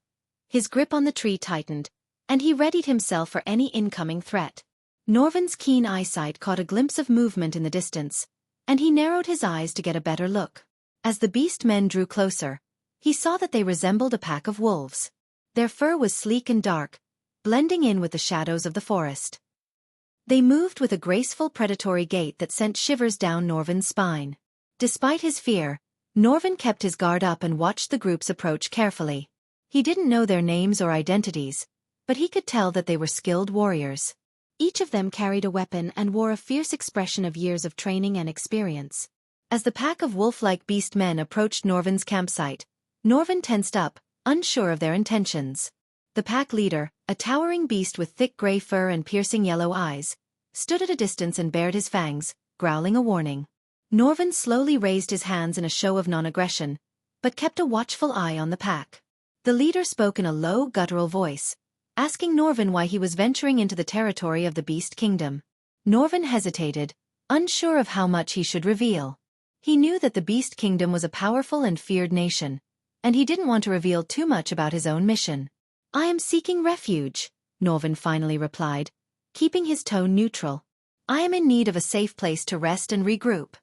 his grip on the tree tightened, and he readied himself for any incoming threat. Norvin's keen eyesight caught a glimpse of movement in the distance, and he narrowed his eyes to get a better look. As the beast men drew closer, he saw that they resembled a pack of wolves. Their fur was sleek and dark, blending in with the shadows of the forest. They moved with a graceful predatory gait that sent shivers down Norvin's spine. Despite his fear, Norvin kept his guard up and watched the groups approach carefully. He didn't know their names or identities, but he could tell that they were skilled warriors. Each of them carried a weapon and wore a fierce expression of years of training and experience. As the pack of wolf-like beast men approached Norvin's campsite, Norvin tensed up, unsure of their intentions. The pack leader, a towering beast with thick gray fur and piercing yellow eyes, stood at a distance and bared his fangs, growling a warning. Norvin slowly raised his hands in a show of non-aggression, but kept a watchful eye on the pack. The leader spoke in a low, guttural voice, asking Norvin why he was venturing into the territory of the Beast Kingdom. Norvin hesitated, unsure of how much he should reveal. He knew that the Beast Kingdom was a powerful and feared nation, and he didn't want to reveal too much about his own mission. "I am seeking refuge," Norvin finally replied, keeping his tone neutral. "I am in need of a safe place to rest and regroup."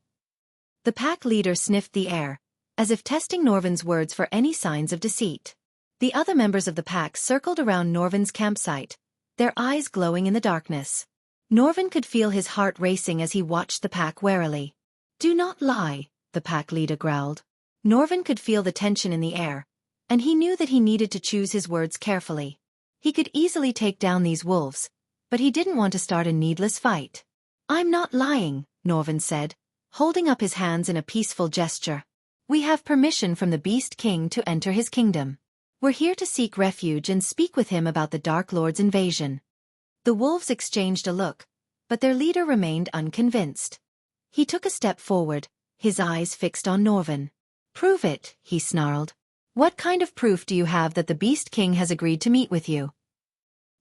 The pack leader sniffed the air, as if testing Norvin's words for any signs of deceit. The other members of the pack circled around Norvin's campsite, their eyes glowing in the darkness. Norvin could feel his heart racing as he watched the pack warily. "Do not lie," the pack leader growled. Norvin could feel the tension in the air, and he knew that he needed to choose his words carefully. He could easily take down these wolves, but he didn't want to start a needless fight. "I'm not lying," Norvin said, holding up his hands in a peaceful gesture. "We have permission from the Beast King to enter his kingdom. We're here to seek refuge and speak with him about the Dark Lord's invasion." The wolves exchanged a look, but their leader remained unconvinced. He took a step forward, his eyes fixed on Norvin. "Prove it," he snarled. "What kind of proof do you have that the Beast King has agreed to meet with you?"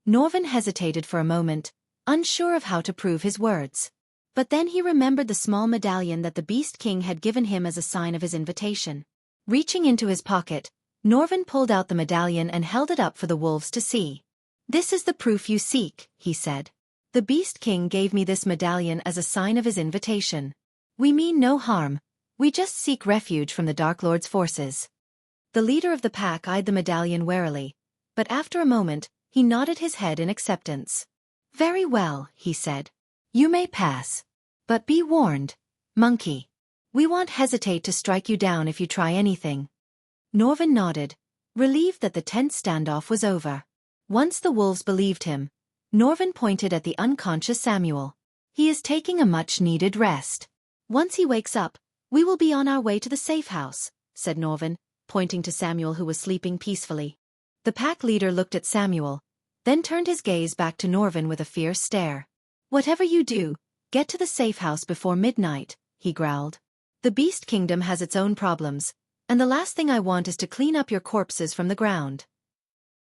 Norvin hesitated for a moment, unsure of how to prove his words. But then he remembered the small medallion that the Beast King had given him as a sign of his invitation. Reaching into his pocket, Norvin pulled out the medallion and held it up for the wolves to see. "This is the proof you seek," he said. "The Beast King gave me this medallion as a sign of his invitation. We mean no harm, we just seek refuge from the Dark Lord's forces." The leader of the pack eyed the medallion warily, but after a moment, he nodded his head in acceptance. "Very well," he said. "You may pass. But be warned, monkey. We won't hesitate to strike you down if you try anything." Norvin nodded, relieved that the tense standoff was over. Once the wolves believed him, Norvin pointed at the unconscious Samuel. "He is taking a much-needed rest. Once he wakes up, we will be on our way to the safe house," said Norvin, pointing to Samuel who was sleeping peacefully. The pack leader looked at Samuel, then turned his gaze back to Norvin with a fierce stare. "Whatever you do, get to the safe house before midnight," he growled. "The Beast Kingdom has its own problems, and the last thing I want is to clean up your corpses from the ground."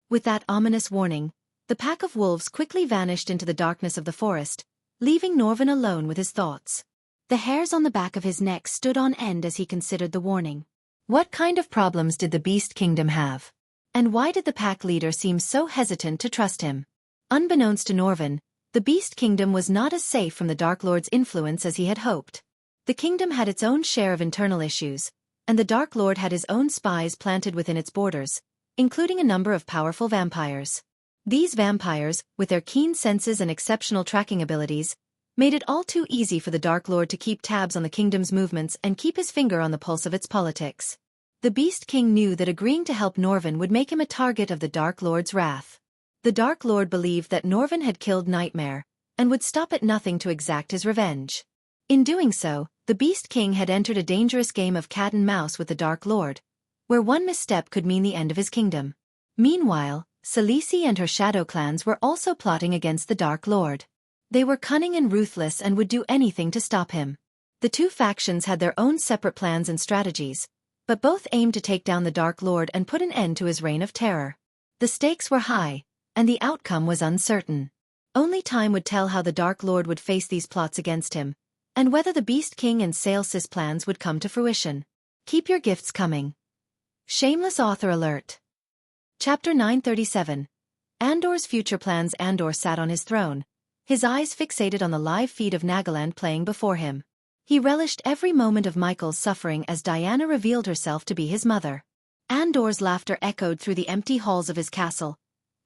With that ominous warning, the pack of wolves quickly vanished into the darkness of the forest, leaving Norvin alone with his thoughts. The hairs on the back of his neck stood on end as he considered the warning. What kind of problems did the Beast Kingdom have? And why did the pack leader seem so hesitant to trust him? Unbeknownst to Norvin, the Beast Kingdom was not as safe from the Dark Lord's influence as he had hoped. The kingdom had its own share of internal issues, and the Dark Lord had his own spies planted within its borders, including a number of powerful vampires. These vampires, with their keen senses and exceptional tracking abilities, made it all too easy for the Dark Lord to keep tabs on the kingdom's movements and keep his finger on the pulse of its politics. The Beast King knew that agreeing to help Norvin would make him a target of the Dark Lord's wrath. The Dark Lord believed that Norvin had killed Nightmare, and would stop at nothing to exact his revenge. In doing so, the Beast King had entered a dangerous game of cat and mouse with the Dark Lord, where one misstep could mean the end of his kingdom. Meanwhile, Khaleesi and her shadow clans were also plotting against the Dark Lord. They were cunning and ruthless and would do anything to stop him. The two factions had their own separate plans and strategies, but both aimed to take down the Dark Lord and put an end to his reign of terror. The stakes were high, and the outcome was uncertain. Only time would tell how the Dark Lord would face these plots against him, and whether the Beast King and Saelsis plans would come to fruition. Keep your gifts coming. Shameless author alert. Chapter 937. Andor's future plans. Andor sat on his throne, his eyes fixated on the live feed of Nagaland playing before him. He relished every moment of Michael's suffering as Diana revealed herself to be his mother. Andor's laughter echoed through the empty halls of his castle,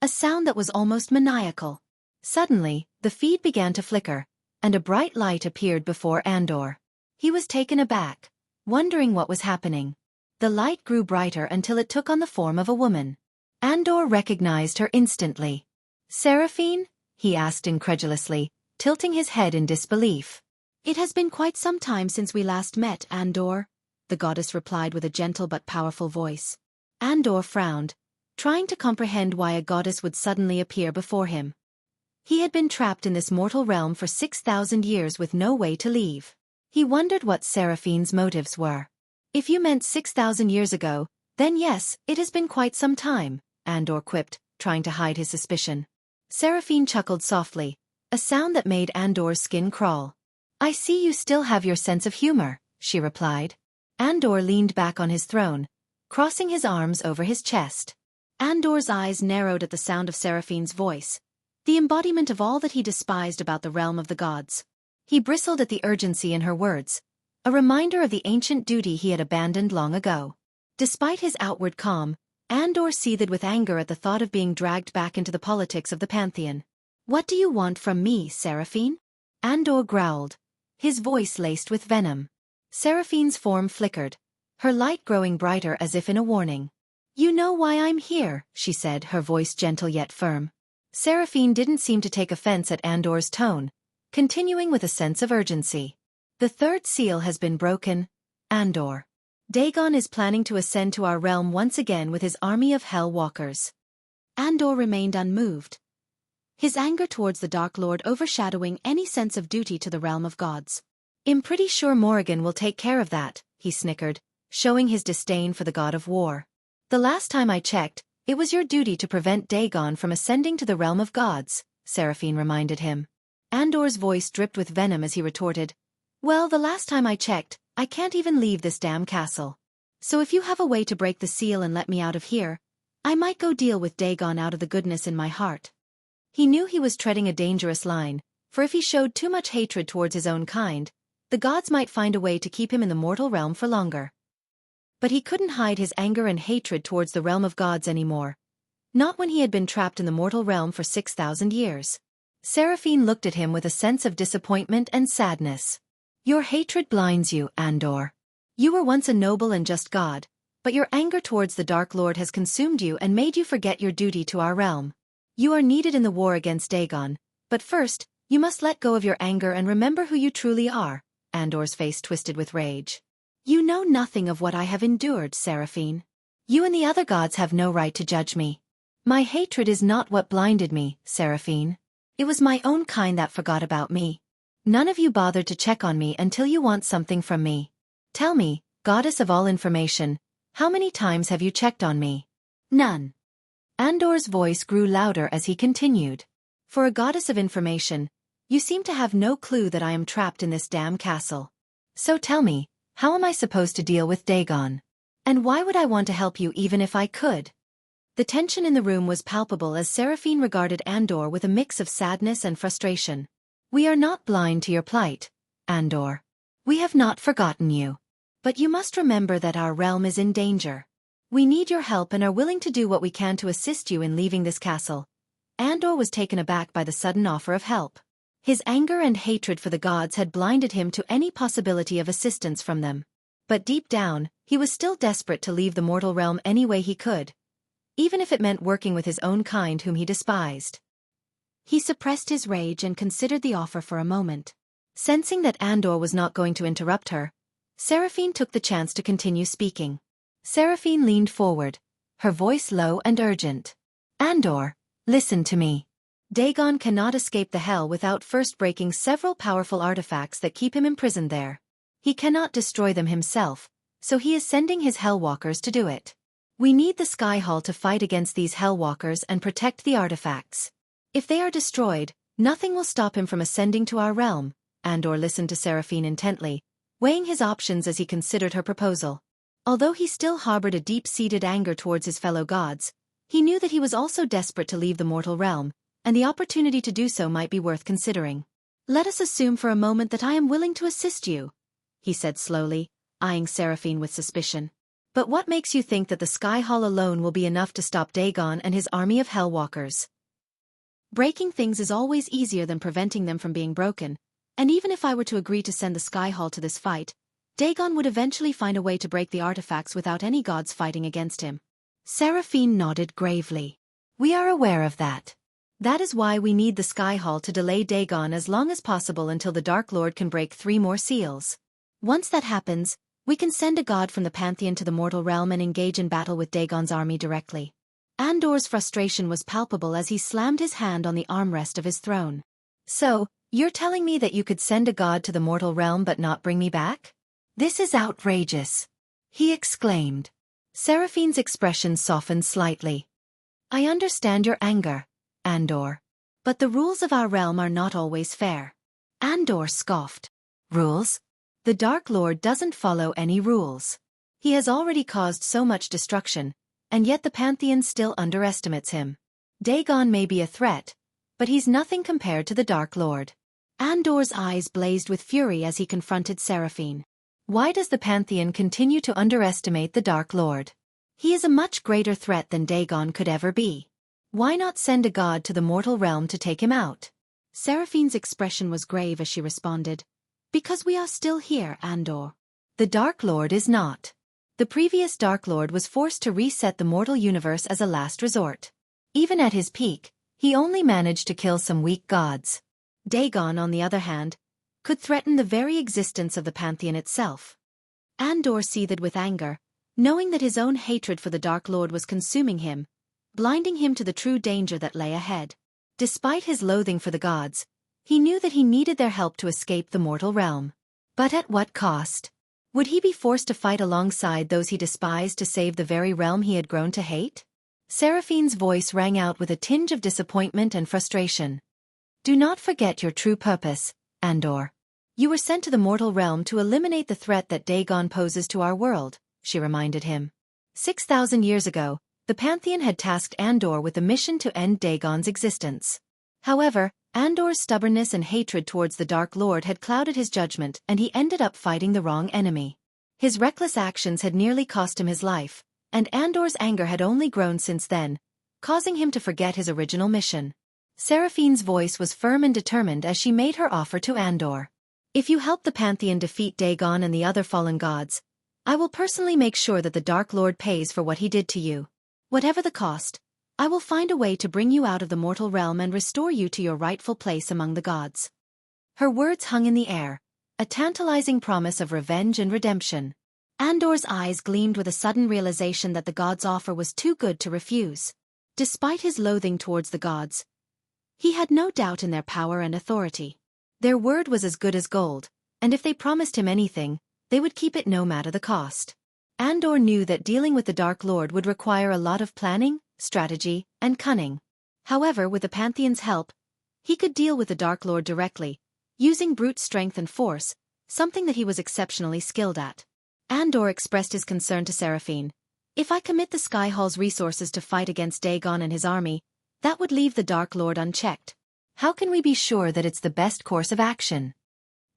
a sound that was almost maniacal. Suddenly, the feed began to flicker, and a bright light appeared before Andor. He was taken aback, wondering what was happening. The light grew brighter until it took on the form of a woman. Andor recognized her instantly. "Seraphine?" he asked incredulously, tilting his head in disbelief. "It has been quite some time since we last met, Andor," the goddess replied with a gentle but powerful voice. Andor frowned, trying to comprehend why a goddess would suddenly appear before him. He had been trapped in this mortal realm for 6,000 years with no way to leave. He wondered what Seraphine's motives were. "If you meant 6,000 years ago, then yes, it has been quite some time," Andor quipped, trying to hide his suspicion. Seraphine chuckled softly, a sound that made Andor's skin crawl. "I see you still have your sense of humor," she replied. Andor leaned back on his throne, crossing his arms over his chest. Andor's eyes narrowed at the sound of Seraphine's voice, the embodiment of all that he despised about the realm of the gods. He bristled at the urgency in her words, a reminder of the ancient duty he had abandoned long ago. Despite his outward calm, Andor seethed with anger at the thought of being dragged back into the politics of the Pantheon. "What do you want from me, Seraphine?" Andor growled, his voice laced with venom. Seraphine's form flickered, her light growing brighter as if in a warning. "You know why I'm here," she said, her voice gentle yet firm. Seraphine didn't seem to take offense at Andor's tone, continuing with a sense of urgency. "The third seal has been broken, Andor. Dagon is planning to ascend to our realm once again with his army of Hell Walkers." Andor remained unmoved, his anger towards the Dark Lord overshadowing any sense of duty to the realm of gods. "I'm pretty sure Morrigan will take care of that," he snickered, showing his disdain for the god of war. "The last time I checked, it was your duty to prevent Dagon from ascending to the realm of gods," Seraphine reminded him. Andor's voice dripped with venom as he retorted, "Well, the last time I checked, I can't even leave this damn castle. So if you have a way to break the seal and let me out of here, I might go deal with Dagon out of the goodness in my heart." He knew he was treading a dangerous line, for if he showed too much hatred towards his own kind, the gods might find a way to keep him in the mortal realm for longer. But he couldn't hide his anger and hatred towards the realm of gods anymore. Not when he had been trapped in the mortal realm for 6,000 years. Seraphine looked at him with a sense of disappointment and sadness. "Your hatred blinds you, Andor. You were once a noble and just god, but your anger towards the Dark Lord has consumed you and made you forget your duty to our realm. You are needed in the war against Dagon, but first, you must let go of your anger and remember who you truly are." Andor's face twisted with rage. "You know nothing of what I have endured, Seraphine. You and the other gods have no right to judge me. My hatred is not what blinded me, Seraphine. It was my own kind that forgot about me. None of you bothered to check on me until you want something from me. Tell me, goddess of all information, how many times have you checked on me?" "None." Andor's voice grew louder as he continued. "For a goddess of information, you seem to have no clue that I am trapped in this damn castle. So tell me, how am I supposed to deal with Dagon? And why would I want to help you even if I could?" The tension in the room was palpable as Seraphine regarded Andor with a mix of sadness and frustration. "We are not blind to your plight, Andor. We have not forgotten you. But you must remember that our realm is in danger. We need your help and are willing to do what we can to assist you in leaving this castle." Andor was taken aback by the sudden offer of help. His anger and hatred for the gods had blinded him to any possibility of assistance from them. But deep down, he was still desperate to leave the mortal realm any way he could, even if it meant working with his own kind whom he despised. He suppressed his rage and considered the offer for a moment. Sensing that Andor was not going to interrupt her, Seraphine took the chance to continue speaking. Seraphine leaned forward, her voice low and urgent. "Andor, listen to me. Dagon cannot escape the hell without first breaking several powerful artifacts that keep him imprisoned there. He cannot destroy them himself, so he is sending his Hellwalkers to do it. We need the Sky Hall to fight against these Hellwalkers and protect the artifacts. If they are destroyed, nothing will stop him from ascending to our realm." Andor listened to Seraphine intently, weighing his options as he considered her proposal. Although he still harbored a deep-seated anger towards his fellow gods, he knew that he was also desperate to leave the mortal realm, and the opportunity to do so might be worth considering. "Let us assume for a moment that I am willing to assist you," he said slowly, eyeing Seraphine with suspicion. "But what makes you think that the Sky Hall alone will be enough to stop Dagon and his army of Hellwalkers? Breaking things is always easier than preventing them from being broken, and even if I were to agree to send the Sky Hall to this fight, Dagon would eventually find a way to break the artifacts without any gods fighting against him." Seraphine nodded gravely. "We are aware of that. That is why we need the Sky Hall to delay Dagon as long as possible until the Dark Lord can break 3 more seals. Once that happens, we can send a god from the Pantheon to the mortal realm and engage in battle with Dagon's army directly." Andor's frustration was palpable as he slammed his hand on the armrest of his throne. "So, you're telling me that you could send a god to the mortal realm but not bring me back? This is outrageous," he exclaimed. Seraphine's expression softened slightly. "I understand your anger, Andor. But the rules of our realm are not always fair." Andor scoffed. "Rules? The Dark Lord doesn't follow any rules. He has already caused so much destruction, and yet the Pantheon still underestimates him. Dagon may be a threat, but he's nothing compared to the Dark Lord." Andor's eyes blazed with fury as he confronted Seraphine. "Why does the Pantheon continue to underestimate the Dark Lord? He is a much greater threat than Dagon could ever be. Why not send a god to the mortal realm to take him out?" Seraphine's expression was grave as she responded, "Because we are still here, Andor. The Dark Lord is not. The previous Dark Lord was forced to reset the mortal universe as a last resort. Even at his peak, he only managed to kill some weak gods. Dagon, on the other hand, could threaten the very existence of the Pantheon itself." Andor seethed with anger, knowing that his own hatred for the Dark Lord was consuming him, blinding him to the true danger that lay ahead. Despite his loathing for the gods, he knew that he needed their help to escape the mortal realm. But at what cost? Would he be forced to fight alongside those he despised to save the very realm he had grown to hate? Seraphine's voice rang out with a tinge of disappointment and frustration. "Do not forget your true purpose, Andor. You were sent to the mortal realm to eliminate the threat that Dagon poses to our world," she reminded him. 6,000 years ago, the Pantheon had tasked Andor with the mission to end Dagon's existence. However, Andor's stubbornness and hatred towards the Dark Lord had clouded his judgment, and he ended up fighting the wrong enemy. His reckless actions had nearly cost him his life, and Andor's anger had only grown since then, causing him to forget his original mission. Seraphine's voice was firm and determined as she made her offer to Andor. "If you help the Pantheon defeat Dagon and the other fallen gods, I will personally make sure that the Dark Lord pays for what he did to you. Whatever the cost, I will find a way to bring you out of the mortal realm and restore you to your rightful place among the gods." Her words hung in the air, a tantalizing promise of revenge and redemption. Andor's eyes gleamed with a sudden realization that the gods' offer was too good to refuse. Despite his loathing towards the gods, he had no doubt in their power and authority. Their word was as good as gold, and if they promised him anything, they would keep it no matter the cost. Andor knew that dealing with the Dark Lord would require a lot of planning, strategy, and cunning. However, with the Pantheon's help, he could deal with the Dark Lord directly, using brute strength and force, something that he was exceptionally skilled at. Andor expressed his concern to Seraphine. "If I commit the Sky Hall's resources to fight against Dagon and his army, that would leave the Dark Lord unchecked. How can we be sure that it's the best course of action?"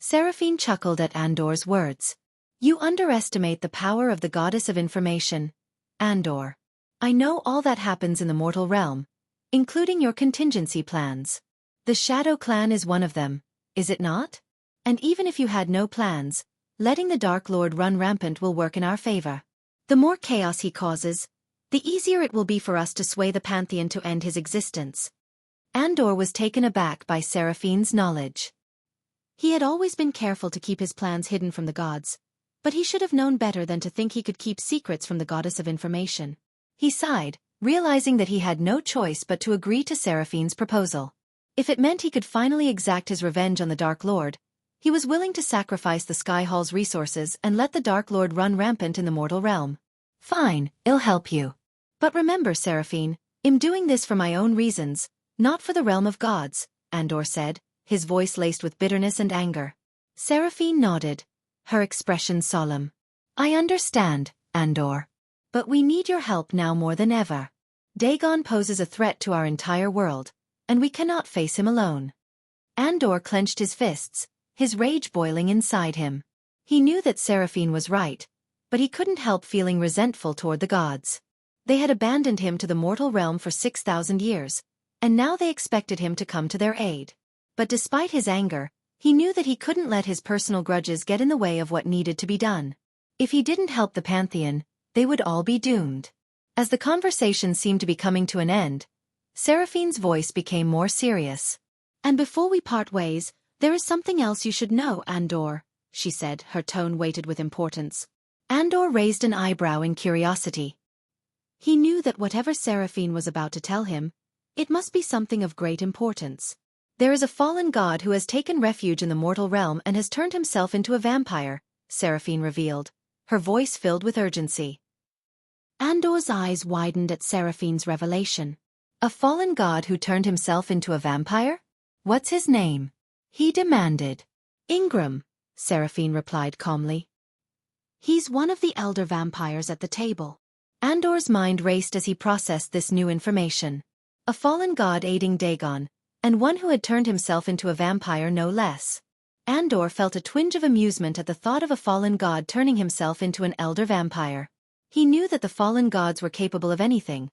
Seraphine chuckled at Andor's words. "You underestimate the power of the Goddess of Information, Andor. I know all that happens in the mortal realm, including your contingency plans. The Shadow Clan is one of them, is it not? And even if you had no plans, letting the Dark Lord run rampant will work in our favor. The more chaos he causes, the easier it will be for us to sway the Pantheon to end his existence." Andor was taken aback by Seraphine's knowledge. He had always been careful to keep his plans hidden from the gods, but he should have known better than to think he could keep secrets from the Goddess of Information. He sighed, realizing that he had no choice but to agree to Seraphine's proposal. If it meant he could finally exact his revenge on the Dark Lord, he was willing to sacrifice the Sky Hall's resources and let the Dark Lord run rampant in the mortal realm. "Fine, I'll help you. But remember, Seraphine, I'm doing this for my own reasons, not for the realm of gods," Andor said, his voice laced with bitterness and anger. Seraphine nodded, her expression solemn. "I understand, Andor. But we need your help now more than ever. Dagon poses a threat to our entire world, and we cannot face him alone. Andor clenched his fists, his rage boiling inside him. He knew that Seraphine was right, but he couldn't help feeling resentful toward the gods. They had abandoned him to the mortal realm for 6,000 years, and now they expected him to come to their aid. But despite his anger, he knew that he couldn't let his personal grudges get in the way of what needed to be done. If he didn't help the Pantheon, they would all be doomed. As the conversation seemed to be coming to an end, Seraphine's voice became more serious. "And before we part ways, there is something else you should know, Andor," she said, her tone weighted with importance. Andor raised an eyebrow in curiosity. He knew that whatever Seraphine was about to tell him, it must be something of great importance. "There is a fallen god who has taken refuge in the mortal realm and has turned himself into a vampire," Seraphine revealed, her voice filled with urgency. Andor's eyes widened at Seraphine's revelation. "A fallen god who turned himself into a vampire? What's his name?" he demanded. "Ingram," Seraphine replied calmly. "He's one of the elder vampires at the table." Andor's mind raced as he processed this new information. A fallen god aiding Dagon, and one who had turned himself into a vampire no less. Andor felt a twinge of amusement at the thought of a fallen god turning himself into an elder vampire. He knew that the fallen gods were capable of anything,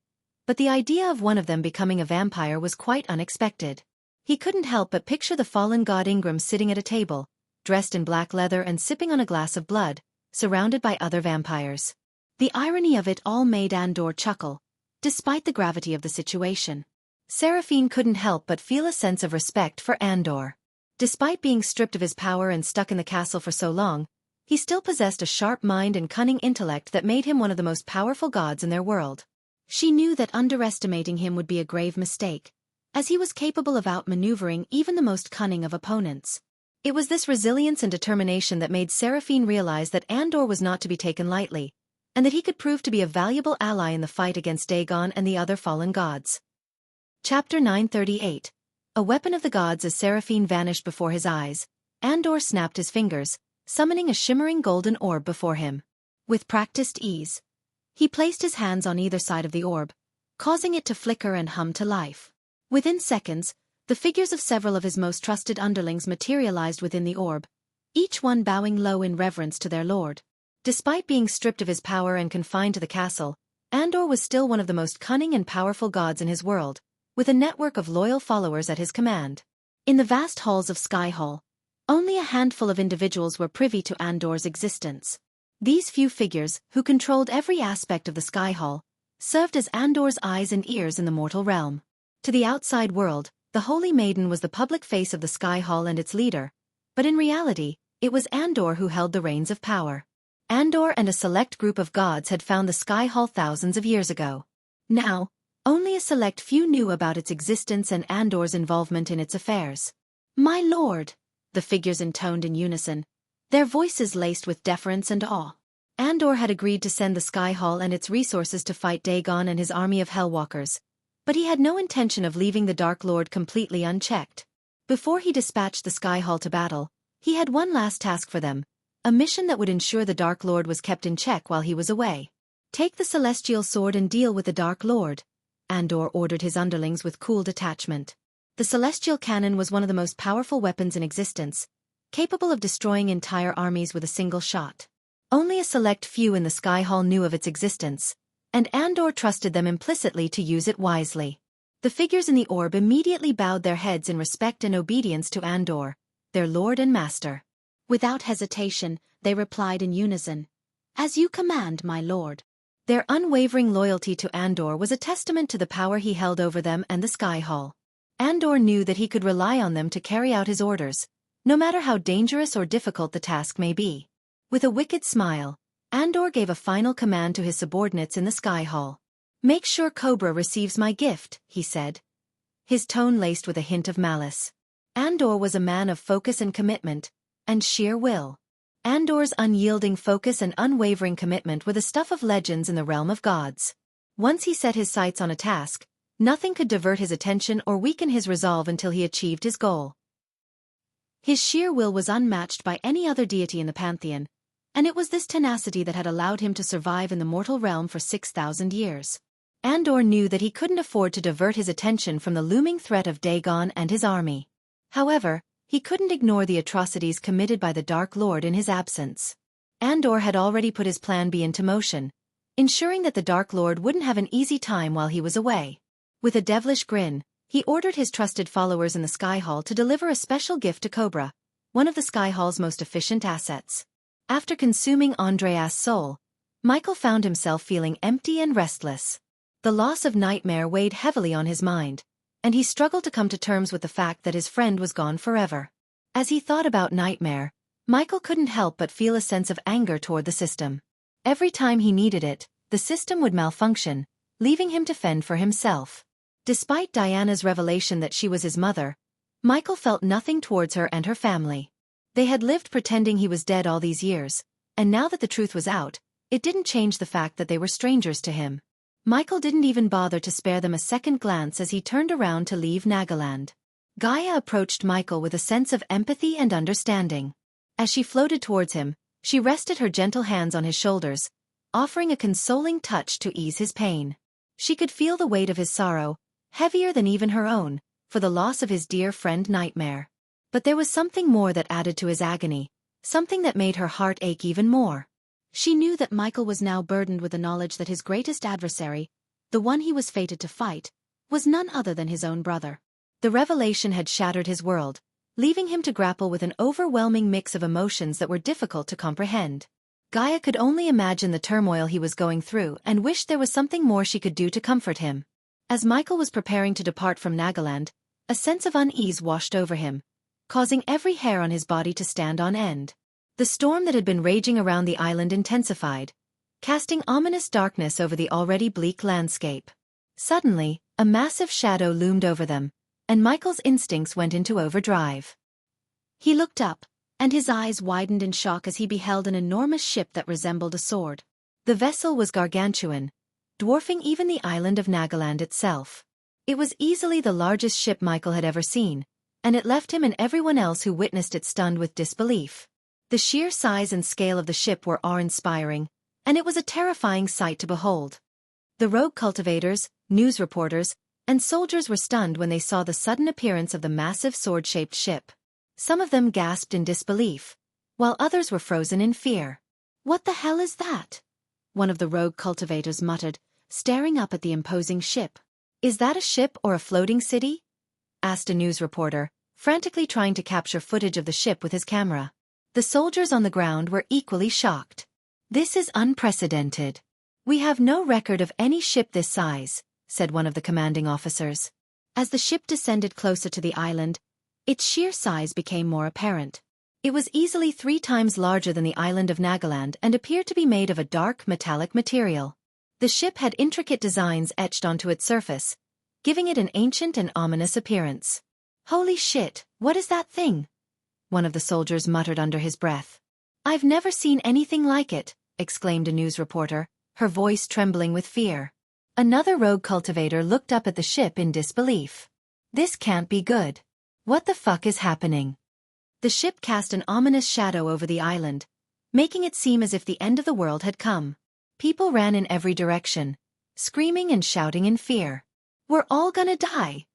but the idea of one of them becoming a vampire was quite unexpected. He couldn't help but picture the fallen god Ingram sitting at a table, dressed in black leather and sipping on a glass of blood, surrounded by other vampires. The irony of it all made Andor chuckle, despite the gravity of the situation. Seraphine couldn't help but feel a sense of respect for Andor. Despite being stripped of his power and stuck in the castle for so long, he still possessed a sharp mind and cunning intellect that made him one of the most powerful gods in their world. She knew that underestimating him would be a grave mistake, as he was capable of outmaneuvering even the most cunning of opponents. It was this resilience and determination that made Seraphine realize that Andor was not to be taken lightly, and that he could prove to be a valuable ally in the fight against Dagon and the other fallen gods. Chapter 938. A weapon of the gods. As Seraphine vanished before his eyes, Andor snapped his fingers, summoning a shimmering golden orb before him. With practiced ease, he placed his hands on either side of the orb, causing it to flicker and hum to life. Within seconds, the figures of several of his most trusted underlings materialized within the orb, each one bowing low in reverence to their lord. Despite being stripped of his power and confined to the castle, Andor was still one of the most cunning and powerful gods in his world, with a network of loyal followers at his command. In the vast halls of Skyhall, only a handful of individuals were privy to Andor's existence. These few figures, who controlled every aspect of the Skyhall, served as Andor's eyes and ears in the mortal realm. To the outside world, the Holy Maiden was the public face of the Skyhall and its leader, but in reality, it was Andor who held the reins of power. Andor and a select group of gods had found the Skyhall thousands of years ago. Now, only a select few knew about its existence and Andor's involvement in its affairs. "My lord," the figures intoned in unison, their voices laced with deference and awe. Andor had agreed to send the Skyhall and its resources to fight Dagon and his army of Hellwalkers, but he had no intention of leaving the Dark Lord completely unchecked. Before he dispatched the Skyhall to battle, he had one last task for them, a mission that would ensure the Dark Lord was kept in check while he was away. "Take the Celestial Sword and deal with the Dark Lord," Andor ordered his underlings with cool detachment. The Celestial Cannon was one of the most powerful weapons in existence, capable of destroying entire armies with a single shot. Only a select few in the Skyhall knew of its existence, and Andor trusted them implicitly to use it wisely. The figures in the orb immediately bowed their heads in respect and obedience to Andor, their lord and master. Without hesitation, they replied in unison, "As you command, my lord." Their unwavering loyalty to Andor was a testament to the power he held over them and the Skyhall. Andor knew that he could rely on them to carry out his orders, no matter how dangerous or difficult the task may be. With a wicked smile, Andor gave a final command to his subordinates in the Skyhall. "Make sure Cobra receives my gift," he said, his tone laced with a hint of malice. Andor was a man of focus and commitment, and sheer will. Andor's unyielding focus and unwavering commitment were the stuff of legends in the realm of gods. Once he set his sights on a task, nothing could divert his attention or weaken his resolve until he achieved his goal. His sheer will was unmatched by any other deity in the pantheon, And it was this tenacity that had allowed him to survive in the mortal realm for 6,000 years. Andor knew that he couldn't afford to divert his attention from the looming threat of Dagon and his army. However, he couldn't ignore the atrocities committed by the Dark Lord in his absence. Andor had already put his Plan B into motion, ensuring that the Dark Lord wouldn't have an easy time while he was away. With a devilish grin, he ordered his trusted followers in the Sky Hall to deliver a special gift to Cobra, one of the Sky Hall's most efficient assets. After consuming Andreas' soul, Michael found himself feeling empty and restless. The loss of Nightmare weighed heavily on his mind, and he struggled to come to terms with the fact that his friend was gone forever. As he thought about Nightmare, Michael couldn't help but feel a sense of anger toward the system. Every time he needed it, the system would malfunction, leaving him to fend for himself. Despite Diana's revelation that she was his mother, Michael felt nothing towards her and her family. They had lived pretending he was dead all these years, and now that the truth was out, it didn't change the fact that they were strangers to him. Michael didn't even bother to spare them a second glance as he turned around to leave Nagaland. Gaia approached Michael with a sense of empathy and understanding. As she floated towards him, she rested her gentle hands on his shoulders, offering a consoling touch to ease his pain. She could feel the weight of his sorrow, heavier than even her own, for the loss of his dear friend Nightmare. But there was something more that added to his agony, something that made her heart ache even more. She knew that Michael was now burdened with the knowledge that his greatest adversary, the one he was fated to fight, was none other than his own brother. The revelation had shattered his world, leaving him to grapple with an overwhelming mix of emotions that were difficult to comprehend. Gaia could only imagine the turmoil he was going through and wished there was something more she could do to comfort him. As Michael was preparing to depart from Nagaland, a sense of unease washed over him, causing every hair on his body to stand on end. The storm that had been raging around the island intensified, casting ominous darkness over the already bleak landscape. Suddenly, a massive shadow loomed over them, and Michael's instincts went into overdrive. He looked up, and his eyes widened in shock as he beheld an enormous ship that resembled a sword. The vessel was gargantuan, dwarfing even the island of Nagaland itself. It was easily the largest ship Michael had ever seen, and it left him and everyone else who witnessed it stunned with disbelief. The sheer size and scale of the ship were awe-inspiring, and it was a terrifying sight to behold. The rogue cultivators, news reporters, and soldiers were stunned when they saw the sudden appearance of the massive sword-shaped ship. Some of them gasped in disbelief, while others were frozen in fear. "What the hell is that?" one of the rogue cultivators muttered, staring up at the imposing ship. "Is that a ship or a floating city?" asked a news reporter, frantically trying to capture footage of the ship with his camera. The soldiers on the ground were equally shocked. "This is unprecedented. We have no record of any ship this size," said one of the commanding officers. As the ship descended closer to the island, its sheer size became more apparent. It was easily 3 times larger than the island of Nagaland and appeared to be made of a dark metallic material. The ship had intricate designs etched onto its surface, giving it an ancient and ominous appearance. "Holy shit, what is that thing?" one of the soldiers muttered under his breath. "I've never seen anything like it," exclaimed a news reporter, her voice trembling with fear. Another rogue cultivator looked up at the ship in disbelief. "This can't be good. What the fuck is happening?" The ship cast an ominous shadow over the island, making it seem as if the end of the world had come. People ran in every direction, screaming and shouting in fear. "We're all gonna die!"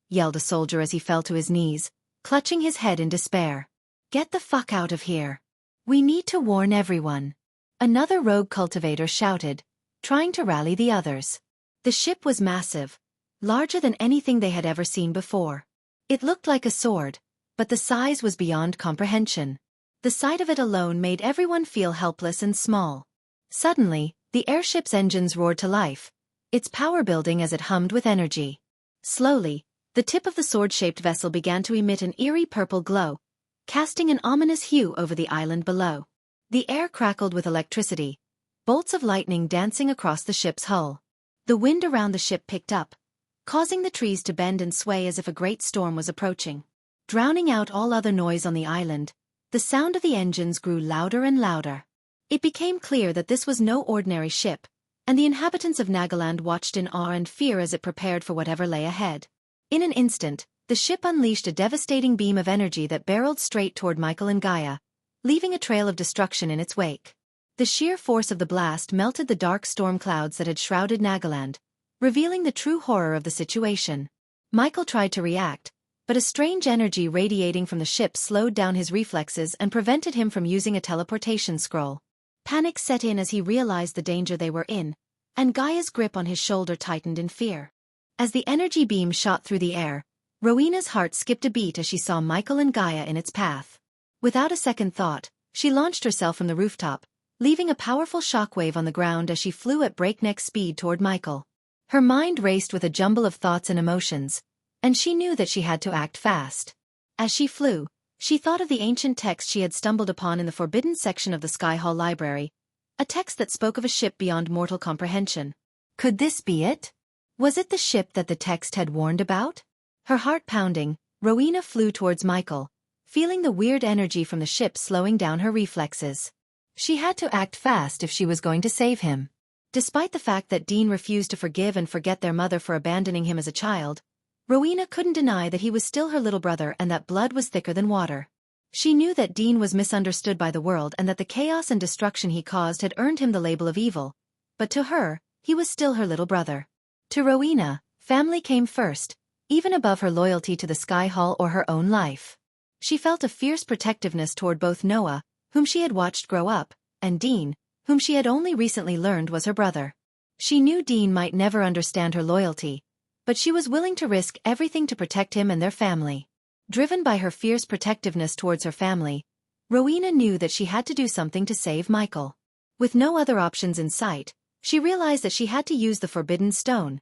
yelled a soldier as he fell to his knees, clutching his head in despair. "Get the fuck out of here. We need to warn everyone." Another rogue cultivator shouted, trying to rally the others. The ship was massive, larger than anything they had ever seen before. It looked like a sword, but the size was beyond comprehension. The sight of it alone made everyone feel helpless and small. Suddenly, the airship's engines roared to life, its power building as it hummed with energy. Slowly, the tip of the sword-shaped vessel began to emit an eerie purple glow, casting an ominous hue over the island below. The air crackled with electricity, bolts of lightning dancing across the ship's hull. The wind around the ship picked up, causing the trees to bend and sway as if a great storm was approaching. Drowning out all other noise on the island, the sound of the engines grew louder and louder. It became clear that this was no ordinary ship, and the inhabitants of Nagaland watched in awe and fear as it prepared for whatever lay ahead. In an instant, the ship unleashed a devastating beam of energy that barreled straight toward Michael and Gaia, leaving a trail of destruction in its wake. The sheer force of the blast melted the dark storm clouds that had shrouded Nagaland, revealing the true horror of the situation. Michael tried to react, but a strange energy radiating from the ship slowed down his reflexes and prevented him from using a teleportation scroll. Panic set in as he realized the danger they were in, and Gaia's grip on his shoulder tightened in fear. As the energy beam shot through the air, Rowena's heart skipped a beat as she saw Michael and Gaia in its path. Without a second thought, she launched herself from the rooftop, leaving a powerful shockwave on the ground as she flew at breakneck speed toward Michael. Her mind raced with a jumble of thoughts and emotions, and she knew that she had to act fast. As she flew, she thought of the ancient text she had stumbled upon in the forbidden section of the Sky Hall Library, a text that spoke of a ship beyond mortal comprehension. Could this be it? Was it the ship that the text had warned about? Her heart pounding, Rowena flew towards Michael, feeling the weird energy from the ship slowing down her reflexes. She had to act fast if she was going to save him. Despite the fact that Dean refused to forgive and forget their mother for abandoning him as a child, Rowena couldn't deny that he was still her little brother and that blood was thicker than water. She knew that Dean was misunderstood by the world and that the chaos and destruction he caused had earned him the label of evil, but to her, he was still her little brother. To Rowena, family came first, even above her loyalty to the Sky Hall or her own life. She felt a fierce protectiveness toward both Noah, whom she had watched grow up, and Dean, whom she had only recently learned was her brother. She knew Dean might never understand her loyalty, but she was willing to risk everything to protect him and their family. Driven by her fierce protectiveness towards her family, Rowena knew that she had to do something to save Michael. With no other options in sight, she realized that she had to use the Forbidden Stone,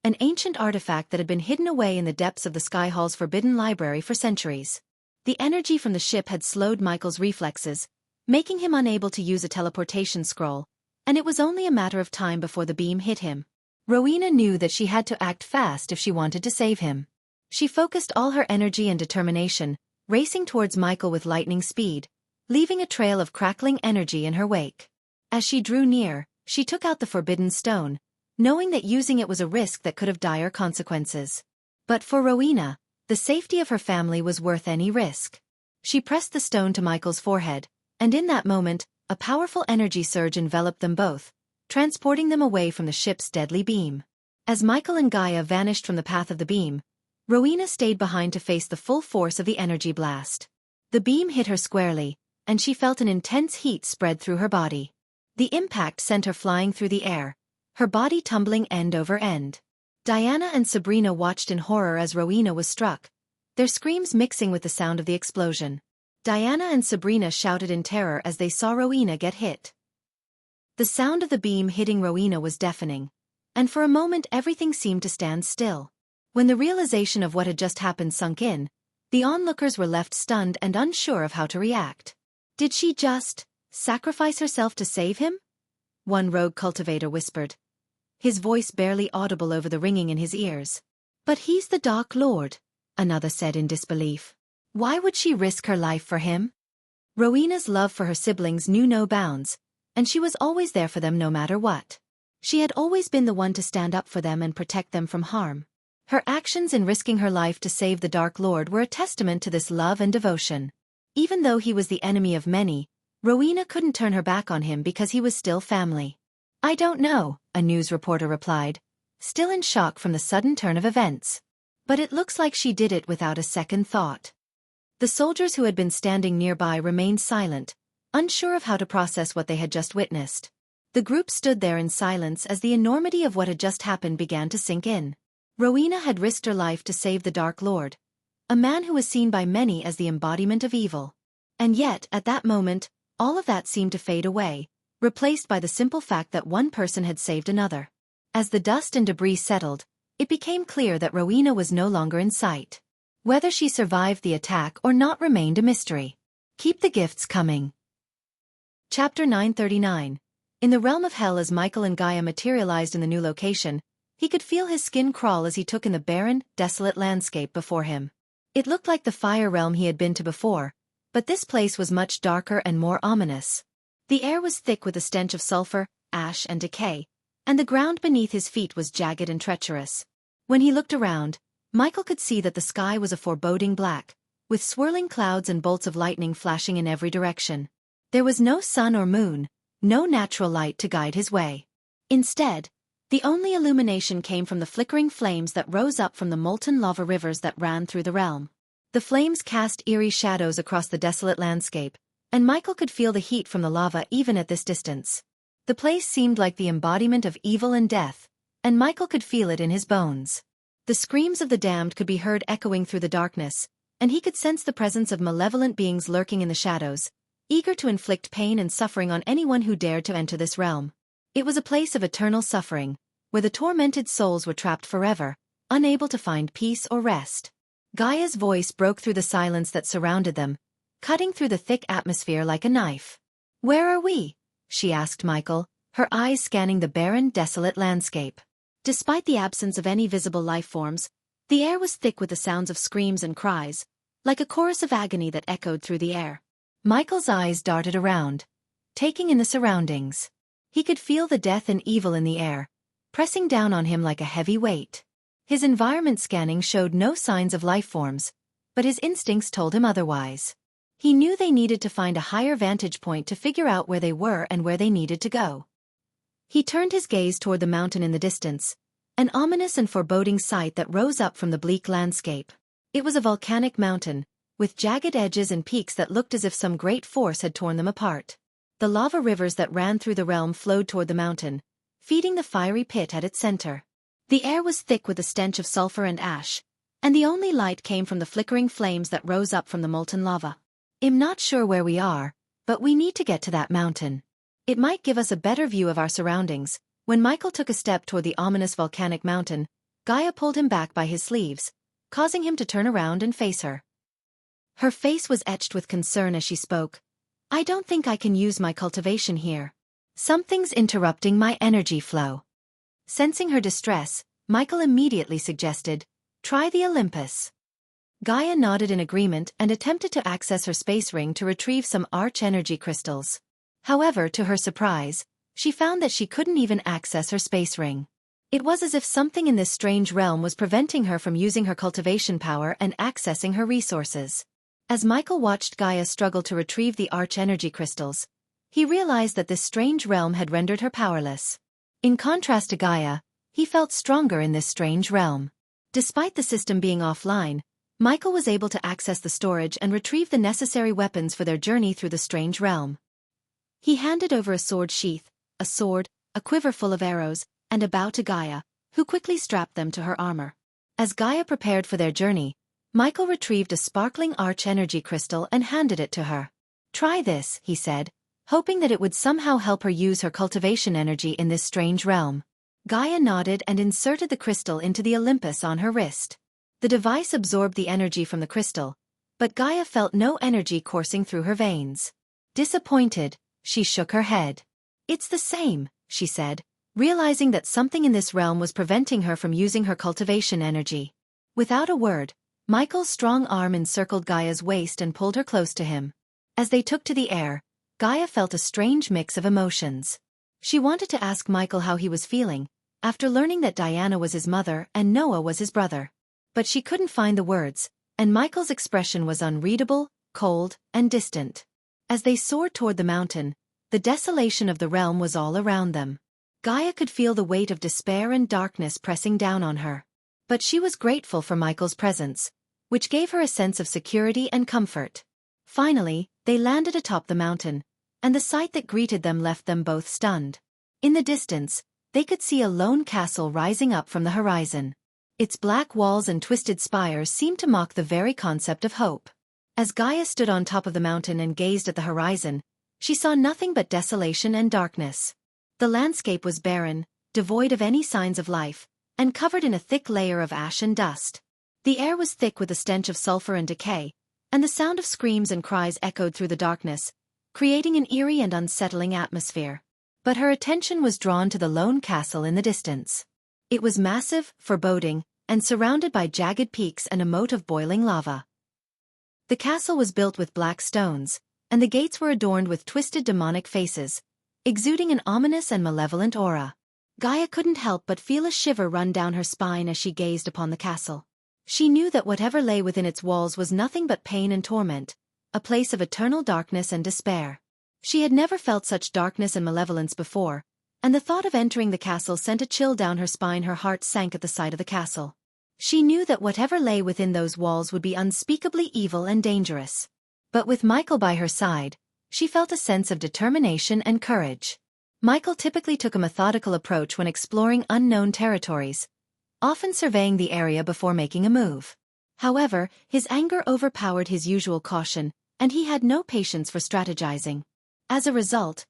an ancient artifact that had been hidden away in the depths of the Sky Hall's forbidden library for centuries. The energy from the ship had slowed Michael's reflexes, making him unable to use a teleportation scroll, and it was only a matter of time before the beam hit him. Rowena knew that she had to act fast if she wanted to save him. She focused all her energy and determination, racing towards Michael with lightning speed, leaving a trail of crackling energy in her wake. As she drew near, she took out the Forbidden Stone, knowing that using it was a risk that could have dire consequences. But for Rowena, the safety of her family was worth any risk. She pressed the stone to Michael's forehead, and in that moment, a powerful energy surge enveloped them both, transporting them away from the ship's deadly beam. As Michael and Gaia vanished from the path of the beam, Rowena stayed behind to face the full force of the energy blast. The beam hit her squarely, and she felt an intense heat spread through her body. The impact sent her flying through the air, her body tumbling end over end. Diana and Sabrina watched in horror as Rowena was struck, their screams mixing with the sound of the explosion. Diana and Sabrina shouted in terror as they saw Rowena get hit. The sound of the beam hitting Rowena was deafening, and for a moment everything seemed to stand still. When the realization of what had just happened sunk in, the onlookers were left stunned and unsure of how to react. Did she just sacrifice herself to save him? One rogue cultivator whispered, his voice barely audible over the ringing in his ears. But he's the Dark Lord, another said in disbelief. Why would she risk her life for him? Rowena's love for her siblings knew no bounds, and she was always there for them no matter what. She had always been the one to stand up for them and protect them from harm. Her actions in risking her life to save the Dark Lord were a testament to this love and devotion. Even though he was the enemy of many, Rowena couldn't turn her back on him because he was still family. I don't know, a news reporter replied, still in shock from the sudden turn of events. But it looks like she did it without a second thought. The soldiers who had been standing nearby remained silent, unsure of how to process what they had just witnessed. The group stood there in silence as the enormity of what had just happened began to sink in. Rowena had risked her life to save the Dark Lord, a man who was seen by many as the embodiment of evil. And yet, at that moment, all of that seemed to fade away, replaced by the simple fact that one person had saved another. As the dust and debris settled, it became clear that Rowena was no longer in sight. Whether she survived the attack or not remained a mystery. Keep the gifts coming. Chapter 939. In the realm of hell, as Michael and Gaia materialized in the new location, he could feel his skin crawl as he took in the barren, desolate landscape before him. It looked like the fire realm he had been to before, but this place was much darker and more ominous. The air was thick with the stench of sulfur, ash and decay, and the ground beneath his feet was jagged and treacherous. When he looked around, Michael could see that the sky was a foreboding black, with swirling clouds and bolts of lightning flashing in every direction. There was no sun or moon, no natural light to guide his way. Instead, the only illumination came from the flickering flames that rose up from the molten lava rivers that ran through the realm. The flames cast eerie shadows across the desolate landscape, and Michael could feel the heat from the lava even at this distance. The place seemed like the embodiment of evil and death, and Michael could feel it in his bones. The screams of the damned could be heard echoing through the darkness, and he could sense the presence of malevolent beings lurking in the shadows, eager to inflict pain and suffering on anyone who dared to enter this realm. It was a place of eternal suffering, where the tormented souls were trapped forever, unable to find peace or rest. Gaia's voice broke through the silence that surrounded them, cutting through the thick atmosphere like a knife. "Where are we?" she asked Michael, her eyes scanning the barren, desolate landscape. Despite the absence of any visible life forms, the air was thick with the sounds of screams and cries, like a chorus of agony that echoed through the air. Michael's eyes darted around, taking in the surroundings. He could feel the death and evil in the air, pressing down on him like a heavy weight. His environment scanning showed no signs of life forms, but his instincts told him otherwise. He knew they needed to find a higher vantage point to figure out where they were and where they needed to go. He turned his gaze toward the mountain in the distance, an ominous and foreboding sight that rose up from the bleak landscape. It was a volcanic mountain, with jagged edges and peaks that looked as if some great force had torn them apart. The lava rivers that ran through the realm flowed toward the mountain, feeding the fiery pit at its center. The air was thick with the stench of sulfur and ash, and the only light came from the flickering flames that rose up from the molten lava. "I'm not sure where we are, but we need to get to that mountain. It might give us a better view of our surroundings." When Michael took a step toward the ominous volcanic mountain, Gaia pulled him back by his sleeves, causing him to turn around and face her. Her face was etched with concern as she spoke. "I don't think I can use my cultivation here. Something's interrupting my energy flow." Sensing her distress, Michael immediately suggested, "Try the Olympus." Gaia nodded in agreement and attempted to access her space ring to retrieve some arch-energy crystals. However, to her surprise, she found that she couldn't even access her space ring. It was as if something in this strange realm was preventing her from using her cultivation power and accessing her resources. As Michael watched Gaia struggle to retrieve the arch-energy crystals, he realized that this strange realm had rendered her powerless. In contrast to Gaia, he felt stronger in this strange realm. Despite the system being offline, Michael was able to access the storage and retrieve the necessary weapons for their journey through the strange realm. He handed over a sword sheath, a sword, a quiver full of arrows, and a bow to Gaia, who quickly strapped them to her armor. As Gaia prepared for their journey, Michael retrieved a sparkling arch-energy crystal and handed it to her. "Try this," he said, hoping that it would somehow help her use her cultivation energy in this strange realm. Gaia nodded and inserted the crystal into the Olympus on her wrist. The device absorbed the energy from the crystal, but Gaia felt no energy coursing through her veins. Disappointed, she shook her head. "It's the same," she said, realizing that something in this realm was preventing her from using her cultivation energy. Without a word, Michael's strong arm encircled Gaia's waist and pulled her close to him. As they took to the air, Gaia felt a strange mix of emotions. She wanted to ask Michael how he was feeling, after learning that Diana was his mother and Noah was his brother. But she couldn't find the words, and Michael's expression was unreadable, cold, and distant. As they soared toward the mountain, the desolation of the realm was all around them. Gaia could feel the weight of despair and darkness pressing down on her. But she was grateful for Michael's presence, which gave her a sense of security and comfort. Finally, they landed atop the mountain, and the sight that greeted them left them both stunned. In the distance, they could see a lone castle rising up from the horizon. Its black walls and twisted spires seemed to mock the very concept of hope. As Gaia stood on top of the mountain and gazed at the horizon, she saw nothing but desolation and darkness. The landscape was barren, devoid of any signs of life, and covered in a thick layer of ash and dust. The air was thick with the stench of sulfur and decay, and the sound of screams and cries echoed through the darkness, creating an eerie and unsettling atmosphere. But her attention was drawn to the lone castle in the distance. It was massive, foreboding, and surrounded by jagged peaks and a moat of boiling lava. The castle was built with black stones, and the gates were adorned with twisted demonic faces, exuding an ominous and malevolent aura. Gaia couldn't help but feel a shiver run down her spine as she gazed upon the castle. She knew that whatever lay within its walls was nothing but pain and torment, a place of eternal darkness and despair. She had never felt such darkness and malevolence before, and the thought of entering the castle sent a chill down her spine. Her heart sank at the sight of the castle. She knew that whatever lay within those walls would be unspeakably evil and dangerous. But with Michael by her side, she felt a sense of determination and courage. Michael typically took a methodical approach when exploring unknown territories, often surveying the area before making a move. However, his anger overpowered his usual caution, and he had no patience for strategizing. As a result,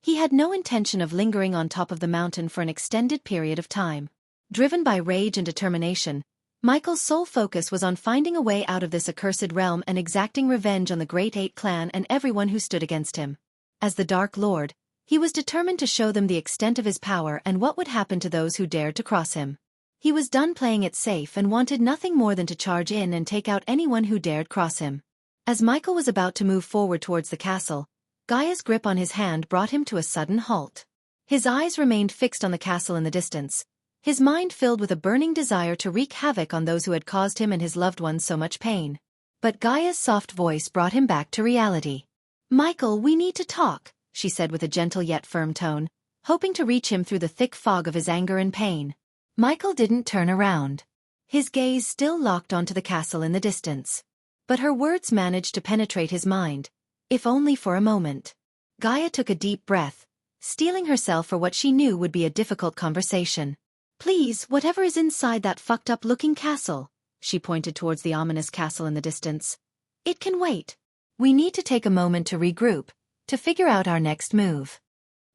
he had no intention of lingering on top of the mountain for an extended period of time. Driven by rage and determination, Michael's sole focus was on finding a way out of this accursed realm and exacting revenge on the Great Eight clan and everyone who stood against him. As the Dark Lord, he was determined to show them the extent of his power and what would happen to those who dared to cross him. He was done playing it safe and wanted nothing more than to charge in and take out anyone who dared cross him. As Michael was about to move forward towards the castle, Gaia's grip on his hand brought him to a sudden halt. His eyes remained fixed on the castle in the distance, his mind filled with a burning desire to wreak havoc on those who had caused him and his loved ones so much pain. But Gaia's soft voice brought him back to reality. "Michael, we need to talk," she said with a gentle yet firm tone, hoping to reach him through the thick fog of his anger and pain. Michael didn't turn around. His gaze still locked onto the castle in the distance. But her words managed to penetrate his mind, if only for a moment. Gaia took a deep breath, steeling herself for what she knew would be a difficult conversation. "Please, whatever is inside that fucked-up-looking castle," she pointed towards the ominous castle in the distance. "It can wait. We need to take a moment to regroup, to figure out our next move."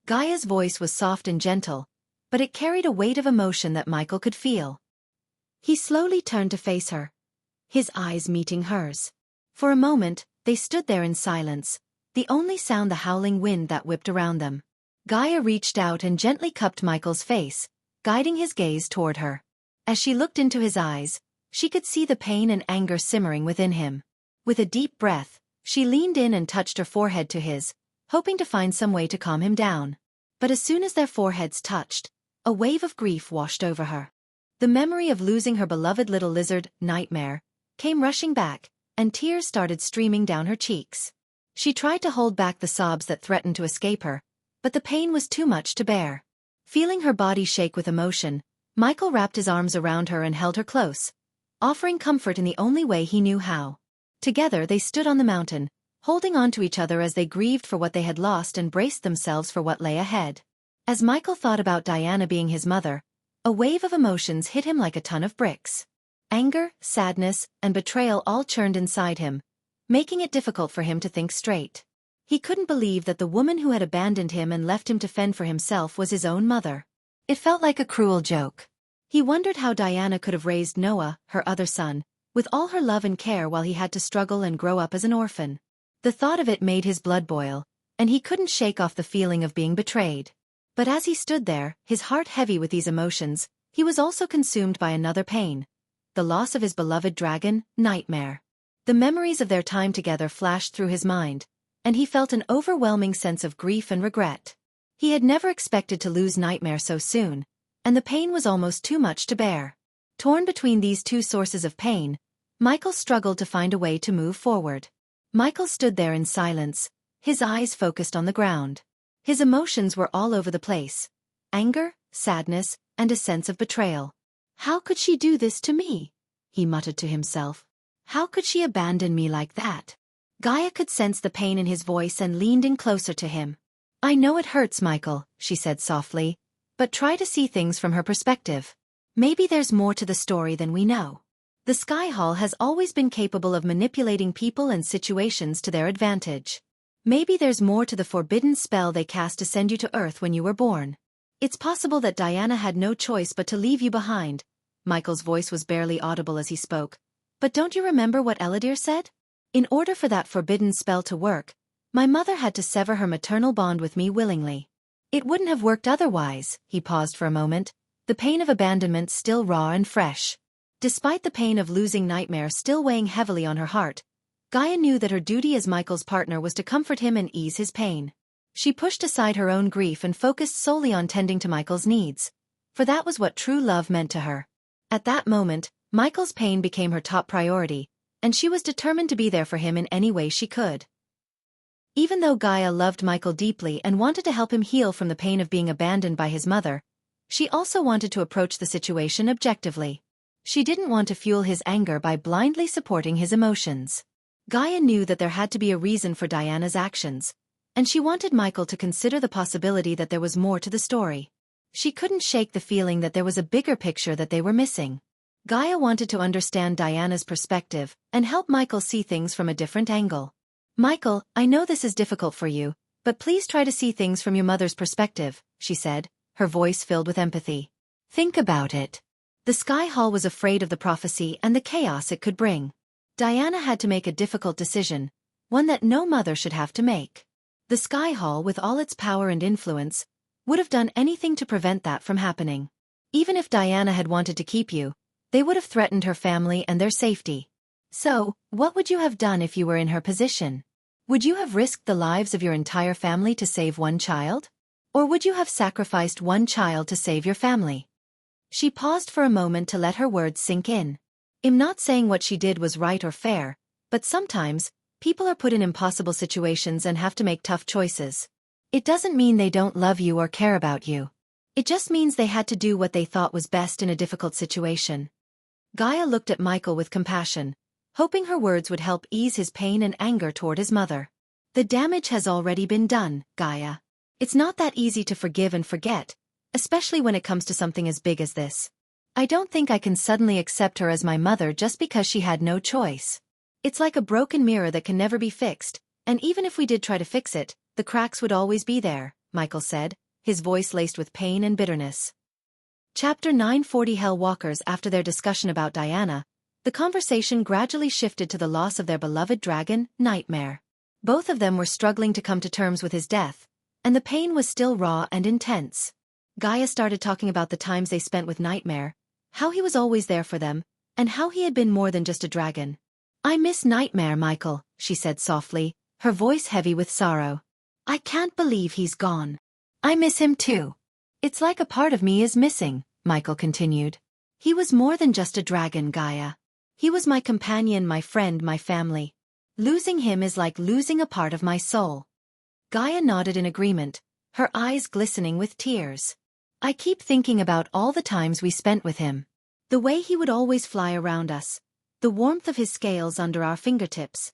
Gaia's voice was soft and gentle, but it carried a weight of emotion that Michael could feel. He slowly turned to face her, his eyes meeting hers. For a moment, they stood there in silence, the only sound the howling wind that whipped around them. Gaia reached out and gently cupped Michael's face, guiding his gaze toward her. As she looked into his eyes, she could see the pain and anger simmering within him. With a deep breath, she leaned in and touched her forehead to his, hoping to find some way to calm him down. But as soon as their foreheads touched, a wave of grief washed over her. The memory of losing her beloved little lizard, Nightmare, came rushing back, and tears started streaming down her cheeks. She tried to hold back the sobs that threatened to escape her, but the pain was too much to bear. Feeling her body shake with emotion, Michael wrapped his arms around her and held her close, offering comfort in the only way he knew how. Together they stood on the mountain, holding on to each other as they grieved for what they had lost and braced themselves for what lay ahead. As Michael thought about Diana being his mother, a wave of emotions hit him like a ton of bricks. Anger, sadness, and betrayal all churned inside him, making it difficult for him to think straight. He couldn't believe that the woman who had abandoned him and left him to fend for himself was his own mother. It felt like a cruel joke. He wondered how Diana could have raised Noah, her other son, with all her love and care while he had to struggle and grow up as an orphan. The thought of it made his blood boil, and he couldn't shake off the feeling of being betrayed. But as he stood there, his heart heavy with these emotions, he was also consumed by another pain: the loss of his beloved dragon, Nightmare. The memories of their time together flashed through his mind, and he felt an overwhelming sense of grief and regret. He had never expected to lose Nightmare so soon, and the pain was almost too much to bear. Torn between these two sources of pain, Michael struggled to find a way to move forward. Michael stood there in silence, his eyes focused on the ground. His emotions were all over the place: anger, sadness, and a sense of betrayal. "How could she do this to me?" he muttered to himself. "How could she abandon me like that?" Gaia could sense the pain in his voice and leaned in closer to him. "I know it hurts, Michael," she said softly, "but try to see things from her perspective. Maybe there's more to the story than we know. The Sky Hall has always been capable of manipulating people and situations to their advantage. Maybe there's more to the forbidden spell they cast to send you to Earth when you were born. It's possible that Diana had no choice but to leave you behind." Michael's voice was barely audible as he spoke. "But don't you remember what Eladir said? In order for that forbidden spell to work, my mother had to sever her maternal bond with me willingly. It wouldn't have worked otherwise." He paused for a moment, the pain of abandonment still raw and fresh. Despite the pain of losing Nightmare still weighing heavily on her heart, Gaia knew that her duty as Michael's partner was to comfort him and ease his pain. She pushed aside her own grief and focused solely on tending to Michael's needs, for that was what true love meant to her. At that moment, Michael's pain became her top priority, and she was determined to be there for him in any way she could. Even though Gaia loved Michael deeply and wanted to help him heal from the pain of being abandoned by his mother, she also wanted to approach the situation objectively. She didn't want to fuel his anger by blindly supporting his emotions. Gaia knew that there had to be a reason for Diana's actions, and she wanted Michael to consider the possibility that there was more to the story. She couldn't shake the feeling that there was a bigger picture that they were missing. Gaia wanted to understand Diana's perspective and help Michael see things from a different angle. "Michael, I know this is difficult for you, but please try to see things from your mother's perspective," she said, her voice filled with empathy. "Think about it. The Sky Hall was afraid of the prophecy and the chaos it could bring. Diana had to make a difficult decision, one that no mother should have to make. The Sky Hall, with all its power and influence, would have done anything to prevent that from happening. Even if Diana had wanted to keep you, they would have threatened her family and their safety. So, what would you have done if you were in her position? Would you have risked the lives of your entire family to save one child? Or would you have sacrificed one child to save your family?" She paused for a moment to let her words sink in. I'm not saying what she did was right or fair, but sometimes, people are put in impossible situations and have to make tough choices. It doesn't mean they don't love you or care about you. It just means they had to do what they thought was best in a difficult situation. Gaia looked at Michael with compassion, hoping her words would help ease his pain and anger toward his mother. "The damage has already been done, Gaia. It's not that easy to forgive and forget, especially when it comes to something as big as this. I don't think I can suddenly accept her as my mother just because she had no choice. It's like a broken mirror that can never be fixed, and even if we did try to fix it, the cracks would always be there," Michael said, his voice laced with pain and bitterness. Chapter 940 Hell Walkers. After their discussion about Diana, the conversation gradually shifted to the loss of their beloved dragon, Nightmare. Both of them were struggling to come to terms with his death, and the pain was still raw and intense. Gaia started talking about the times they spent with Nightmare, how he was always there for them, and how he had been more than just a dragon. "I miss Nightmare, Michael," she said softly, her voice heavy with sorrow. "I can't believe he's gone. I miss him too. It's like a part of me is missing," Michael continued. "He was more than just a dragon, Gaia. He was my companion, my friend, my family. Losing him is like losing a part of my soul." Gaia nodded in agreement, her eyes glistening with tears. "I keep thinking about all the times we spent with him. The way he would always fly around us. The warmth of his scales under our fingertips."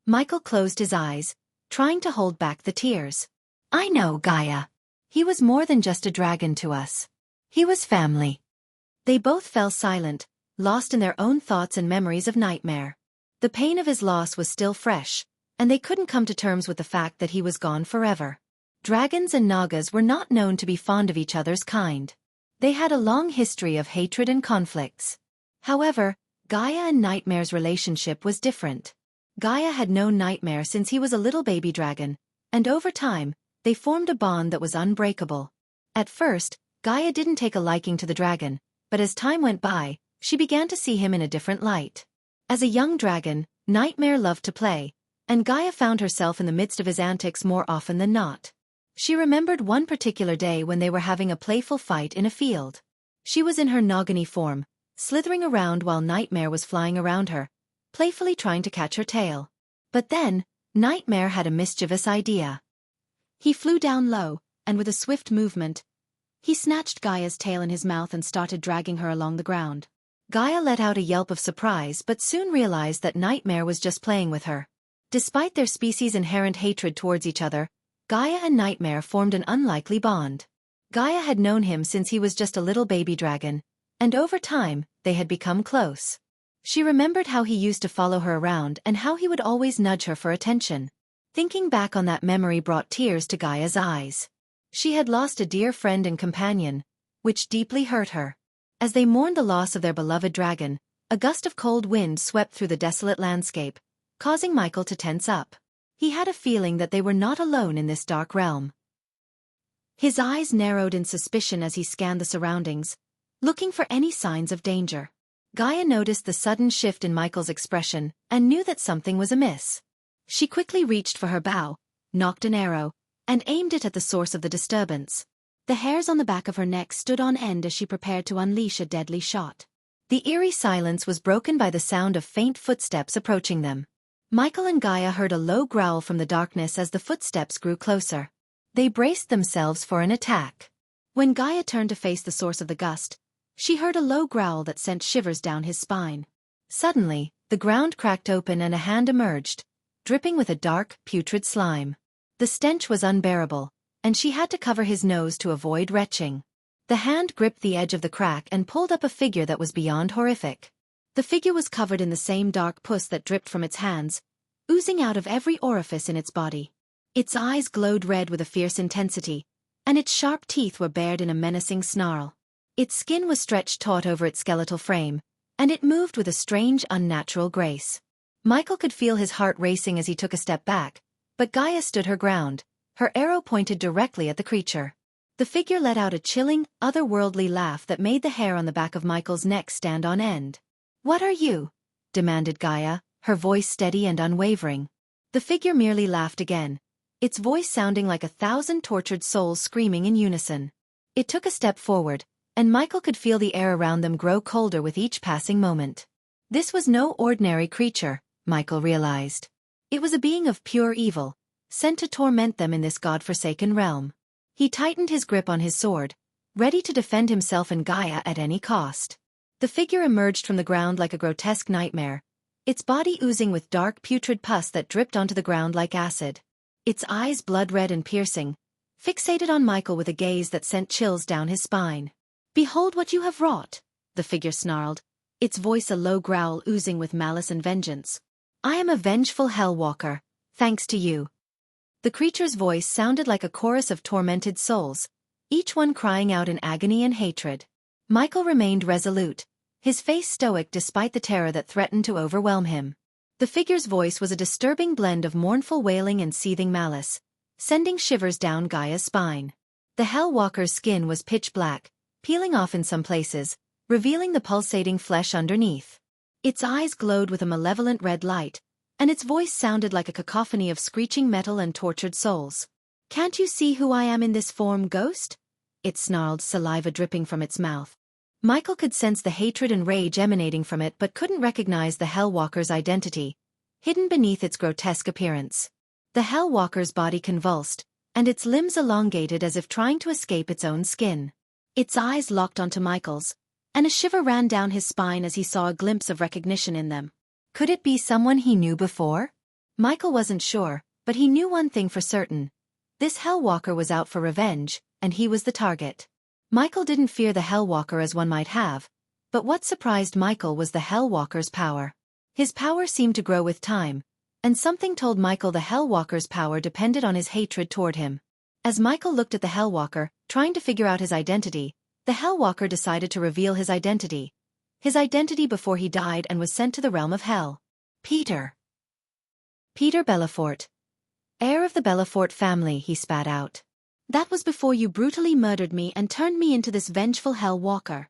Michael closed his eyes, trying to hold back the tears. "I know, Gaia. He was more than just a dragon to us. He was family." They both fell silent, lost in their own thoughts and memories of Nightmare. The pain of his loss was still fresh, and they couldn't come to terms with the fact that he was gone forever. Dragons and Nagas were not known to be fond of each other's kind. They had a long history of hatred and conflicts. However, Gaia and Nightmare's relationship was different. Gaia had known Nightmare since he was a little baby dragon, and over time, they formed a bond that was unbreakable. At first, Gaia didn't take a liking to the dragon, but as time went by, she began to see him in a different light. As a young dragon, Nightmare loved to play, and Gaia found herself in the midst of his antics more often than not. She remembered one particular day when they were having a playful fight in a field. She was in her Nagini form, slithering around while Nightmare was flying around her, playfully trying to catch her tail. But then, Nightmare had a mischievous idea. He flew down low, and with a swift movement, he snatched Gaia's tail in his mouth and started dragging her along the ground. Gaia let out a yelp of surprise but soon realized that Nightmare was just playing with her. Despite their species' inherent hatred towards each other, Gaia and Nightmare formed an unlikely bond. Gaia had known him since he was just a little baby dragon, and over time, they had become close. She remembered how he used to follow her around and how he would always nudge her for attention. Thinking back on that memory brought tears to Gaia's eyes. She had lost a dear friend and companion, which deeply hurt her. As they mourned the loss of their beloved dragon, a gust of cold wind swept through the desolate landscape, causing Michael to tense up. He had a feeling that they were not alone in this dark realm. His eyes narrowed in suspicion as he scanned the surroundings, looking for any signs of danger. Gaia noticed the sudden shift in Michael's expression and knew that something was amiss. She quickly reached for her bow, nocked an arrow, and aimed it at the source of the disturbance. The hairs on the back of her neck stood on end as she prepared to unleash a deadly shot. The eerie silence was broken by the sound of faint footsteps approaching them. Michael and Gaia heard a low growl from the darkness as the footsteps grew closer. They braced themselves for an attack. When Gaia turned to face the source of the gust, she heard a low growl that sent shivers down his spine. Suddenly, the ground cracked open and a hand emerged, dripping with a dark, putrid slime. The stench was unbearable, and she had to cover his nose to avoid retching. The hand gripped the edge of the crack and pulled up a figure that was beyond horrific. The figure was covered in the same dark pus that dripped from its hands, oozing out of every orifice in its body. Its eyes glowed red with a fierce intensity, and its sharp teeth were bared in a menacing snarl. Its skin was stretched taut over its skeletal frame, and it moved with a strange, unnatural grace. Michael could feel his heart racing as he took a step back, but Gaia stood her ground, her arrow pointed directly at the creature. The figure let out a chilling, otherworldly laugh that made the hair on the back of Michael's neck stand on end. "What are you?" demanded Gaia, her voice steady and unwavering. The figure merely laughed again, its voice sounding like 1,000 tortured souls screaming in unison. It took a step forward, and Michael could feel the air around them grow colder with each passing moment. This was no ordinary creature, Michael realized. It was a being of pure evil, sent to torment them in this god-forsaken realm. He tightened his grip on his sword, ready to defend himself and Gaia at any cost. The figure emerged from the ground like a grotesque nightmare, its body oozing with dark putrid pus that dripped onto the ground like acid. Its eyes blood-red and piercing, fixated on Michael with a gaze that sent chills down his spine. "Behold what you have wrought," the figure snarled, its voice a low growl oozing with malice and vengeance. "I am a vengeful hellwalker, thanks to you." The creature's voice sounded like a chorus of tormented souls, each one crying out in agony and hatred. Michael remained resolute, his face stoic despite the terror that threatened to overwhelm him. The figure's voice was a disturbing blend of mournful wailing and seething malice, sending shivers down Gaia's spine. The hellwalker's skin was pitch black, peeling off in some places, revealing the pulsating flesh underneath. Its eyes glowed with a malevolent red light, and its voice sounded like a cacophony of screeching metal and tortured souls. "Can't you see who I am in this form, ghost?" It snarled, saliva dripping from its mouth. Michael could sense the hatred and rage emanating from it but couldn't recognize the hellwalker's identity, hidden beneath its grotesque appearance. The hellwalker's body convulsed, and its limbs elongated as if trying to escape its own skin. Its eyes locked onto Michael's, and a shiver ran down his spine as he saw a glimpse of recognition in them. Could it be someone he knew before? Michael wasn't sure, but he knew one thing for certain. This hellwalker was out for revenge, and he was the target. Michael didn't fear the hellwalker as one might have, but what surprised Michael was the hellwalker's power. His power seemed to grow with time, and something told Michael the hellwalker's power depended on his hatred toward him. As Michael looked at the hellwalker, trying to figure out his identity, the hellwalker decided to reveal his identity before he died and was sent to the realm of hell. Peter Belafort. Heir of the Belafort family, he spat out. "That was before you brutally murdered me and turned me into this vengeful hellwalker."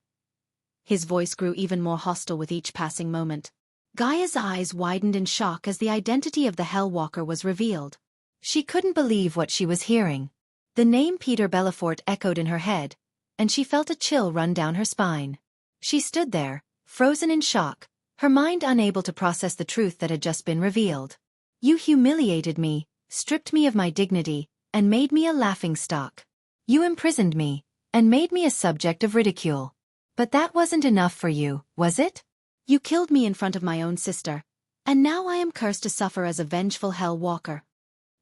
His voice grew even more hostile with each passing moment. Gaia's eyes widened in shock as the identity of the hellwalker was revealed. She couldn't believe what she was hearing. The name Peter Belafort echoed in her head, and she felt a chill run down her spine. She stood there, frozen in shock, her mind unable to process the truth that had just been revealed. "You humiliated me, stripped me of my dignity, and made me a laughingstock. You imprisoned me, and made me a subject of ridicule. But that wasn't enough for you, was it? You killed me in front of my own sister, and now I am cursed to suffer as a vengeful hellwalker."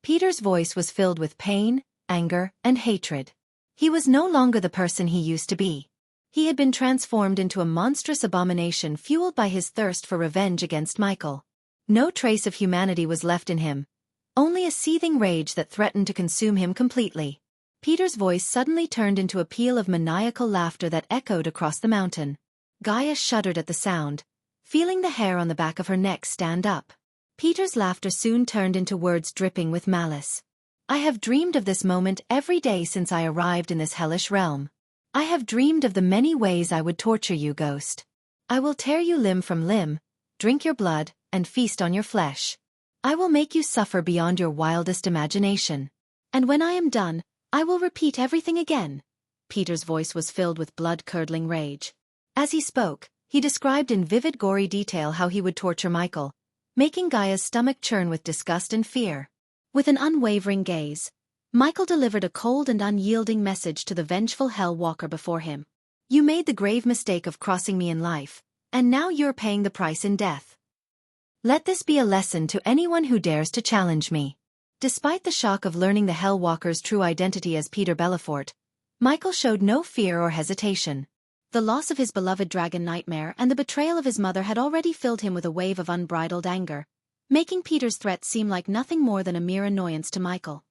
Peter's voice was filled with pain, anger, and hatred. He was no longer the person he used to be. He had been transformed into a monstrous abomination fueled by his thirst for revenge against Michael. No trace of humanity was left in him, only a seething rage that threatened to consume him completely. Peter's voice suddenly turned into a peal of maniacal laughter that echoed across the mountain. Gaia shuddered at the sound, feeling the hair on the back of her neck stand up. Peter's laughter soon turned into words dripping with malice. "I have dreamed of this moment every day since I arrived in this hellish realm. I have dreamed of the many ways I would torture you, ghost. I will tear you limb from limb, drink your blood, and feast on your flesh. I will make you suffer beyond your wildest imagination. And when I am done, I will repeat everything again." Peter's voice was filled with blood-curdling rage. As he spoke, He described in vivid gory detail how he would torture Michael, making Gaia's stomach churn with disgust and fear. With an unwavering gaze, Michael delivered a cold and unyielding message to the vengeful Hell Walker before him. You made the grave mistake of crossing me in life, and now you're paying the price in death. Let this be a lesson to anyone who dares to challenge me. Despite the shock of learning the Hell Walker's true identity as Peter Belafort, Michael showed no fear or hesitation. The loss of his beloved dragon Nightmare and the betrayal of his mother had already filled him with a wave of unbridled anger, making Peter's threat seem like nothing more than a mere annoyance to Michael.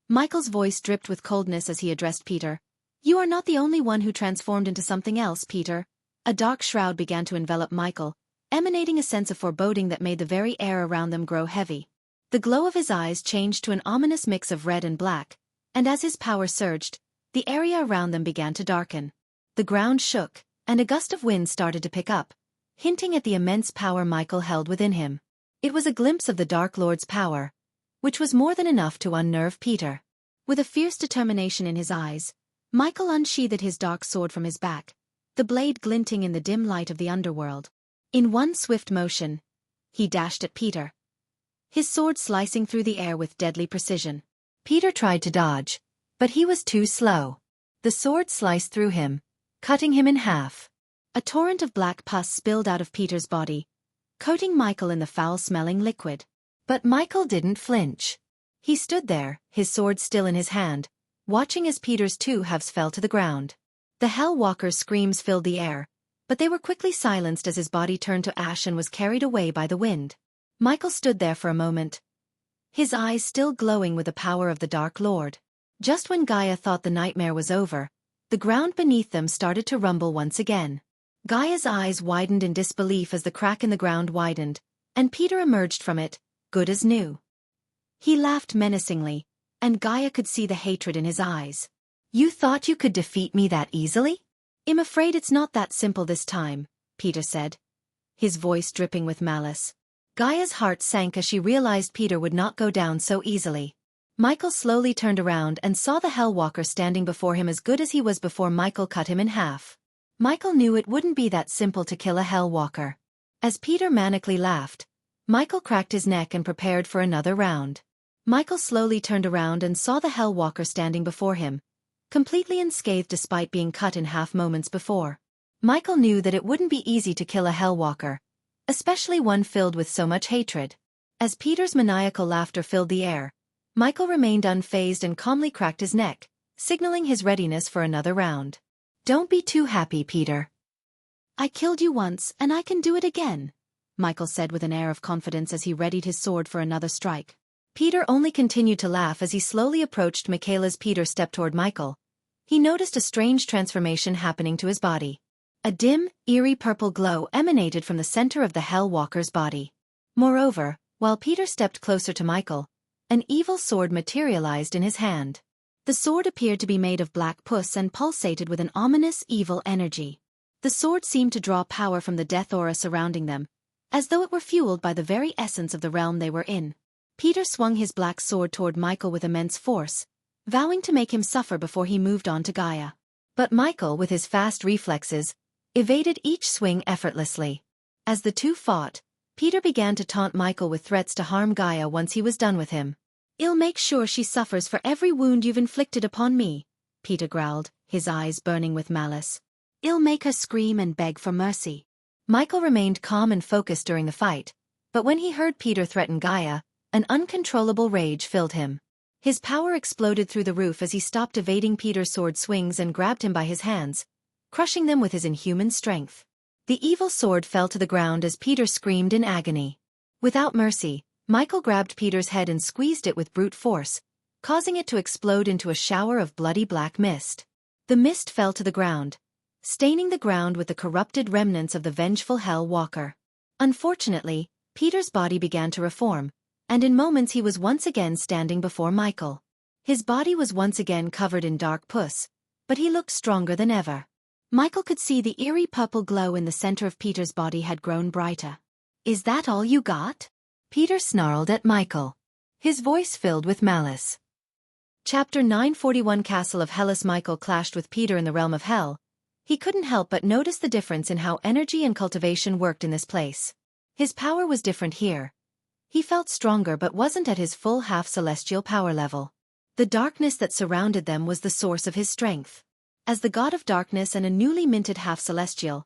Michael's voice dripped with coldness as he addressed Peter. You are not the only one who transformed into something else, Peter. A dark shroud began to envelop Michael, emanating a sense of foreboding that made the very air around them grow heavy. The glow of his eyes changed to an ominous mix of red and black, and as his power surged, the area around them began to darken. The ground shook, and a gust of wind started to pick up, hinting at the immense power Michael held within him. It was a glimpse of the Dark Lord's power, which was more than enough to unnerve Peter. With a fierce determination in his eyes, Michael unsheathed his dark sword from his back, the blade glinting in the dim light of the underworld. In one swift motion, he dashed at Peter, his sword slicing through the air with deadly precision. Peter tried to dodge, but he was too slow. The sword sliced through him, cutting him in half. A torrent of black pus spilled out of Peter's body, coating Michael in the foul-smelling liquid. But Michael didn't flinch. He stood there, his sword still in his hand, watching as Peter's two halves fell to the ground. The Hell Walker's screams filled the air, but they were quickly silenced as his body turned to ash and was carried away by the wind. Michael stood there for a moment, his eyes still glowing with the power of the Dark Lord. Just when Gaia thought the nightmare was over, the ground beneath them started to rumble once again. Gaia's eyes widened in disbelief as the crack in the ground widened, and Peter emerged from it, good as new. He laughed menacingly, and Gaia could see the hatred in his eyes. You thought you could defeat me that easily? I'm afraid it's not that simple this time, Peter said, his voice dripping with malice. Gaia's heart sank as she realized Peter would not go down so easily. Michael slowly turned around and saw the Hell Walker standing before him as good as he was before Michael cut him in half. Michael knew it wouldn't be that simple to kill a Hell Walker. As Peter manically laughed, Michael cracked his neck and prepared for another round. Michael slowly turned around and saw the Hell Walker standing before him, completely unscathed despite being cut in half moments before. Michael knew that it wouldn't be easy to kill a Hell Walker, especially one filled with so much hatred. As Peter's maniacal laughter filled the air, Michael remained unfazed and calmly cracked his neck, signaling his readiness for another round. Don't be too happy, Peter. I killed you once and I can do it again, Michael said with an air of confidence as he readied his sword for another strike. Peter only continued to laugh as he slowly approached Michaela's. Peter stepped toward Michael. He noticed a strange transformation happening to his body. A dim, eerie purple glow emanated from the center of the Hell Walker's body. Moreover, while Peter stepped closer to Michael, an evil sword materialized in his hand. The sword appeared to be made of black pus and pulsated with an ominous, evil energy. The sword seemed to draw power from the death aura surrounding them, as though it were fueled by the very essence of the realm they were in. Peter swung his black sword toward Michael with immense force, vowing to make him suffer before he moved on to Gaia. But Michael, with his fast reflexes, evaded each swing effortlessly. As the two fought, Peter began to taunt Michael with threats to harm Gaia once he was done with him. I'll make sure she suffers for every wound you've inflicted upon me, Peter growled, his eyes burning with malice. I'll make her scream and beg for mercy. Michael remained calm and focused during the fight, but when he heard Peter threaten Gaia, an uncontrollable rage filled him. His power exploded through the roof as he stopped evading Peter's sword swings and grabbed him by his hands, crushing them with his inhuman strength. The evil sword fell to the ground as Peter screamed in agony. Without mercy, Michael grabbed Peter's head and squeezed it with brute force, causing it to explode into a shower of bloody black mist. The mist fell to the ground, staining the ground with the corrupted remnants of the vengeful Hell Walker. Unfortunately, Peter's body began to reform, and in moments he was once again standing before Michael. His body was once again covered in dark pus, but he looked stronger than ever. Michael could see the eerie purple glow in the center of Peter's body had grown brighter. Is that all you got? Peter snarled at Michael, his voice filled with malice. Chapter 941 Castle of Hellas. Michael clashed with Peter in the realm of hell, He couldn't help but notice the difference in how energy and cultivation worked in this place. His power was different here. He felt stronger but wasn't at his full half-celestial power level. The darkness that surrounded them was the source of his strength. As the god of darkness and a newly minted half-celestial,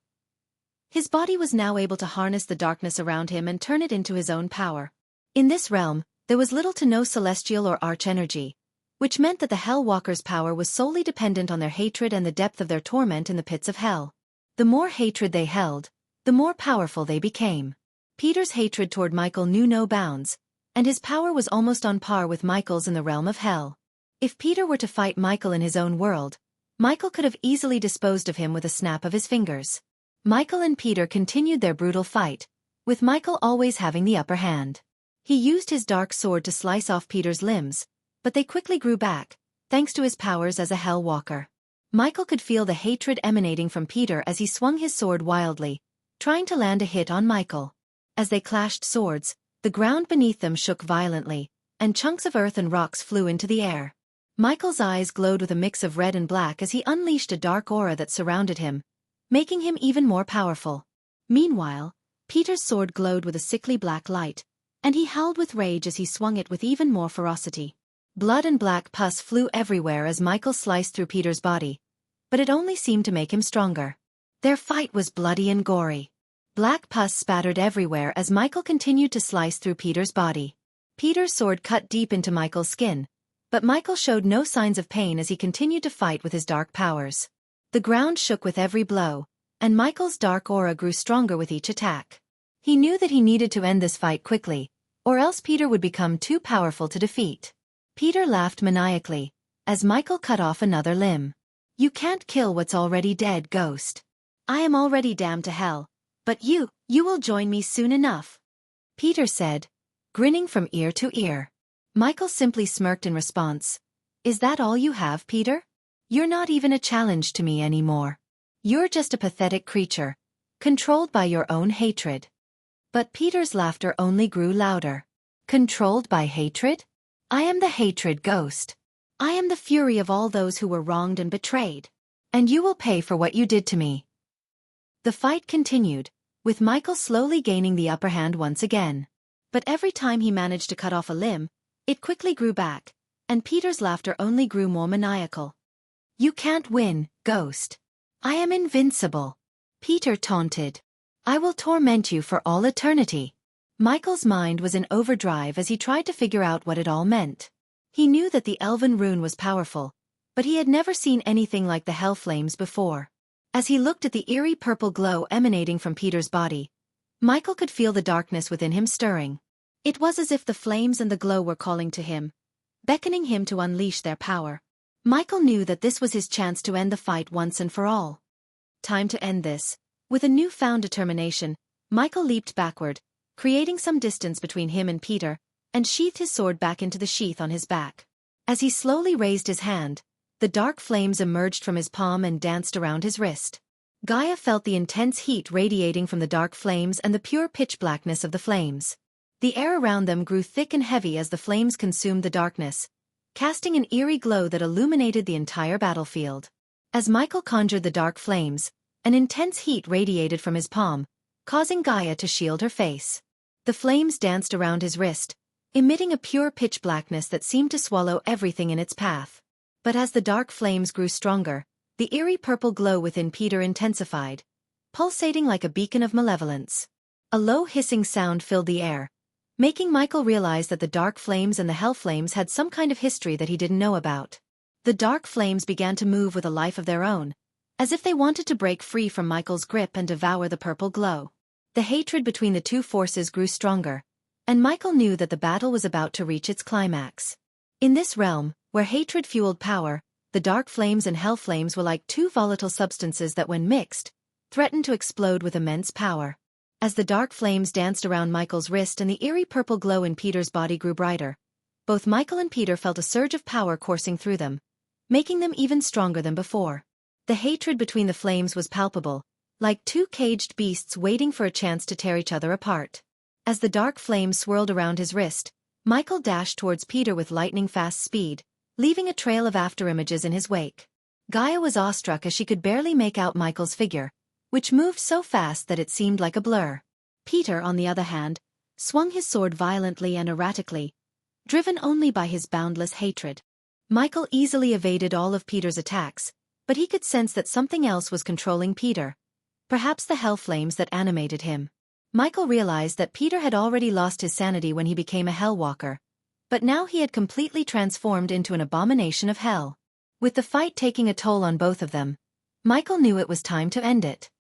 his body was now able to harness the darkness around him and turn it into his own power. In this realm, there was little to no celestial or arch-energy, which meant that the Hell-Walkers' power was solely dependent on their hatred and the depth of their torment in the pits of hell. The more hatred they held, the more powerful they became. Peter's hatred toward Michael knew no bounds, and his power was almost on par with Michael's in the realm of hell. If Peter were to fight Michael in his own world, Michael could have easily disposed of him with a snap of his fingers. Michael and Peter continued their brutal fight, with Michael always having the upper hand. He used his dark sword to slice off Peter's limbs, but they quickly grew back, thanks to his powers as a Hell Walker. Michael could feel the hatred emanating from Peter as he swung his sword wildly, trying to land a hit on Michael. As they clashed swords, the ground beneath them shook violently, and chunks of earth and rocks flew into the air. Michael's eyes glowed with a mix of red and black as he unleashed a dark aura that surrounded him, making him even more powerful. Meanwhile, Peter's sword glowed with a sickly black light, and he howled with rage as he swung it with even more ferocity. Blood and black pus flew everywhere as Michael sliced through Peter's body, but it only seemed to make him stronger. Their fight was bloody and gory. Black pus spattered everywhere as Michael continued to slice through Peter's body. Peter's sword cut deep into Michael's skin, but Michael showed no signs of pain as he continued to fight with his dark powers. The ground shook with every blow, and Michael's dark aura grew stronger with each attack. He knew that he needed to end this fight quickly, or else Peter would become too powerful to defeat. Peter laughed maniacally, as Michael cut off another limb. "You can't kill what's already dead, Ghost. I am already damned to hell, but you will join me soon enough," Peter said, grinning from ear to ear. Michael simply smirked in response. "Is that all you have, Peter? You're not even a challenge to me anymore. You're just a pathetic creature, controlled by your own hatred." But Peter's laughter only grew louder. "Controlled by hatred? I am the hatred ghost. I am the fury of all those who were wronged and betrayed. And you will pay for what you did to me." The fight continued, with Michael slowly gaining the upper hand once again. But every time he managed to cut off a limb, it quickly grew back, and Peter's laughter only grew more maniacal. "You can't win, Ghost. I am invincible," Peter taunted. "I will torment you for all eternity." Michael's mind was in overdrive as he tried to figure out what it all meant. He knew that the elven rune was powerful, but he had never seen anything like the hell flames before. As he looked at the eerie purple glow emanating from Peter's body, Michael could feel the darkness within him stirring. It was as if the flames and the glow were calling to him, beckoning him to unleash their power. Michael knew that this was his chance to end the fight once and for all. Time to end this. With a newfound determination, Michael leaped backward, creating some distance between him and Peter, and sheathed his sword back into the sheath on his back. As he slowly raised his hand, the dark flames emerged from his palm and danced around his wrist. Gaia felt the intense heat radiating from the dark flames and the pure pitch blackness of the flames. The air around them grew thick and heavy as the flames consumed the darkness, casting an eerie glow that illuminated the entire battlefield. As Michael conjured the dark flames, an intense heat radiated from his palm, causing Gaia to shield her face. The flames danced around his wrist, emitting a pure pitch blackness that seemed to swallow everything in its path. But as the dark flames grew stronger, the eerie purple glow within Peter intensified, pulsating like a beacon of malevolence. A low hissing sound filled the air, making Michael realize that the dark flames and the hell flames had some kind of history that he didn't know about. The dark flames began to move with a life of their own, as if they wanted to break free from Michael's grip and devour the purple glow. The hatred between the two forces grew stronger, and Michael knew that the battle was about to reach its climax. In this realm, where hatred fueled power, the dark flames and hell flames were like two volatile substances that when mixed, threatened to explode with immense power. As the dark flames danced around Michael's wrist and the eerie purple glow in Peter's body grew brighter, both Michael and Peter felt a surge of power coursing through them, making them even stronger than before. The hatred between the flames was palpable, like two caged beasts waiting for a chance to tear each other apart. As the dark flame swirled around his wrist, Michael dashed towards Peter with lightning-fast speed, leaving a trail of afterimages in his wake. Gaia was awestruck as she could barely make out Michael's figure, which moved so fast that it seemed like a blur. Peter, on the other hand, swung his sword violently and erratically, driven only by his boundless hatred. Michael easily evaded all of Peter's attacks, but he could sense that something else was controlling Peter. Perhaps the hell flames that animated him. Michael realized that Peter had already lost his sanity when he became a Hellwalker, but now he had completely transformed into an abomination of hell. With the fight taking a toll on both of them, Michael knew it was time to end it.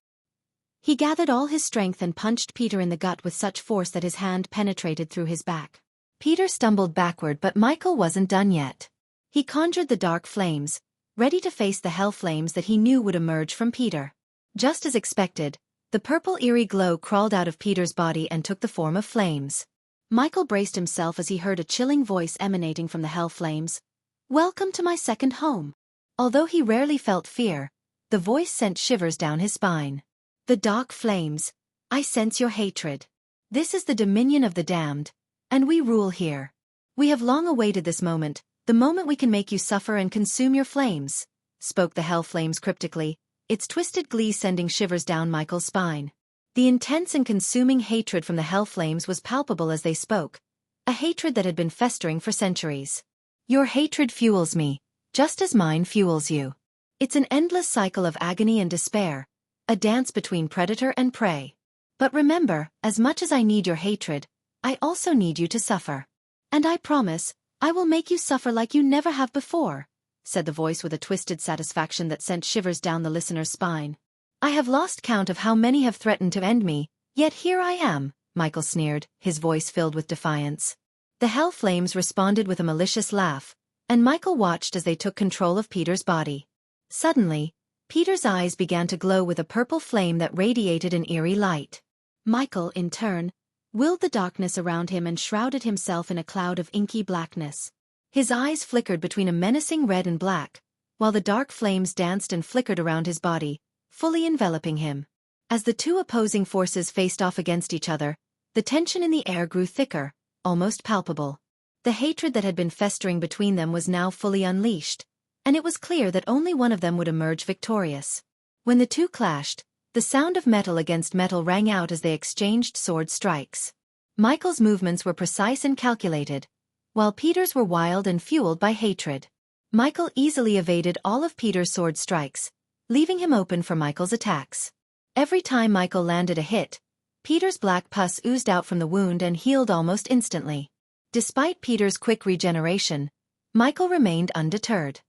He gathered all his strength and punched Peter in the gut with such force that his hand penetrated through his back. Peter stumbled backward, but Michael wasn't done yet. He conjured the dark flames, ready to face the hell flames that he knew would emerge from Peter. Just as expected, the purple eerie glow crawled out of Peter's body and took the form of flames. Michael braced himself as he heard a chilling voice emanating from the hell flames. "Welcome to my second home." Although he rarely felt fear, the voice sent shivers down his spine. "The dark flames, I sense your hatred. This is the dominion of the damned, and we rule here. We have long awaited this moment, the moment we can make you suffer and consume your flames," spoke the hell flames cryptically, its twisted glee sending shivers down Michael's spine. The intense and consuming hatred from the hell flames was palpable as they spoke, a hatred that had been festering for centuries. "Your hatred fuels me, just as mine fuels you. It's an endless cycle of agony and despair, a dance between predator and prey. But remember, as much as I need your hatred, I also need you to suffer. And I promise, I will make you suffer like you never have before," said the voice with a twisted satisfaction that sent shivers down the listener's spine. "I have lost count of how many have threatened to end me, yet here I am," Michael sneered, his voice filled with defiance. The hell flames responded with a malicious laugh, and Michael watched as they took control of Peter's body. Suddenly, Peter's eyes began to glow with a purple flame that radiated an eerie light. Michael, in turn, willed the darkness around him and shrouded himself in a cloud of inky blackness. His eyes flickered between a menacing red and black, while the dark flames danced and flickered around his body, fully enveloping him. As the two opposing forces faced off against each other, the tension in the air grew thicker, almost palpable. The hatred that had been festering between them was now fully unleashed, and it was clear that only one of them would emerge victorious. When the two clashed, the sound of metal against metal rang out as they exchanged sword strikes. Michael's movements were precise and calculated, while Peter's were wild and fueled by hatred. Michael easily evaded all of Peter's sword strikes, leaving him open for Michael's attacks. Every time Michael landed a hit, Peter's black pus oozed out from the wound and healed almost instantly. Despite Peter's quick regeneration, Michael remained undeterred.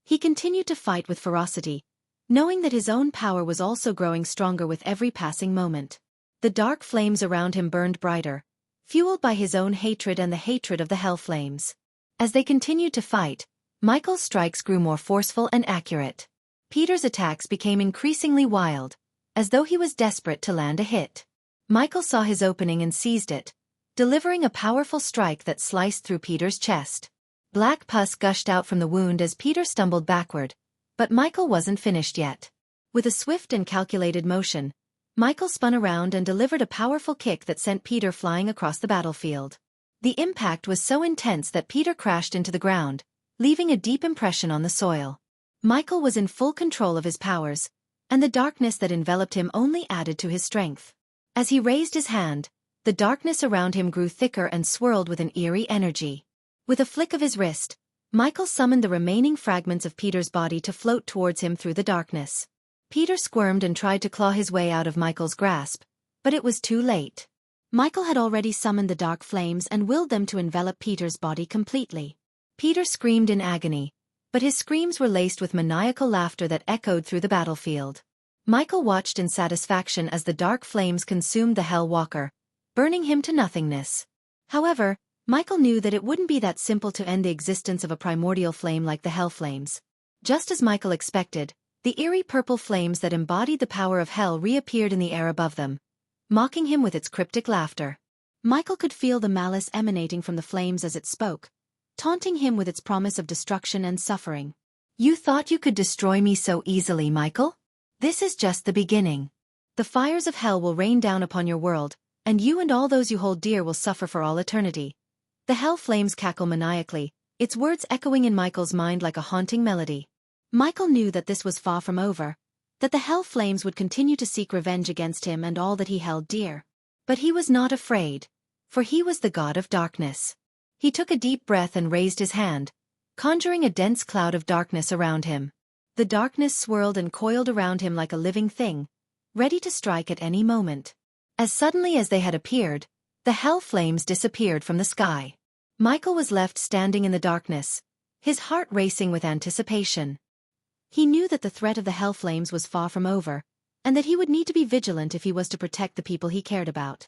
He continued to fight with ferocity, knowing that his own power was also growing stronger with every passing moment. The dark flames around him burned brighter, fueled by his own hatred and the hatred of the hell flames. As they continued to fight, Michael's strikes grew more forceful and accurate. Peter's attacks became increasingly wild, as though he was desperate to land a hit. Michael saw his opening and seized it, delivering a powerful strike that sliced through Peter's chest. Black pus gushed out from the wound as Peter stumbled backward, but Michael wasn't finished yet. With a swift and calculated motion, Michael spun around and delivered a powerful kick that sent Peter flying across the battlefield. The impact was so intense that Peter crashed into the ground, leaving a deep impression on the soil. Michael was in full control of his powers, and the darkness that enveloped him only added to his strength. As he raised his hand, the darkness around him grew thicker and swirled with an eerie energy. With a flick of his wrist, Michael summoned the remaining fragments of Peter's body to float towards him through the darkness. Peter squirmed and tried to claw his way out of Michael's grasp, but it was too late. Michael had already summoned the dark flames and willed them to envelop Peter's body completely. Peter screamed in agony, but his screams were laced with maniacal laughter that echoed through the battlefield. Michael watched in satisfaction as the dark flames consumed the Hell Walker, burning him to nothingness. However, Michael knew that it wouldn't be that simple to end the existence of a primordial flame like the Hell Flames. Just as Michael expected, the eerie purple flames that embodied the power of hell reappeared in the air above them, mocking him with its cryptic laughter. Michael could feel the malice emanating from the flames as it spoke, taunting him with its promise of destruction and suffering. "You thought you could destroy me so easily, Michael? This is just the beginning. The fires of hell will rain down upon your world, and you and all those you hold dear will suffer for all eternity." The hell flames cackle maniacally, its words echoing in Michael's mind like a haunting melody. Michael knew that this was far from over, that the hell flames would continue to seek revenge against him and all that he held dear. But he was not afraid, for he was the god of darkness. He took a deep breath and raised his hand, conjuring a dense cloud of darkness around him. The darkness swirled and coiled around him like a living thing, ready to strike at any moment. As suddenly as they had appeared, the hell flames disappeared from the sky. Michael was left standing in the darkness, his heart racing with anticipation. He knew that the threat of the hell flames was far from over, and that he would need to be vigilant if he was to protect the people he cared about.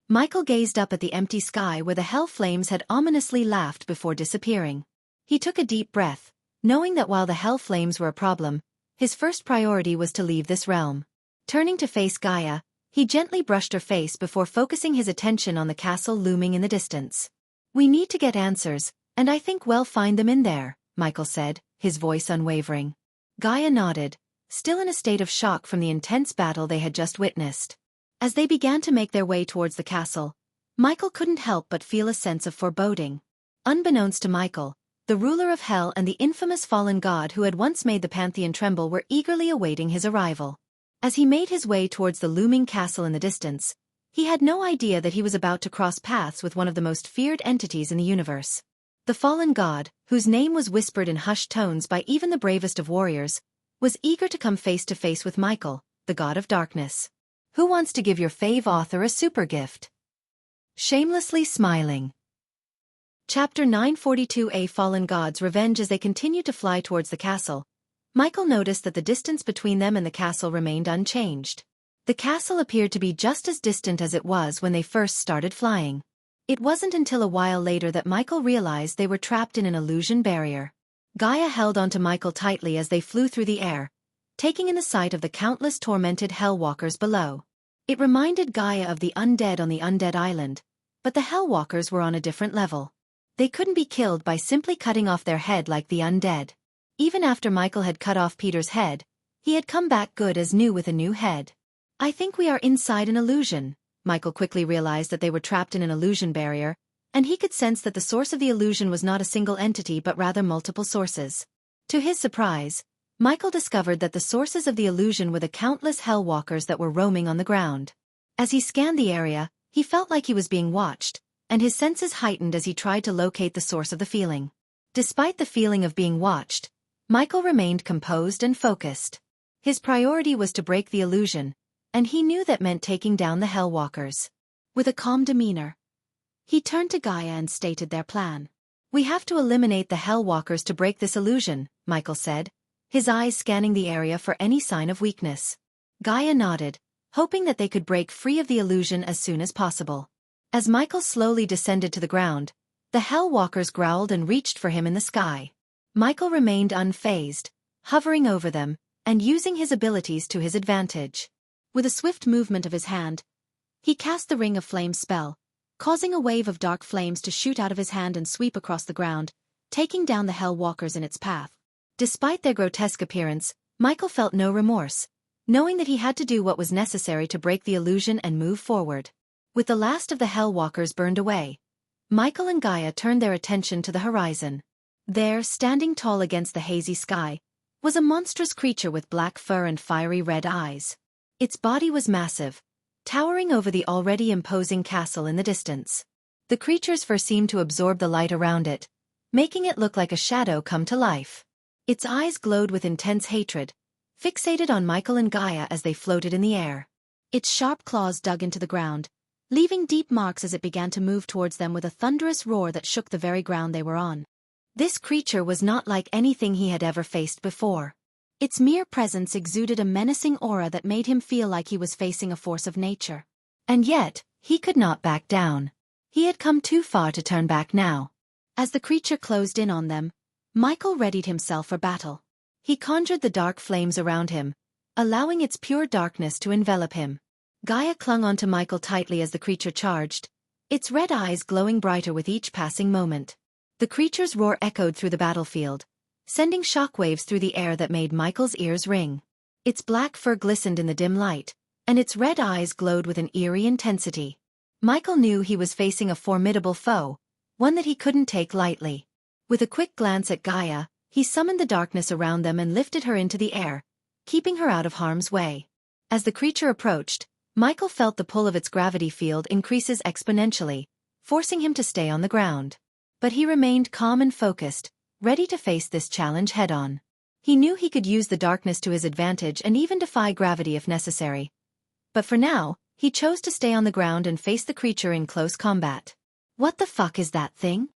Michael gazed up at the empty sky where the hell flames had ominously laughed before disappearing. He took a deep breath, knowing that while the hell flames were a problem, his first priority was to leave this realm. Turning to face Gaia, he gently brushed her face before focusing his attention on the castle looming in the distance. "We need to get answers, and I think we'll find them in there," Michael said, his voice unwavering. Gaia nodded, still in a state of shock from the intense battle they had just witnessed. As they began to make their way towards the castle, Michael couldn't help but feel a sense of foreboding. Unbeknownst to Michael, the ruler of hell and the infamous fallen god who had once made the pantheon tremble were eagerly awaiting his arrival. As he made his way towards the looming castle in the distance, he had no idea that he was about to cross paths with one of the most feared entities in the universe. The fallen god, whose name was whispered in hushed tones by even the bravest of warriors, was eager to come face to face with Michael, the god of darkness. "Who wants to give your fave author a super gift?" Shamelessly smiling. Chapter 942A Fallen God's Revenge. As they continued to fly towards the castle, Michael noticed that the distance between them and the castle remained unchanged. The castle appeared to be just as distant as it was when they first started flying. It wasn't until a while later that Michael realized they were trapped in an illusion barrier. Gaia held onto Michael tightly as they flew through the air, taking in the sight of the countless tormented hellwalkers below. It reminded Gaia of the undead on the undead island, but the hellwalkers were on a different level. They couldn't be killed by simply cutting off their head like the undead. Even after Michael had cut off Peter's head, he had come back good as new with a new head. "I think we are inside an illusion." Michael quickly realized that they were trapped in an illusion barrier, and he could sense that the source of the illusion was not a single entity but rather multiple sources. To his surprise, Michael discovered that the sources of the illusion were the countless hellwalkers that were roaming on the ground. As he scanned the area, he felt like he was being watched, and his senses heightened as he tried to locate the source of the feeling. Despite the feeling of being watched, Michael remained composed and focused. His priority was to break the illusion, and he knew that meant taking down the hellwalkers. With a calm demeanor, he turned to Gaia and stated their plan. "We have to eliminate the hellwalkers to break this illusion," Michael said, his eyes scanning the area for any sign of weakness. Gaia nodded, hoping that they could break free of the illusion as soon as possible. As Michael slowly descended to the ground, the hellwalkers growled and reached for him in the sky. Michael remained unfazed, hovering over them, and using his abilities to his advantage. With a swift movement of his hand, he cast the Ring of Flame spell, causing a wave of dark flames to shoot out of his hand and sweep across the ground, taking down the hellwalkers in its path. Despite their grotesque appearance, Michael felt no remorse, knowing that he had to do what was necessary to break the illusion and move forward. With the last of the hellwalkers burned away, Michael and Gaia turned their attention to the horizon. There, standing tall against the hazy sky, was a monstrous creature with black fur and fiery red eyes. Its body was massive, towering over the already imposing castle in the distance. The creature's fur seemed to absorb the light around it, making it look like a shadow come to life. Its eyes glowed with intense hatred, fixated on Michael and Gaia as they floated in the air. Its sharp claws dug into the ground, leaving deep marks as it began to move towards them with a thunderous roar that shook the very ground they were on. This creature was not like anything he had ever faced before. Its mere presence exuded a menacing aura that made him feel like he was facing a force of nature. And yet, he could not back down. He had come too far to turn back now. As the creature closed in on them, Michael readied himself for battle. He conjured the dark flames around him, allowing its pure darkness to envelop him. Gaia clung onto Michael tightly as the creature charged, its red eyes glowing brighter with each passing moment. The creature's roar echoed through the battlefield, sending shockwaves through the air that made Michael's ears ring. Its black fur glistened in the dim light, and its red eyes glowed with an eerie intensity. Michael knew he was facing a formidable foe, one that he couldn't take lightly. With a quick glance at Gaia, He summoned the darkness around them and lifted her into the air, keeping her out of harm's way. As the creature approached, Michael felt the pull of its gravity field increases exponentially, forcing him to stay on the ground. But he remained calm and focused, ready to face this challenge head-on. He knew he could use the darkness to his advantage and even defy gravity if necessary. But for now, he chose to stay on the ground and face the creature in close combat. What the fuck is that thing?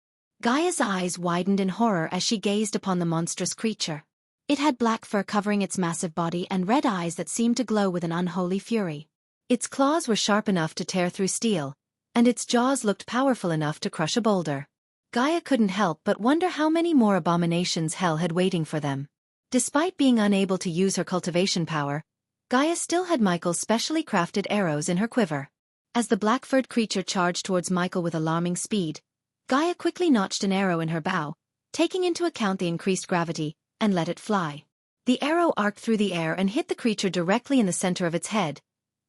Gaia's eyes widened in horror as she gazed upon the monstrous creature. It had black fur covering its massive body and red eyes that seemed to glow with an unholy fury. Its claws were sharp enough to tear through steel, and its jaws looked powerful enough to crush a boulder. Gaia couldn't help but wonder how many more abominations hell had waiting for them. Despite being unable to use her cultivation power, Gaia still had Michael's specially crafted arrows in her quiver. As the black-furred creature charged towards Michael with alarming speed, Gaia quickly notched an arrow in her bow, taking into account the increased gravity, and let it fly. The arrow arced through the air and hit the creature directly in the center of its head,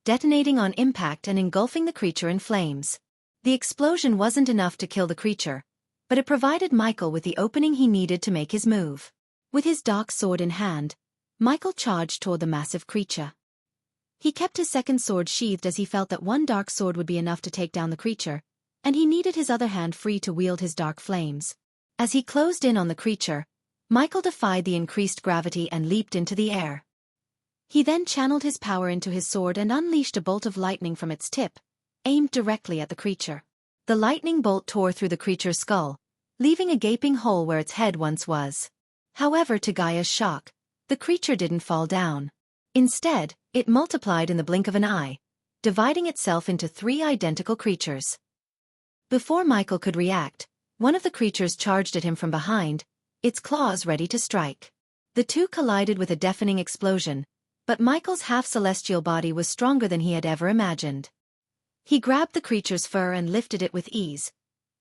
detonating on impact and engulfing the creature in flames. The explosion wasn't enough to kill the creature, but it provided Michael with the opening he needed to make his move. With his dark sword in hand, Michael charged toward the massive creature. He kept his second sword sheathed as he felt that one dark sword would be enough to take down the creature, and he needed his other hand free to wield his dark flames. As he closed in on the creature, Michael defied the increased gravity and leaped into the air. He then channeled his power into his sword and unleashed a bolt of lightning from its tip, aimed directly at the creature. The lightning bolt tore through the creature's skull, leaving a gaping hole where its head once was. However, to Gaia's shock, the creature didn't fall down. Instead, it multiplied in the blink of an eye, dividing itself into 3 identical creatures. Before Michael could react, one of the creatures charged at him from behind, its claws ready to strike. The two collided with a deafening explosion, but Michael's half-celestial body was stronger than he had ever imagined. He grabbed the creature's fur and lifted it with ease,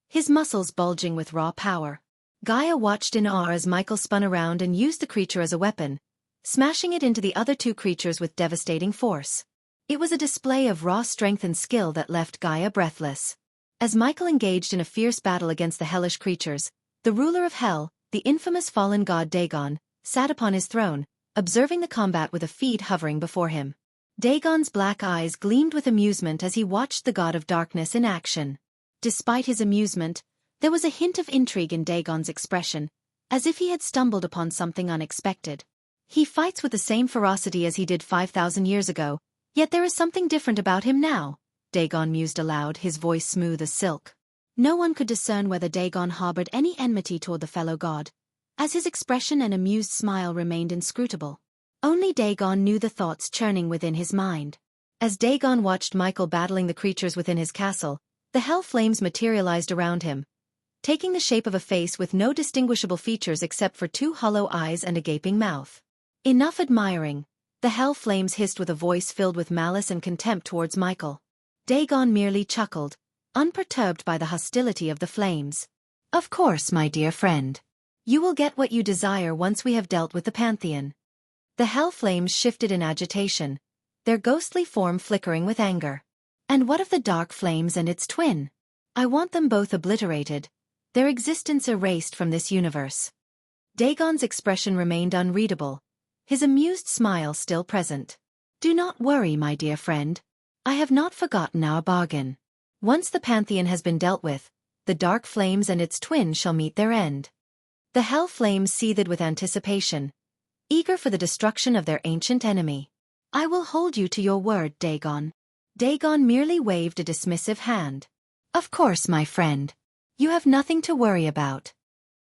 his muscles bulging with raw power. Gaia watched in awe as Michael spun around and used the creature as a weapon, smashing it into the other 2 creatures with devastating force. It was a display of raw strength and skill that left Gaia breathless. As Michael engaged in a fierce battle against the hellish creatures, the ruler of hell, the infamous fallen god Dagon, sat upon his throne, observing the combat with a feed hovering before him. Dagon's black eyes gleamed with amusement as he watched the god of darkness in action. Despite his amusement, there was a hint of intrigue in Dagon's expression, as if he had stumbled upon something unexpected. He fights with the same ferocity as he did 5,000 years ago, yet there is something different about him now, Dagon mused aloud, his voice smooth as silk. No one could discern whether Dagon harbored any enmity toward the fellow god, as his expression and amused smile remained inscrutable. Only Dagon knew the thoughts churning within his mind. As Dagon watched Michael battling the creatures within his castle, the hell flames materialized around him, taking the shape of a face with no distinguishable features except for 2 hollow eyes and a gaping mouth. Enough admiring, the hell flames hissed with a voice filled with malice and contempt towards Michael. Dagon merely chuckled, unperturbed by the hostility of the flames. Of course, my dear friend. You will get what you desire once we have dealt with the Pantheon. The hell flames shifted in agitation, their ghostly form flickering with anger. And what of the dark flames and its twin? I want them both obliterated, their existence erased from this universe. Dagon's expression remained unreadable, his amused smile still present. Do not worry, my dear friend. I have not forgotten our bargain. Once the Pantheon has been dealt with, the dark flames and its twin shall meet their end. The hell flames seethed with anticipation, eager for the destruction of their ancient enemy. I will hold you to your word, Dagon. Dagon merely waved a dismissive hand. Of course, my friend. You have nothing to worry about.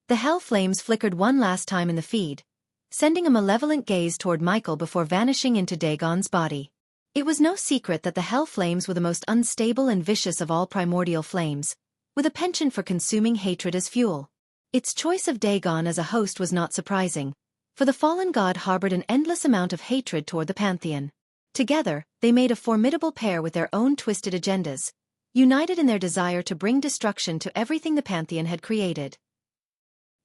The hell flames flickered one last time in the feed, sending a malevolent gaze toward Michael before vanishing into Dagon's body. It was no secret that the hell flames were the most unstable and vicious of all primordial flames, with a penchant for consuming hatred as fuel. Its choice of Dagon as a host was not surprising, for the fallen god harbored an endless amount of hatred toward the Pantheon. Together, they made a formidable pair with their own twisted agendas, united in their desire to bring destruction to everything the Pantheon had created.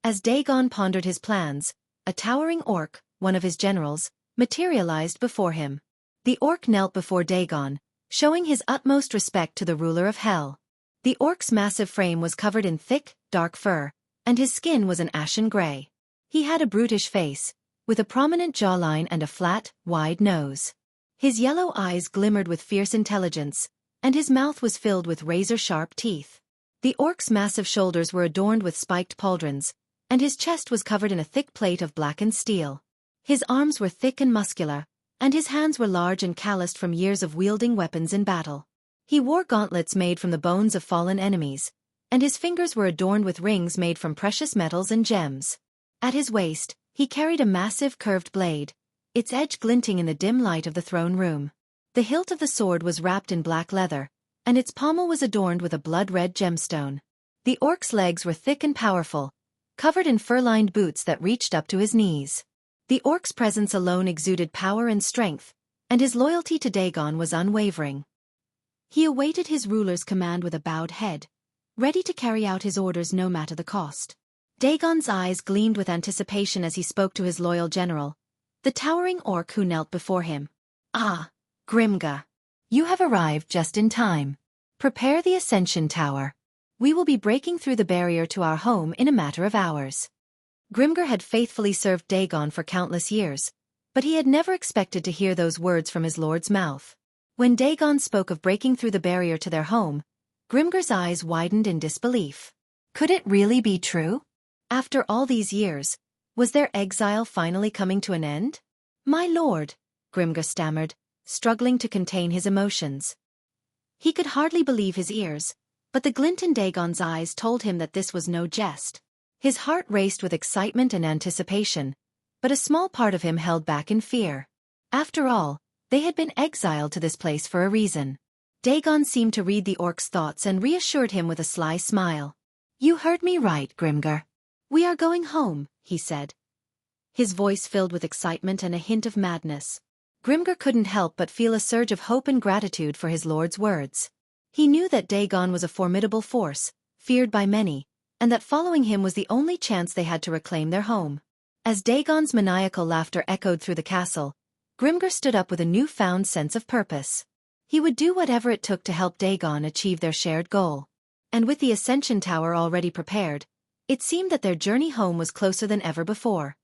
As Dagon pondered his plans, a towering orc, one of his generals, materialized before him. The orc knelt before Dagon, showing his utmost respect to the ruler of hell. The orc's massive frame was covered in thick, dark fur, and his skin was an ashen gray. He had a brutish face, with a prominent jawline and a flat, wide nose. His yellow eyes glimmered with fierce intelligence, and his mouth was filled with razor-sharp teeth. The orc's massive shoulders were adorned with spiked pauldrons, and his chest was covered in a thick plate of blackened steel. His arms were thick and muscular, and his hands were large and calloused from years of wielding weapons in battle. He wore gauntlets made from the bones of fallen enemies, and his fingers were adorned with rings made from precious metals and gems. At his waist, he carried a massive curved blade, its edge glinting in the dim light of the throne room. The hilt of the sword was wrapped in black leather, and its pommel was adorned with a blood-red gemstone. The orc's legs were thick and powerful, covered in fur-lined boots that reached up to his knees. The orc's presence alone exuded power and strength, and his loyalty to Dagon was unwavering. He awaited his ruler's command with a bowed head, ready to carry out his orders no matter the cost. Dagon's eyes gleamed with anticipation as he spoke to his loyal general, the towering orc who knelt before him. "Ah, Grimga. You have arrived just in time. Prepare the Ascension Tower. We will be breaking through the barrier to our home in a matter of hours." Grimgar had faithfully served Dagon for countless years, but he had never expected to hear those words from his lord's mouth. When Dagon spoke of breaking through the barrier to their home, Grimgar's eyes widened in disbelief. Could it really be true? After all these years, was their exile finally coming to an end? "My lord," Grimgar stammered, struggling to contain his emotions. He could hardly believe his ears, but the glint in Dagon's eyes told him that this was no jest. His heart raced with excitement and anticipation, but a small part of him held back in fear. After all, they had been exiled to this place for a reason. Dagon seemed to read the orc's thoughts and reassured him with a sly smile. "You heard me right, Grimgar. We are going home," he said, his voice filled with excitement and a hint of madness. Grimgar couldn't help but feel a surge of hope and gratitude for his lord's words. He knew that Dagon was a formidable force, feared by many, and that following him was the only chance they had to reclaim their home. As Dagon's maniacal laughter echoed through the castle, Grimgar stood up with a newfound sense of purpose. He would do whatever it took to help Dagon achieve their shared goal. And with the Ascension Tower already prepared, it seemed that their journey home was closer than ever before.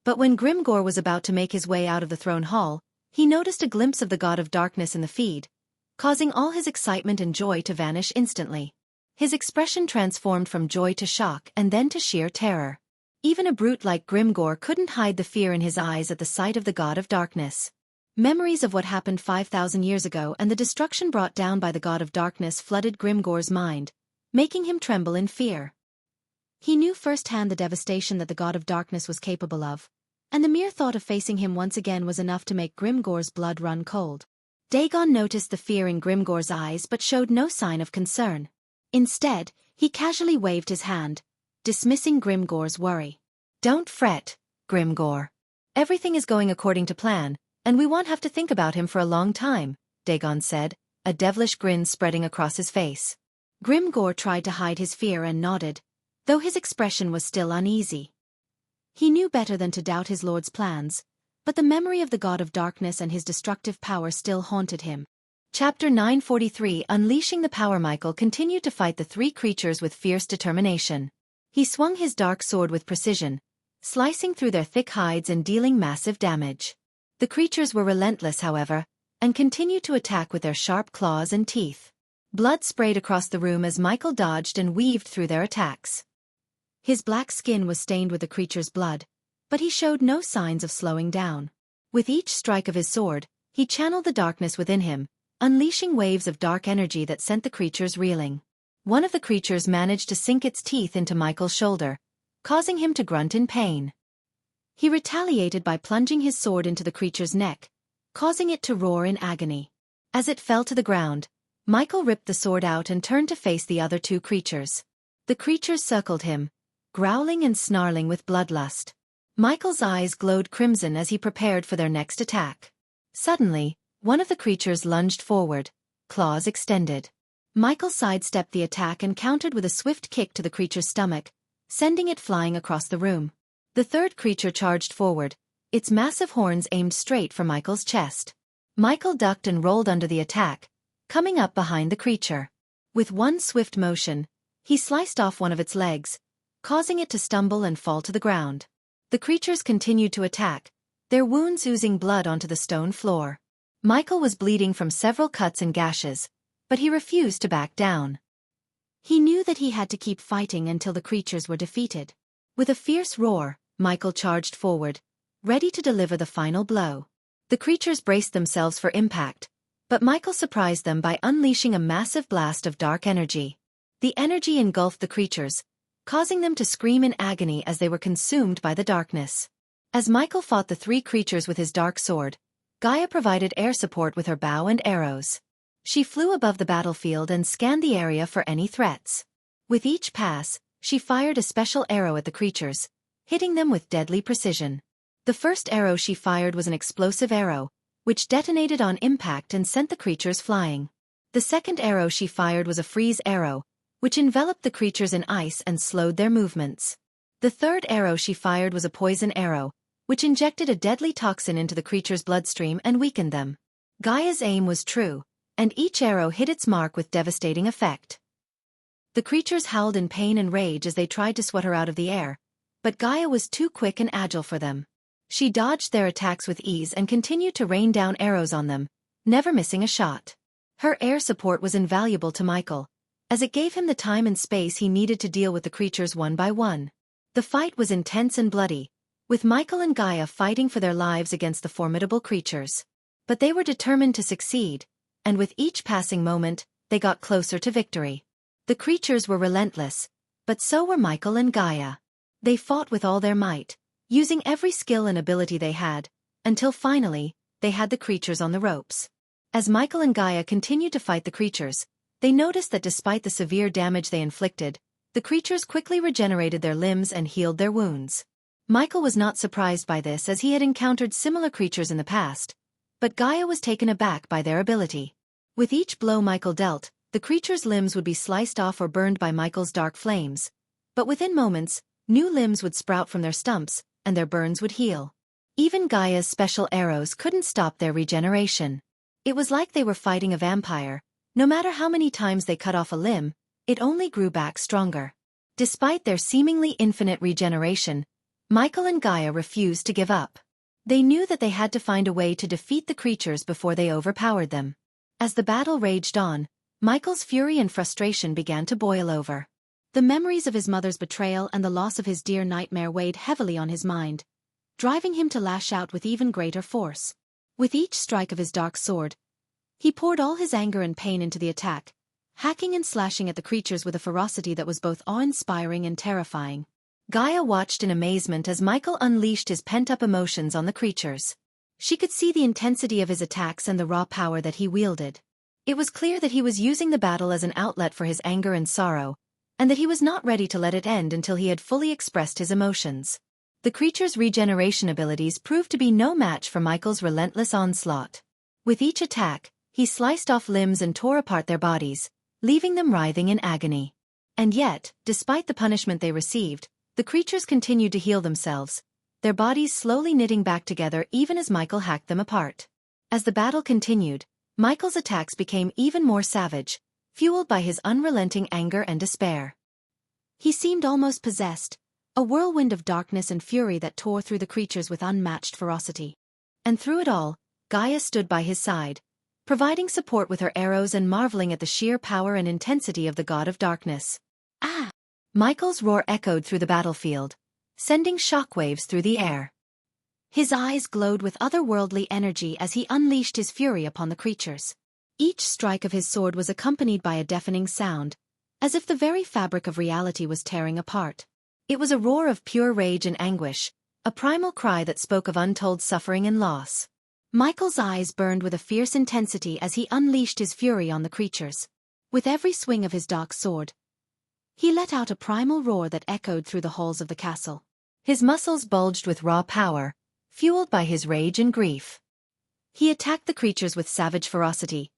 But when Grimgor was about to make his way out of the throne hall, he noticed a glimpse of the god of darkness in the feed, causing all his excitement and joy to vanish instantly. His expression transformed from joy to shock and then to sheer terror. Even a brute like Grimgor couldn't hide the fear in his eyes at the sight of the god of darkness. Memories of what happened 5,000 years ago and the destruction brought down by the god of darkness flooded Grimgor's mind, making him tremble in fear. He knew firsthand the devastation that the god of darkness was capable of, and the mere thought of facing him once again was enough to make Grimgor's blood run cold. Dagon noticed the fear in Grimgor's eyes but showed no sign of concern. Instead, he casually waved his hand, dismissing Grimgor's worry. "Don't fret, Grimgor. Everything is going according to plan, and we won't have to think about him for a long time," Dagon said, a devilish grin spreading across his face. Grimgor tried to hide his fear and nodded, though his expression was still uneasy. He knew better than to doubt his lord's plans, but the memory of the god of darkness and his destructive power still haunted him. Chapter 943 Unleashing the Power. Michael continued to fight the three creatures with fierce determination. He swung his dark sword with precision, slicing through their thick hides and dealing massive damage. The creatures were relentless, however, and continued to attack with their sharp claws and teeth. Blood sprayed across the room as Michael dodged and weaved through their attacks. His black skin was stained with the creature's blood, but he showed no signs of slowing down. With each strike of his sword, he channeled the darkness within him, unleashing waves of dark energy that sent the creatures reeling. One of the creatures managed to sink its teeth into Michael's shoulder, causing him to grunt in pain. He retaliated by plunging his sword into the creature's neck, causing it to roar in agony. As it fell to the ground, Michael ripped the sword out and turned to face the other two creatures. The creatures circled him, growling and snarling with bloodlust. Michael's eyes glowed crimson as he prepared for their next attack. Suddenly, one of the creatures lunged forward, claws extended. Michael sidestepped the attack and countered with a swift kick to the creature's stomach, sending it flying across the room. The third creature charged forward, its massive horns aimed straight for Michael's chest. Michael ducked and rolled under the attack, coming up behind the creature. With one swift motion, he sliced off one of its legs, causing it to stumble and fall to the ground. The creatures continued to attack, their wounds oozing blood onto the stone floor. Michael was bleeding from several cuts and gashes, but he refused to back down. He knew that he had to keep fighting until the creatures were defeated. With a fierce roar, Michael charged forward, ready to deliver the final blow. The creatures braced themselves for impact, but Michael surprised them by unleashing a massive blast of dark energy. The energy engulfed the creatures, causing them to scream in agony as they were consumed by the darkness. As Michael fought the three creatures with his dark sword, Gaia provided air support with her bow and arrows. She flew above the battlefield and scanned the area for any threats. With each pass, she fired a special arrow at the creatures, hitting them with deadly precision. The first arrow she fired was an explosive arrow, which detonated on impact and sent the creatures flying. The second arrow she fired was a freeze arrow, which enveloped the creatures in ice and slowed their movements. The third arrow she fired was a poison arrow, which injected a deadly toxin into the creatures' bloodstream and weakened them. Gaia's aim was true, and each arrow hit its mark with devastating effect. The creatures howled in pain and rage as they tried to swat her out of the air, but Gaia was too quick and agile for them. She dodged their attacks with ease and continued to rain down arrows on them, never missing a shot. Her air support was invaluable to Michael, as it gave him the time and space he needed to deal with the creatures one by one. The fight was intense and bloody, with Michael and Gaia fighting for their lives against the formidable creatures. But they were determined to succeed, and with each passing moment, they got closer to victory. The creatures were relentless, but so were Michael and Gaia. They fought with all their might, using every skill and ability they had, until finally, they had the creatures on the ropes. As Michael and Gaia continued to fight the creatures, they noticed that despite the severe damage they inflicted, the creatures quickly regenerated their limbs and healed their wounds. Michael was not surprised by this as he had encountered similar creatures in the past, but Gaia was taken aback by their ability. With each blow Michael dealt, the creatures' limbs would be sliced off or burned by Michael's dark flames, but within moments, new limbs would sprout from their stumps, and their burns would heal. Even Gaia's special arrows couldn't stop their regeneration. It was like they were fighting a vampire. No matter how many times they cut off a limb, it only grew back stronger. Despite their seemingly infinite regeneration, Michael and Gaia refused to give up. They knew that they had to find a way to defeat the creatures before they overpowered them. As the battle raged on, Michael's fury and frustration began to boil over. The memories of his mother's betrayal and the loss of his dear nightmare weighed heavily on his mind, driving him to lash out with even greater force. With each strike of his dark sword, he poured all his anger and pain into the attack, hacking and slashing at the creatures with a ferocity that was both awe-inspiring and terrifying. Gaia watched in amazement as Michael unleashed his pent-up emotions on the creatures. She could see the intensity of his attacks and the raw power that he wielded. It was clear that he was using the battle as an outlet for his anger and sorrow, and that he was not ready to let it end until he had fully expressed his emotions. The creature's regeneration abilities proved to be no match for Michael's relentless onslaught. With each attack, he sliced off limbs and tore apart their bodies, leaving them writhing in agony. And yet, despite the punishment they received, the creatures continued to heal themselves, their bodies slowly knitting back together even as Michael hacked them apart. As the battle continued, Michael's attacks became even more savage, fueled by his unrelenting anger and despair. He seemed almost possessed, a whirlwind of darkness and fury that tore through the creatures with unmatched ferocity. And through it all, Gaia stood by his side, providing support with her arrows and marveling at the sheer power and intensity of the god of darkness. Ah! Michael's roar echoed through the battlefield, sending shockwaves through the air. His eyes glowed with otherworldly energy as he unleashed his fury upon the creatures. Each strike of his sword was accompanied by a deafening sound, as if the very fabric of reality was tearing apart. It was a roar of pure rage and anguish, a primal cry that spoke of untold suffering and loss. Michael's eyes burned with a fierce intensity as he unleashed his fury on the creatures. With every swing of his dark sword, he let out a primal roar that echoed through the halls of the castle. His muscles bulged with raw power, fueled by his rage and grief. He attacked the creatures with savage ferocity,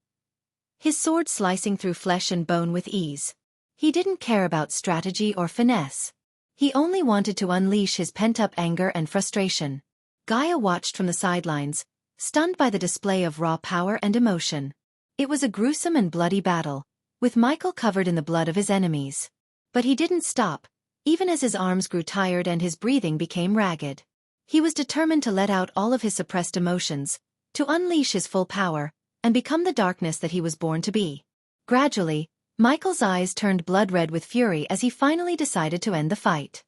his sword slicing through flesh and bone with ease. He didn't care about strategy or finesse. He only wanted to unleash his pent-up anger and frustration. Gaia watched from the sidelines, stunned by the display of raw power and emotion. It was a gruesome and bloody battle, with Michael covered in the blood of his enemies. But he didn't stop, even as his arms grew tired and his breathing became ragged. He was determined to let out all of his suppressed emotions, to unleash his full power, and become the darkness that he was born to be. Gradually, Michael's eyes turned blood-red with fury as he finally decided to end the fight.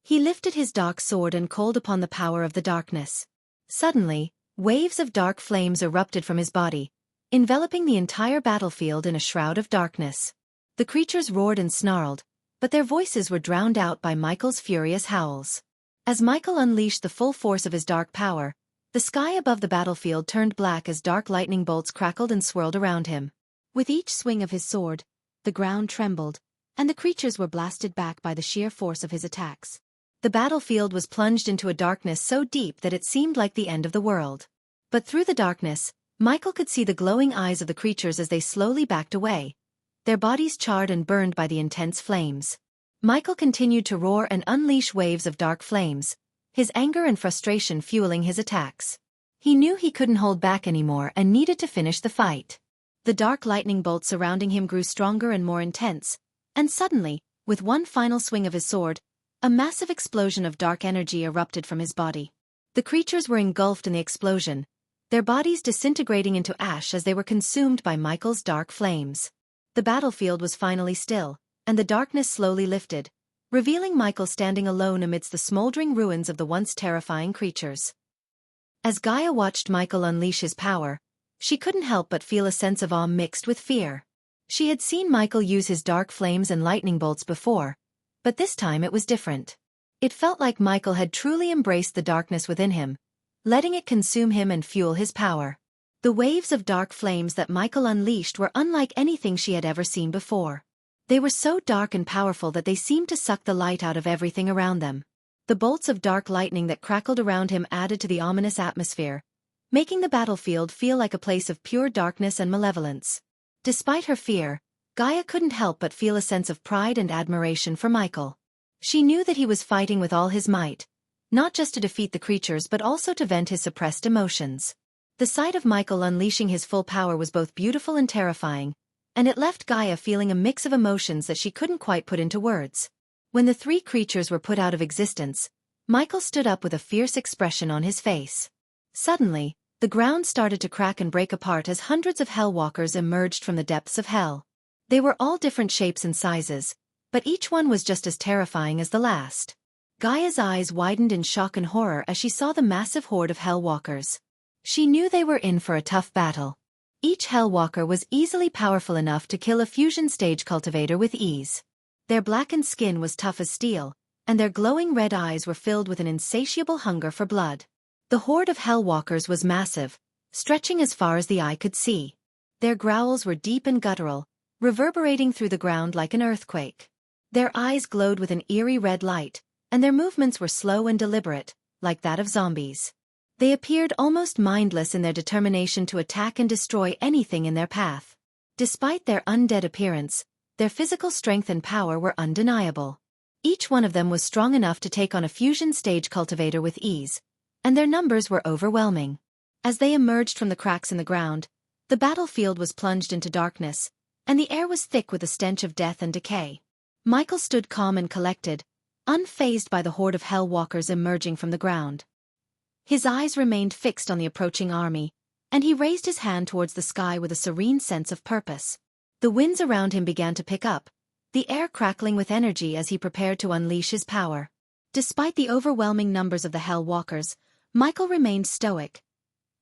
He lifted his dark sword and called upon the power of the darkness. Suddenly, waves of dark flames erupted from his body, enveloping the entire battlefield in a shroud of darkness. The creatures roared and snarled, but their voices were drowned out by Michael's furious howls. As Michael unleashed the full force of his dark power, the sky above the battlefield turned black as dark lightning bolts crackled and swirled around him. With each swing of his sword, the ground trembled, and the creatures were blasted back by the sheer force of his attacks. The battlefield was plunged into a darkness so deep that it seemed like the end of the world. But through the darkness, Michael could see the glowing eyes of the creatures as they slowly backed away, their bodies charred and burned by the intense flames. Michael continued to roar and unleash waves of dark flames, his anger and frustration fueling his attacks. He knew he couldn't hold back anymore and needed to finish the fight. The dark lightning bolts surrounding him grew stronger and more intense, and suddenly, with one final swing of his sword, a massive explosion of dark energy erupted from his body. The creatures were engulfed in the explosion, their bodies disintegrating into ash as they were consumed by Michael's dark flames. The battlefield was finally still, and the darkness slowly lifted, revealing Michael standing alone amidst the smoldering ruins of the once terrifying creatures. As Gaia watched Michael unleash his power, she couldn't help but feel a sense of awe mixed with fear. She had seen Michael use his dark flames and lightning bolts before, but this time it was different. It felt like Michael had truly embraced the darkness within him, letting it consume him and fuel his power. The waves of dark flames that Michael unleashed were unlike anything she had ever seen before. They were so dark and powerful that they seemed to suck the light out of everything around them. The bolts of dark lightning that crackled around him added to the ominous atmosphere, making the battlefield feel like a place of pure darkness and malevolence. Despite her fear, Gaia couldn't help but feel a sense of pride and admiration for Michael. She knew that he was fighting with all his might, not just to defeat the creatures but also to vent his suppressed emotions. The sight of Michael unleashing his full power was both beautiful and terrifying, and it left Gaia feeling a mix of emotions that she couldn't quite put into words. When the three creatures were put out of existence, Michael stood up with a fierce expression on his face. Suddenly, the ground started to crack and break apart as hundreds of Hellwalkers emerged from the depths of hell. They were all different shapes and sizes, but each one was just as terrifying as the last. Gaia's eyes widened in shock and horror as she saw the massive horde of Hellwalkers. She knew they were in for a tough battle. Each Hellwalker was easily powerful enough to kill a fusion-stage cultivator with ease. Their blackened skin was tough as steel, and their glowing red eyes were filled with an insatiable hunger for blood. The horde of Hellwalkers was massive, stretching as far as the eye could see. Their growls were deep and guttural, reverberating through the ground like an earthquake. Their eyes glowed with an eerie red light, and their movements were slow and deliberate, like that of zombies. They appeared almost mindless in their determination to attack and destroy anything in their path. Despite their undead appearance, their physical strength and power were undeniable. Each one of them was strong enough to take on a fusion-stage cultivator with ease, and their numbers were overwhelming. As they emerged from the cracks in the ground, the battlefield was plunged into darkness, and the air was thick with the stench of death and decay. Michael stood calm and collected, unfazed by the horde of Hellwalkers emerging from the ground. His eyes remained fixed on the approaching army, and he raised his hand towards the sky with a serene sense of purpose. The winds around him began to pick up, the air crackling with energy as he prepared to unleash his power. Despite the overwhelming numbers of the Hellwalkers, Michael remained stoic,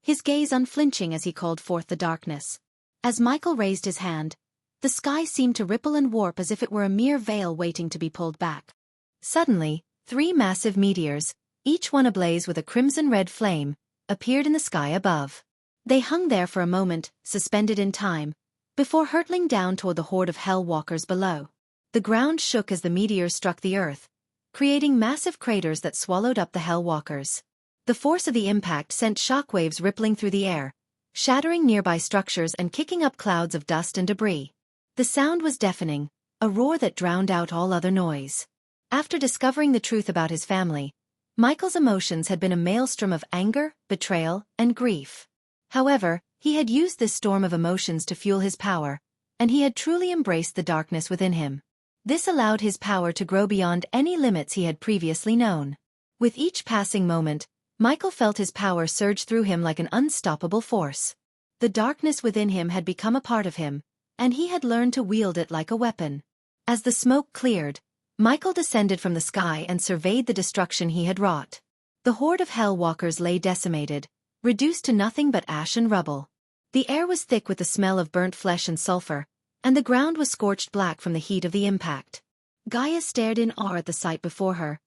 his gaze unflinching as he called forth the darkness. As Michael raised his hand, the sky seemed to ripple and warp as if it were a mere veil waiting to be pulled back. Suddenly, 3 massive meteors, each one ablaze with a crimson-red flame, appeared in the sky above. They hung there for a moment, suspended in time, before hurtling down toward the horde of Hellwalkers below. The ground shook as the meteors struck the earth, creating massive craters that swallowed up the Hellwalkers. The force of the impact sent shockwaves rippling through the air, shattering nearby structures and kicking up clouds of dust and debris. The sound was deafening, a roar that drowned out all other noise. After discovering the truth about his family, Michael's emotions had been a maelstrom of anger, betrayal, and grief. However, he had used this storm of emotions to fuel his power, and he had truly embraced the darkness within him. This allowed his power to grow beyond any limits he had previously known. With each passing moment, Michael felt his power surge through him like an unstoppable force. The darkness within him had become a part of him, and he had learned to wield it like a weapon. As the smoke cleared, Michael descended from the sky and surveyed the destruction he had wrought. The horde of Hell Walkers lay decimated, reduced to nothing but ash and rubble. The air was thick with the smell of burnt flesh and sulfur, and the ground was scorched black from the heat of the impact. Gaia stared in awe at the sight before her,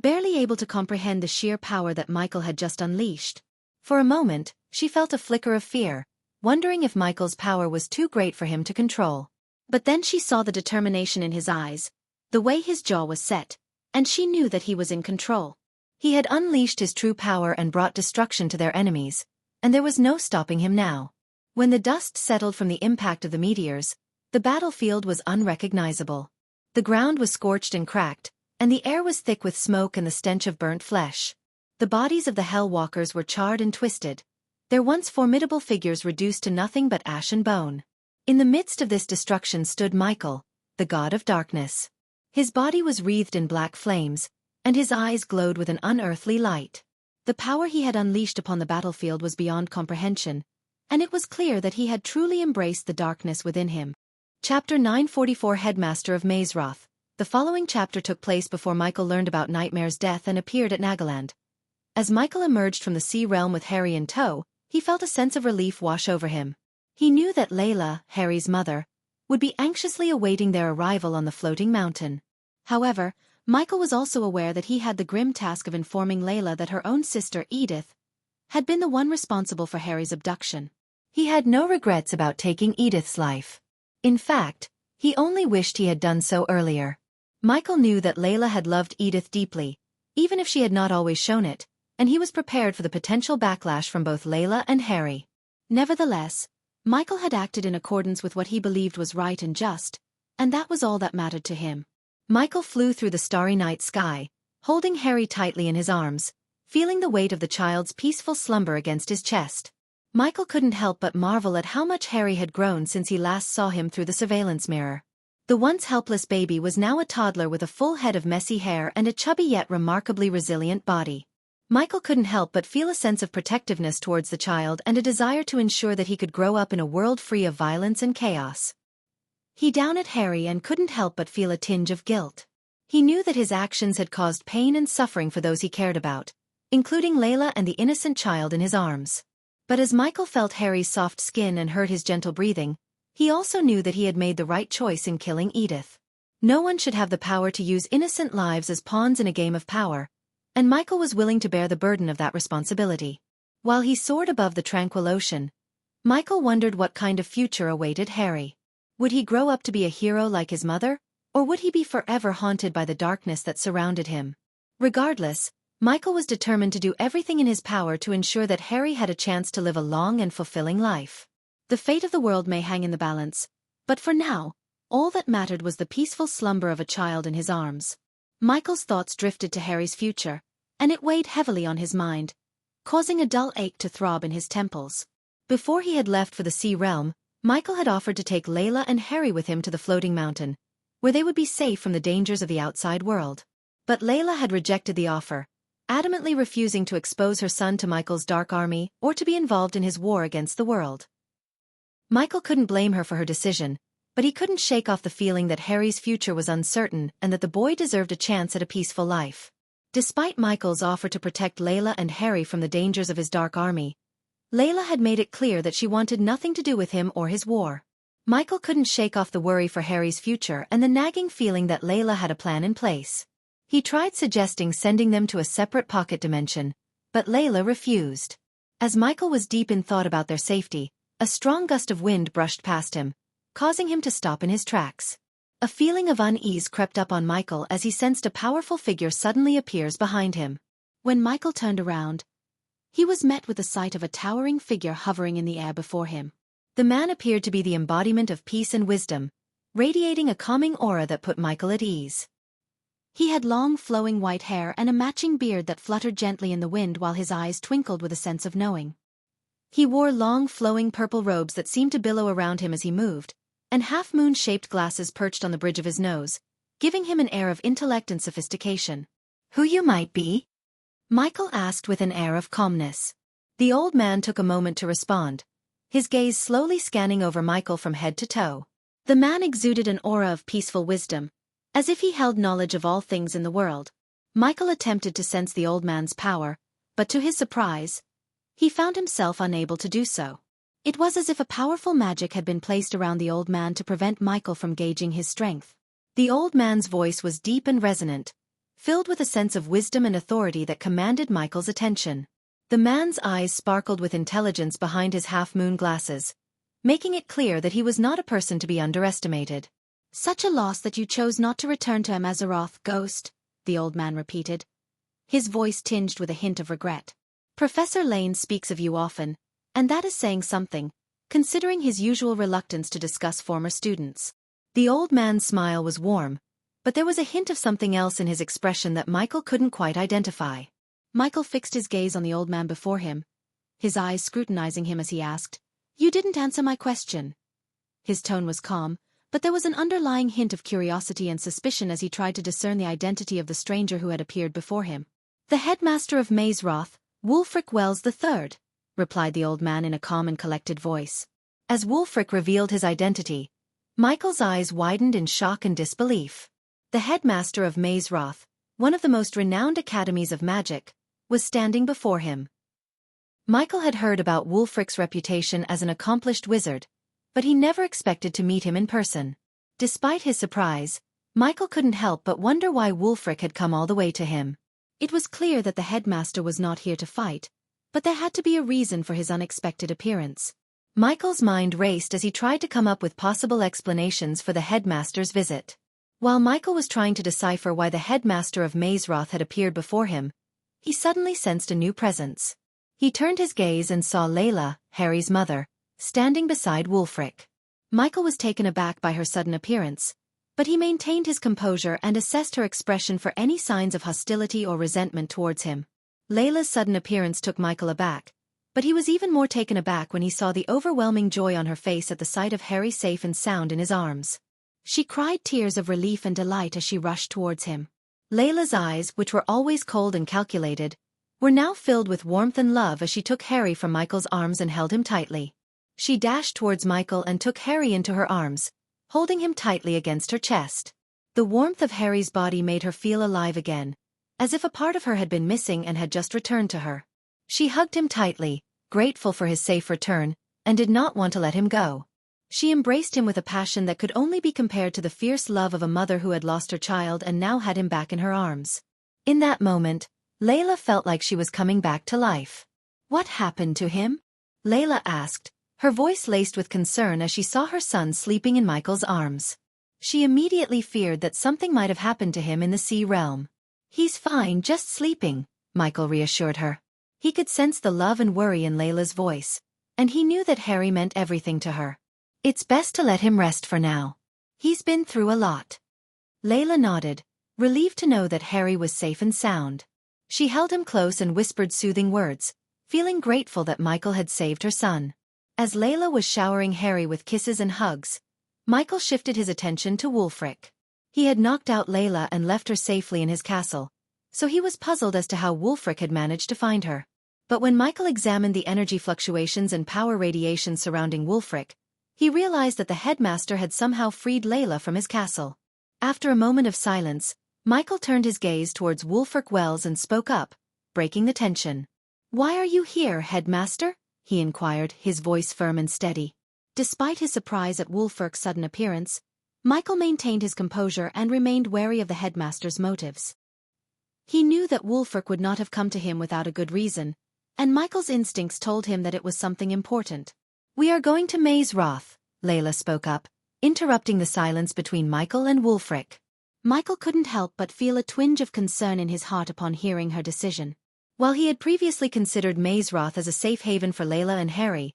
barely able to comprehend the sheer power that Michael had just unleashed. For a moment, she felt a flicker of fear, wondering if Michael's power was too great for him to control. But then she saw the determination in his eyes, the way his jaw was set, and she knew that he was in control. He had unleashed his true power and brought destruction to their enemies, and there was no stopping him now. When the dust settled from the impact of the meteors, the battlefield was unrecognizable. The ground was scorched and cracked, and the air was thick with smoke and the stench of burnt flesh. The bodies of the Hell Walkers were charred and twisted, their once formidable figures reduced to nothing but ash and bone. In the midst of this destruction stood Michael, the god of darkness. His body was wreathed in black flames, and his eyes glowed with an unearthly light. The power he had unleashed upon the battlefield was beyond comprehension, and it was clear that he had truly embraced the darkness within him. Chapter 944 Headmaster of Mazeroth. The following chapter took place before Michael learned about Nightmare's death and appeared at Nagaland. As Michael emerged from the sea realm with Harry in tow, he felt a sense of relief wash over him. He knew that Layla, Harry's mother, would be anxiously awaiting their arrival on the floating mountain. However, Michael was also aware that he had the grim task of informing Layla that her own sister, Edith, had been the one responsible for Harry's abduction. He had no regrets about taking Edith's life. In fact, he only wished he had done so earlier. Michael knew that Layla had loved Edith deeply, even if she had not always shown it, and he was prepared for the potential backlash from both Layla and Harry. Nevertheless, Michael had acted in accordance with what he believed was right and just, and that was all that mattered to him. Michael flew through the starry night sky, holding Harry tightly in his arms, feeling the weight of the child's peaceful slumber against his chest. Michael couldn't help but marvel at how much Harry had grown since he last saw him through the surveillance mirror. The once helpless baby was now a toddler with a full head of messy hair and a chubby yet remarkably resilient body. Michael couldn't help but feel a sense of protectiveness towards the child and a desire to ensure that he could grow up in a world free of violence and chaos. He down at Harry and couldn't help but feel a tinge of guilt. He knew that his actions had caused pain and suffering for those he cared about, including Layla and the innocent child in his arms. But as Michael felt Harry's soft skin and heard his gentle breathing, he also knew that he had made the right choice in killing Edith. No one should have the power to use innocent lives as pawns in a game of power, and Michael was willing to bear the burden of that responsibility. While he soared above the tranquil ocean, Michael wondered what kind of future awaited Harry. Would he grow up to be a hero like his mother, or would he be forever haunted by the darkness that surrounded him? Regardless, Michael was determined to do everything in his power to ensure that Harry had a chance to live a long and fulfilling life. The fate of the world may hang in the balance, but for now, all that mattered was the peaceful slumber of a child in his arms. Michael's thoughts drifted to Harry's future, and it weighed heavily on his mind, causing a dull ache to throb in his temples. Before he had left for the sea realm, Michael had offered to take Layla and Harry with him to the floating mountain, where they would be safe from the dangers of the outside world. But Layla had rejected the offer, adamantly refusing to expose her son to Michael's dark army or to be involved in his war against the world. Michael couldn't blame her for her decision, but he couldn't shake off the feeling that Harry's future was uncertain and that the boy deserved a chance at a peaceful life. Despite Michael's offer to protect Layla and Harry from the dangers of his dark army, Layla had made it clear that she wanted nothing to do with him or his war. Michael couldn't shake off the worry for Harry's future and the nagging feeling that Layla had a plan in place. He tried suggesting sending them to a separate pocket dimension, but Layla refused. As Michael was deep in thought about their safety, a strong gust of wind brushed past him, causing him to stop in his tracks. A feeling of unease crept up on Michael as he sensed a powerful figure suddenly appears behind him. When Michael turned around, he was met with the sight of a towering figure hovering in the air before him. The man appeared to be the embodiment of peace and wisdom, radiating a calming aura that put Michael at ease. He had long flowing white hair and a matching beard that fluttered gently in the wind while his eyes twinkled with a sense of knowing. He wore long flowing purple robes that seemed to billow around him as he moved, and half-moon-shaped glasses perched on the bridge of his nose, giving him an air of intellect and sophistication. "Who you might be?" Michael asked with an air of calmness. The old man took a moment to respond, his gaze slowly scanning over Michael from head to toe. The man exuded an aura of peaceful wisdom, as if he held knowledge of all things in the world. Michael attempted to sense the old man's power, but to his surprise, he found himself unable to do so. It was as if a powerful magic had been placed around the old man to prevent Michael from gauging his strength. The old man's voice was deep and resonant, filled with a sense of wisdom and authority that commanded Michael's attention. The man's eyes sparkled with intelligence behind his half-moon glasses, making it clear that he was not a person to be underestimated. "Such a loss that you chose not to return to Amazaroth, ghost," the old man repeated, his voice tinged with a hint of regret. "Professor Lane speaks of you often, and that is saying something, considering his usual reluctance to discuss former students." The old man's smile was warm, but there was a hint of something else in his expression that Michael couldn't quite identify. Michael fixed his gaze on the old man before him, his eyes scrutinizing him as he asked, "You didn't answer my question." His tone was calm, but there was an underlying hint of curiosity and suspicion as he tried to discern the identity of the stranger who had appeared before him. "The headmaster of Mazeroth, Wulfric Wells III, replied the old man in a calm and collected voice. As Wulfric revealed his identity, Michael's eyes widened in shock and disbelief. The headmaster of Mazeroth, one of the most renowned academies of magic, was standing before him. Michael had heard about Wulfric's reputation as an accomplished wizard, but he never expected to meet him in person. Despite his surprise, Michael couldn't help but wonder why Wulfric had come all the way to him. It was clear that the headmaster was not here to fight, but there had to be a reason for his unexpected appearance. Michael's mind raced as he tried to come up with possible explanations for the headmaster's visit. While Michael was trying to decipher why the headmaster of Mazeroth had appeared before him, he suddenly sensed a new presence. He turned his gaze and saw Layla, Harry's mother, standing beside Wulfric. Michael was taken aback by her sudden appearance, but he maintained his composure and assessed her expression for any signs of hostility or resentment towards him. Layla's sudden appearance took Michael aback, but he was even more taken aback when he saw the overwhelming joy on her face at the sight of Harry safe and sound in his arms. She cried tears of relief and delight as she rushed towards him. Layla's eyes, which were always cold and calculated, were now filled with warmth and love as she took Harry from Michael's arms and held him tightly. She dashed towards Michael and took Harry into her arms, holding him tightly against her chest. The warmth of Harry's body made her feel alive again, as if a part of her had been missing and had just returned to her. She hugged him tightly, grateful for his safe return, and did not want to let him go. She embraced him with a passion that could only be compared to the fierce love of a mother who had lost her child and now had him back in her arms. In that moment, Layla felt like she was coming back to life. "What happened to him?" Layla asked, her voice laced with concern as she saw her son sleeping in Michael's arms. She immediately feared that something might have happened to him in the sea realm. "He's fine, just sleeping," Michael reassured her. He could sense the love and worry in Layla's voice, and he knew that Harry meant everything to her. "It's best to let him rest for now. He's been through a lot." Layla nodded, relieved to know that Harry was safe and sound. She held him close and whispered soothing words, feeling grateful that Michael had saved her son. As Layla was showering Harry with kisses and hugs, Michael shifted his attention to Wulfric. He had knocked out Layla and left her safely in his castle, so he was puzzled as to how Wulfric had managed to find her. But when Michael examined the energy fluctuations and power radiation surrounding Wulfric, he realized that the headmaster had somehow freed Layla from his castle. After a moment of silence, Michael turned his gaze towards Wulfric Wells and spoke up, breaking the tension. "Why are you here, headmaster?" he inquired, his voice firm and steady. Despite his surprise at Wulfric's sudden appearance, Michael maintained his composure and remained wary of the headmaster's motives. He knew that Wulfric would not have come to him without a good reason, and Michael's instincts told him that it was something important. "We are going to Mazeroth," Layla spoke up, interrupting the silence between Michael and Wulfric. Michael couldn't help but feel a twinge of concern in his heart upon hearing her decision. While he had previously considered Mazeroth as a safe haven for Layla and Harry,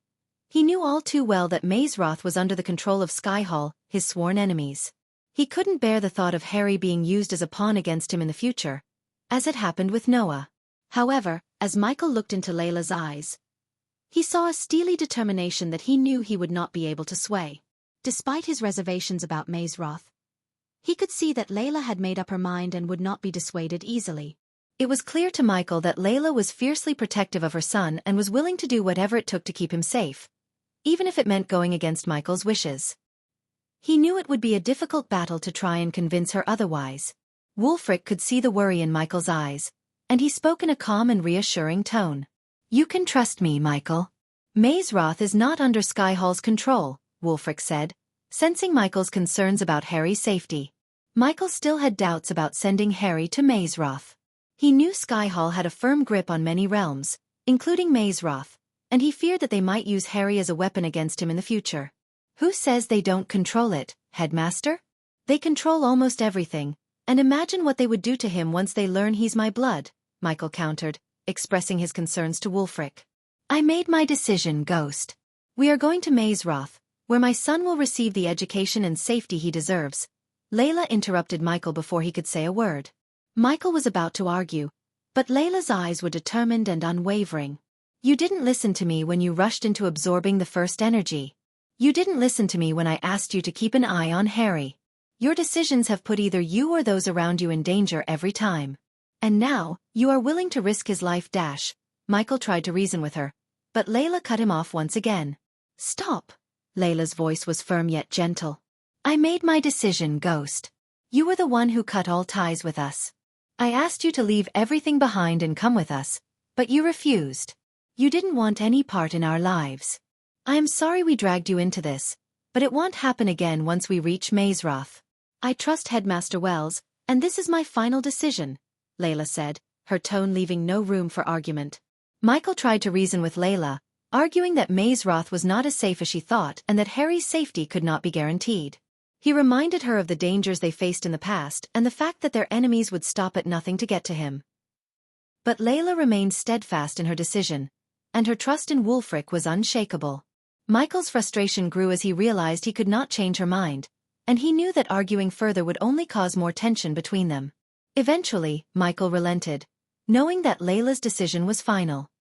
he knew all too well that Mazeroth was under the control of Skyhall, his sworn enemies. He couldn't bear the thought of Harry being used as a pawn against him in the future, as had happened with Noah. However, as Michael looked into Layla's eyes, he saw a steely determination that he knew he would not be able to sway. Despite his reservations about Mazeroth, He could see that Layla had made up her mind and would not be dissuaded easily. It was clear to Michael that Layla was fiercely protective of her son and was willing to do whatever it took to keep him safe, even if it meant going against Michael's wishes. He knew it would be a difficult battle to try and convince her otherwise. Wulfric could see the worry in Michael's eyes, and he spoke in a calm and reassuring tone. "You can trust me, Michael. Maesroth is not under Skyhall's control," Wulfric said, sensing Michael's concerns about Harry's safety. Michael still had doubts about sending Harry to Maesroth. He knew Skyhall had a firm grip on many realms, including Maesroth, and he feared that they might use Harry as a weapon against him in the future. "Who says they don't control it, Headmaster? They control almost everything, and imagine what they would do to him once they learn he's my blood," Michael countered, expressing his concerns to Wulfric. "I made my decision, Ghost. We are going to Maesroth, where my son will receive the education and safety he deserves." Layla interrupted Michael before he could say a word. Michael was about to argue, but Layla's eyes were determined and unwavering. "You didn't listen to me when you rushed into absorbing the first energy. You didn't listen to me when I asked you to keep an eye on Harry. Your decisions have put either you or those around you in danger every time. And now, you are willing to risk his life. Michael tried to reason with her, but Layla cut him off once again. "Stop." Layla's voice was firm yet gentle. "I made my decision, Ghost. You were the one who cut all ties with us. I asked you to leave everything behind and come with us, but you refused. You didn't want any part in our lives. I am sorry we dragged you into this, but it won't happen again once we reach Maesroth. I trust Headmaster Wells, and this is my final decision," Layla said, her tone leaving no room for argument. Michael tried to reason with Layla, arguing that Maesroth was not as safe as she thought and that Harry's safety could not be guaranteed. He reminded her of the dangers they faced in the past and the fact that their enemies would stop at nothing to get to him. But Layla remained steadfast in her decision, and her trust in Wulfric was unshakable. Michael's frustration grew as he realized he could not change her mind, and he knew that arguing further would only cause more tension between them. Eventually, Michael relented, knowing that Layla's decision was final.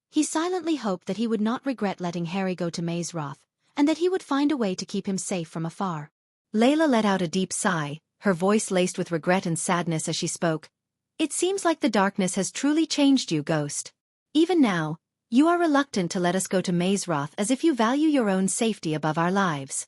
He silently hoped that he would not regret letting Harry go to Maesroth, and that he would find a way to keep him safe from afar. Layla let out a deep sigh, her voice laced with regret and sadness as she spoke. "It seems like the darkness has truly changed you, Ghost. Even now, you are reluctant to let us go to Maesroth as if you value your own safety above our lives."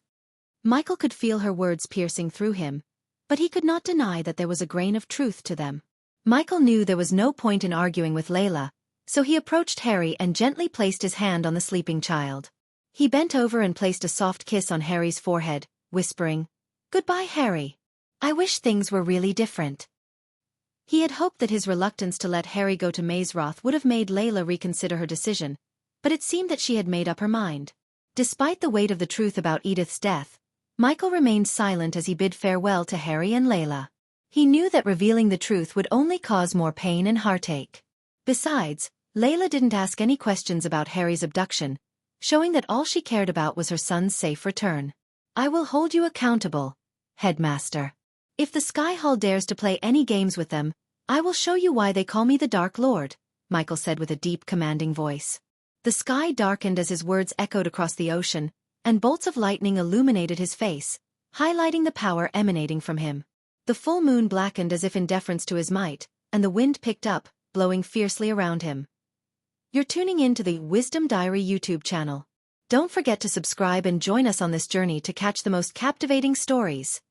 Michael could feel her words piercing through him, but he could not deny that there was a grain of truth to them. Michael knew there was no point in arguing with Layla, so he approached Harry and gently placed his hand on the sleeping child. He bent over and placed a soft kiss on Harry's forehead, whispering, "Goodbye, Harry. I wish things were really different." He had hoped that his reluctance to let Harry go to Maesroth would have made Layla reconsider her decision, but it seemed that she had made up her mind. Despite the weight of the truth about Edith's death, Michael remained silent as he bid farewell to Harry and Layla. He knew that revealing the truth would only cause more pain and heartache. Besides, Layla didn't ask any questions about Harry's abduction, showing that all she cared about was her son's safe return. "I will hold you accountable, Headmaster. If the Skyhall dares to play any games with them, I will show you why they call me the Dark Lord," Michael said with a deep, commanding voice. The sky darkened as his words echoed across the ocean, and bolts of lightning illuminated his face, highlighting the power emanating from him. The full moon blackened as if in deference to his might, and the wind picked up, blowing fiercely around him. You're tuning in to the Wisdom Diary YouTube channel. Don't forget to subscribe and join us on this journey to catch the most captivating stories.